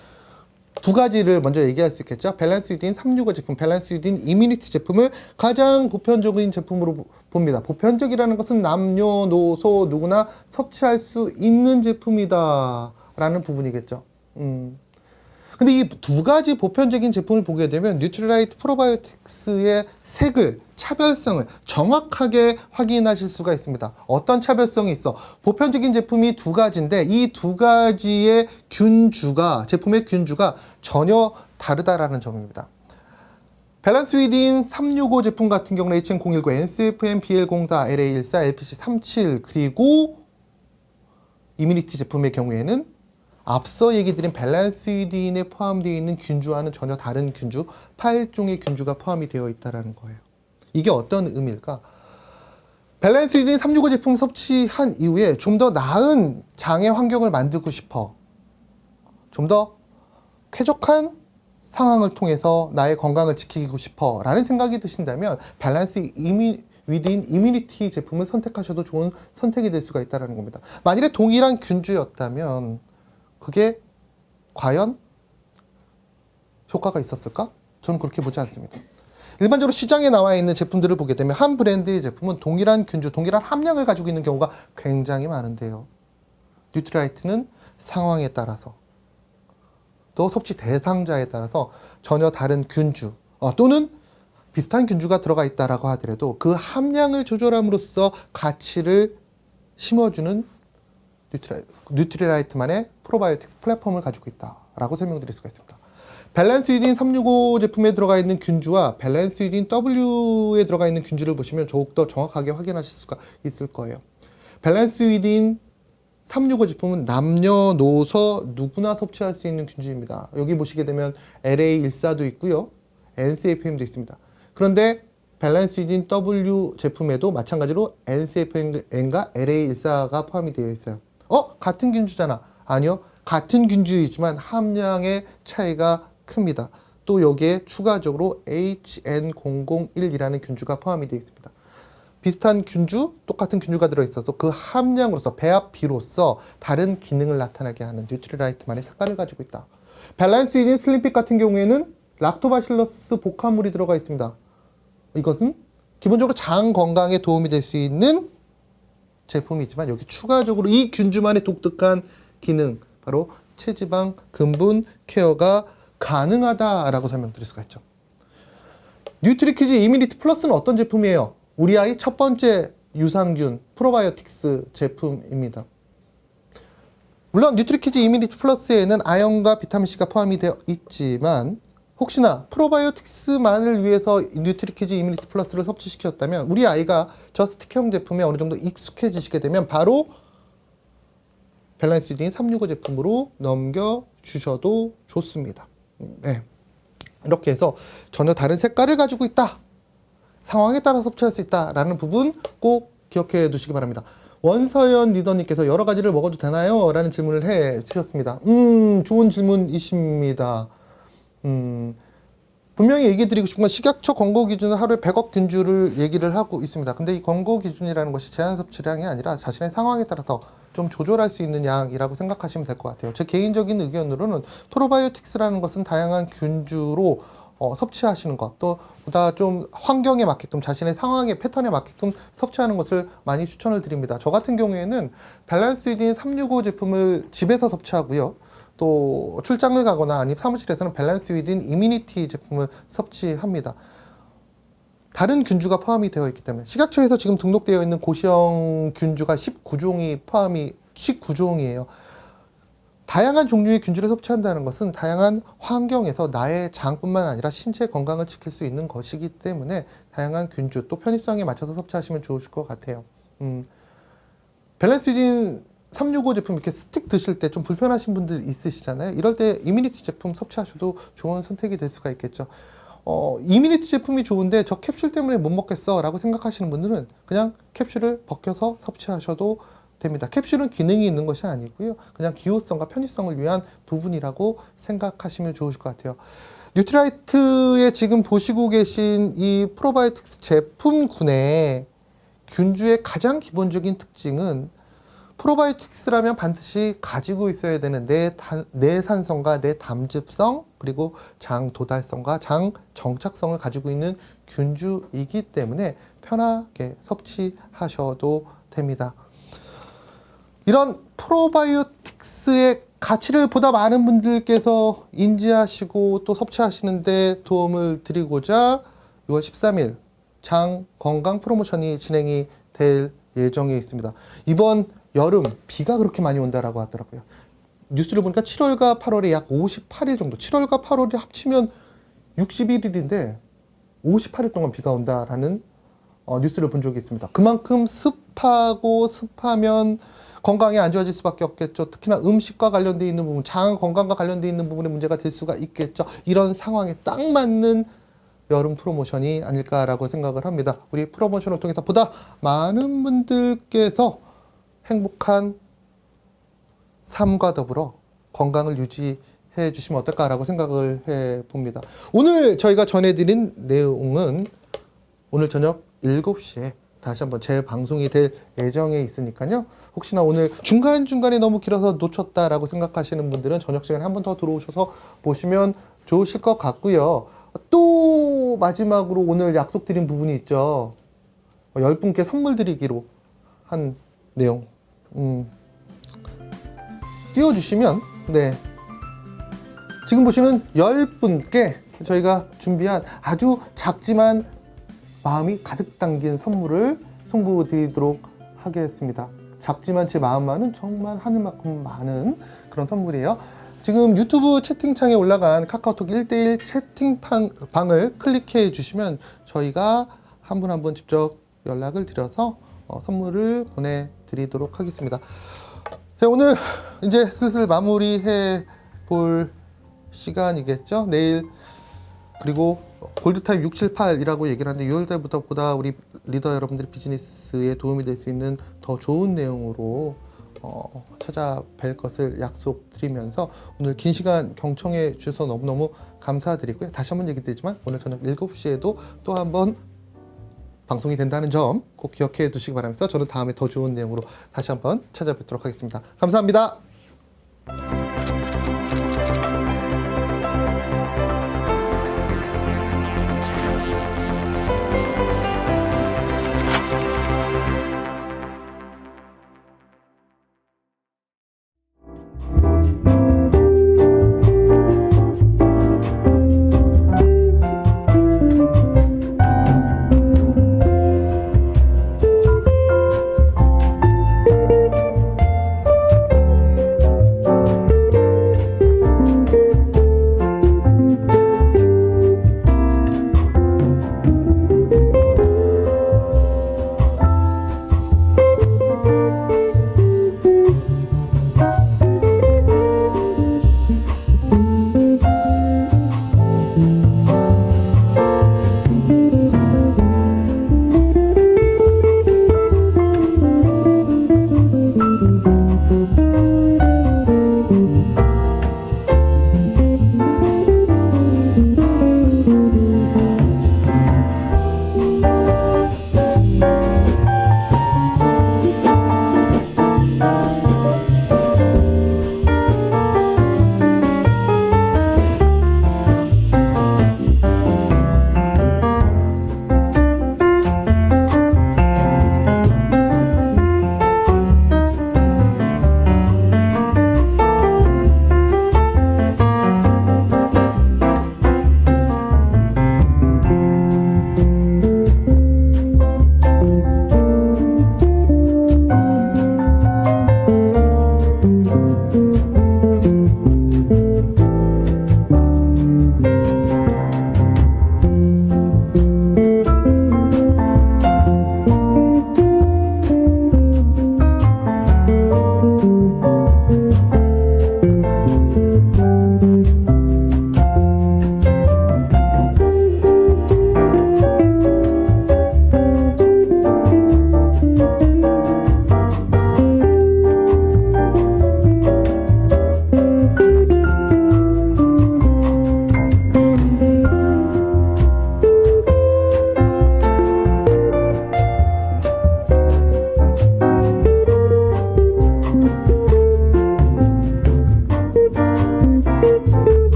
2가지를 먼저 얘기할 수 있겠죠. 밸런스 위딘 365 제품, 밸런스 위딘 이뮤니티 제품을 가장 보편적인 제품으로 봅니다. 보편적이라는 것은 남녀노소 누구나 섭취할 수 있는 제품이다 라는 부분이겠죠. 근데 이 2가지 보편적인 제품을 보게 되면 뉴트리라이트 프로바이오틱스의 색을, 차별성을 정확하게 확인하실 수가 있습니다. 어떤 차별성이 있어? 보편적인 제품이 2가지인데 이 2가지의 균주가, 제품의 균주가 전혀 다르다라는 점입니다. 밸런스 위딘 365 제품 같은 경우는 HN019, NCFM, BL04, LA14, LPC37 그리고 이뮤니티 제품의 경우에는 앞서 얘기 드린 밸런스 위딘에 포함되어 있는 균주와는 전혀 다른 균주, 8종의 균주가 포함이 되어 있다는 거예요. 이게 어떤 의미일까? 밸런스 위딘 365 제품 섭취한 이후에 좀 더 나은 장애 환경을 만들고 싶어. 좀 더 쾌적한 상황을 통해서 나의 건강을 지키고 싶어 라는 생각이 드신다면 밸런스 위딘 이뮤니티 제품을 선택하셔도 좋은 선택이 될 수가 있다는 겁니다. 만일에 동일한 균주였다면 그게 과연 효과가 있었을까? 저는 그렇게 보지 않습니다. 일반적으로 시장에 나와 있는 제품들을 보게 되면 한 브랜드의 제품은 동일한 균주, 동일한 함량을 가지고 있는 경우가 굉장히 많은데요. 뉴트라이트는 상황에 따라서 또 섭취 대상자에 따라서 전혀 다른 균주 또는 비슷한 균주가 들어가 있다라고 하더라도 그 함량을 조절함으로써 가치를 심어주는 뉴트리라이트만의 프로바이오틱스 플랫폼을 가지고 있다라고 설명드릴 수가 있습니다. 밸런스 위딘 365 제품에 들어가 있는 균주와 밸런스 위딘 W에 들어가 있는 균주를 보시면 더욱더 정확하게 확인하실 수가 있을 거예요. 밸런스 위딘 365 제품은 남녀노소 누구나 섭취할 수 있는 균주입니다. 여기 보시게 되면 LA14도 있고요. NCFM도 있습니다. 그런데 밸런스 위딘 W 제품에도 마찬가지로 NCFM과 LA14가 포함이 되어 있어요. 같은 균주잖아. 아니요. 같은 균주이지만 함량의 차이가 큽니다. 또 여기에 추가적으로 HN001이라는 균주가 포함이 되어 있습니다. 비슷한 균주, 똑같은 균주가 들어있어서 그 함량으로서 배합비로서 다른 기능을 나타나게 하는 뉴트리라이트만의 색깔을 가지고 있다. 밸런스 위딘 슬림핏 같은 경우에는 락토바실러스 복합물이 들어가 있습니다. 이것은 기본적으로 장 건강에 도움이 될 수 있는 제품이 있지만 여기 추가적으로 이 균주만의 독특한 기능, 바로 체지방 근분 케어가 가능하다라고 설명드릴 수가 있죠. 뉴트리퀴즈 이뮤니티 플러스는 어떤 제품이에요? 우리 아이 첫 번째 유산균 프로바이오틱스 제품입니다. 물론 뉴트리퀴즈 이뮤니티 플러스에는 아연과 비타민C가 포함이 되어 있지만 혹시나 프로바이오틱스만을 위해서 뉴트리퀴즈 이뮤니티 플러스를 섭취시켰다면 우리 아이가 저 스틱형 제품에 어느 정도 익숙해지시게 되면 바로 밸런스 위딘 365 제품으로 넘겨주셔도 좋습니다. 네. 이렇게 해서 전혀 다른 색깔을 가지고 있다. 상황에 따라 섭취할 수 있다라는 부분 꼭 기억해 두시기 바랍니다. 원서연 리더님께서 여러 가지를 먹어도 되나요? 라는 질문을 해 주셨습니다. 좋은 질문이십니다. 분명히 얘기 드리고 싶은 건 식약처 권고 기준은 하루에 100억 균주를 얘기를 하고 있습니다. 근데 이 권고 기준이라는 것이 제한 섭취량이 아니라 자신의 상황에 따라서 좀 조절할 수 있는 양이라고 생각하시면 될 것 같아요. 제 개인적인 의견으로는 프로바이오틱스라는 것은 다양한 균주로 섭취하시는 것, 또 보다 좀 환경에 맞게끔 자신의 상황의 패턴에 맞게끔 섭취하는 것을 많이 추천을 드립니다. 저 같은 경우에는 밸런스 위딘 365 제품을 집에서 섭취하고요. 또 출장을 가거나 아니면 사무실에서는 밸런스 위딘 이뮤니티 제품을 섭취합니다. 다른 균주가 포함이 되어 있기 때문에 식약처에서 지금 등록되어 있는 고시형 균주가 19종이에요. 다양한 종류의 균주를 섭취한다는 것은 다양한 환경에서 나의 장뿐만 아니라 신체 건강을 지킬 수 있는 것이기 때문에 다양한 균주 또 편의성에 맞춰서 섭취하시면 좋으실 것 같아요. 밸런스 위딘 365 제품 이렇게 스틱 드실 때 좀 불편하신 분들 있으시잖아요. 이럴 때 이뮤니티 제품 섭취하셔도 좋은 선택이 될 수가 있겠죠. 이뮤니티 제품이 좋은데 저 캡슐 때문에 못 먹겠어 라고 생각하시는 분들은 그냥 캡슐을 벗겨서 섭취하셔도 됩니다. 캡슐은 기능이 있는 것이 아니고요. 그냥 기호성과 편의성을 위한 부분이라고 생각하시면 좋으실 것 같아요. 뉴트라이트에 지금 보시고 계신 이 프로바이오틱스 제품군의 균주의 가장 기본적인 특징은 프로바이오틱스라면 반드시 가지고 있어야 되는 내산성과 내담즙성 그리고 장 도달성과 장 정착성을 가지고 있는 균주이기 때문에 편하게 섭취하셔도 됩니다. 이런 프로바이오틱스의 가치를 보다 많은 분들께서 인지하시고 또 섭취하시는데 도움을 드리고자 6월 13일 장 건강 프로모션이 진행이 될 예정에 있습니다. 이번 여름 비가 그렇게 많이 온다라고 하더라고요. 뉴스를 보니까 7월과 8월에 약 58일 정도, 7월과 8월이 합치면 61일인데 58일 동안 비가 온다라는 뉴스를 본 적이 있습니다. 그만큼 습하면 건강이 안 좋아질 수밖에 없겠죠. 특히나 음식과 관련돼 있는 부분, 장 건강과 관련돼 있는 부분에 문제가 될 수가 있겠죠. 이런 상황에 딱 맞는 여름 프로모션이 아닐까라고 생각을 합니다. 우리 프로모션을 통해서 보다 많은 분들께서 행복한 삶과 더불어 건강을 유지해 주시면 어떨까라고 생각을 해 봅니다. 오늘 저희가 전해드린 내용은 오늘 저녁 7시에 다시 한번 재방송이 될 예정에 있으니까요. 혹시나 오늘 중간중간에 너무 길어서 놓쳤다라고 생각하시는 분들은 저녁 시간에 한 번 더 들어오셔서 보시면 좋으실 것 같고요. 또 마지막으로 오늘 약속드린 부분이 있죠. 10분께 선물 드리기로 한 내용 띄워주시면 네, 지금 보시는 10분께 저희가 준비한 아주 작지만 마음이 가득 담긴 선물을 송부드리도록 하겠습니다. 작지만 제 마음만은 정말 하늘만큼 많은 그런 선물이에요. 지금 유튜브 채팅창에 올라간 카카오톡 1대1 채팅방을 클릭해 주시면 저희가 한 분 한 분 직접 연락을 드려서 선물을 보내드리도록 하겠습니다. 자, 오늘 이제 슬슬 마무리해 볼 시간이겠죠. 내일 그리고 골드타임 678이라고 얘기를 하는데 6월달부터 보다 우리 리더 여러분들의 비즈니스에 도움이 될 수 있는 더 좋은 내용으로 찾아뵐 것을 약속드리면서 오늘 긴 시간 경청해 주셔서 너무너무 감사드리고요. 다시 한번 얘기 드리지만 오늘 저녁 7시에도 또 한번 방송이 된다는 점 꼭 기억해 두시기 바라면서 저는 다음에 더 좋은 내용으로 다시 한번 찾아뵙도록 하겠습니다. 감사합니다.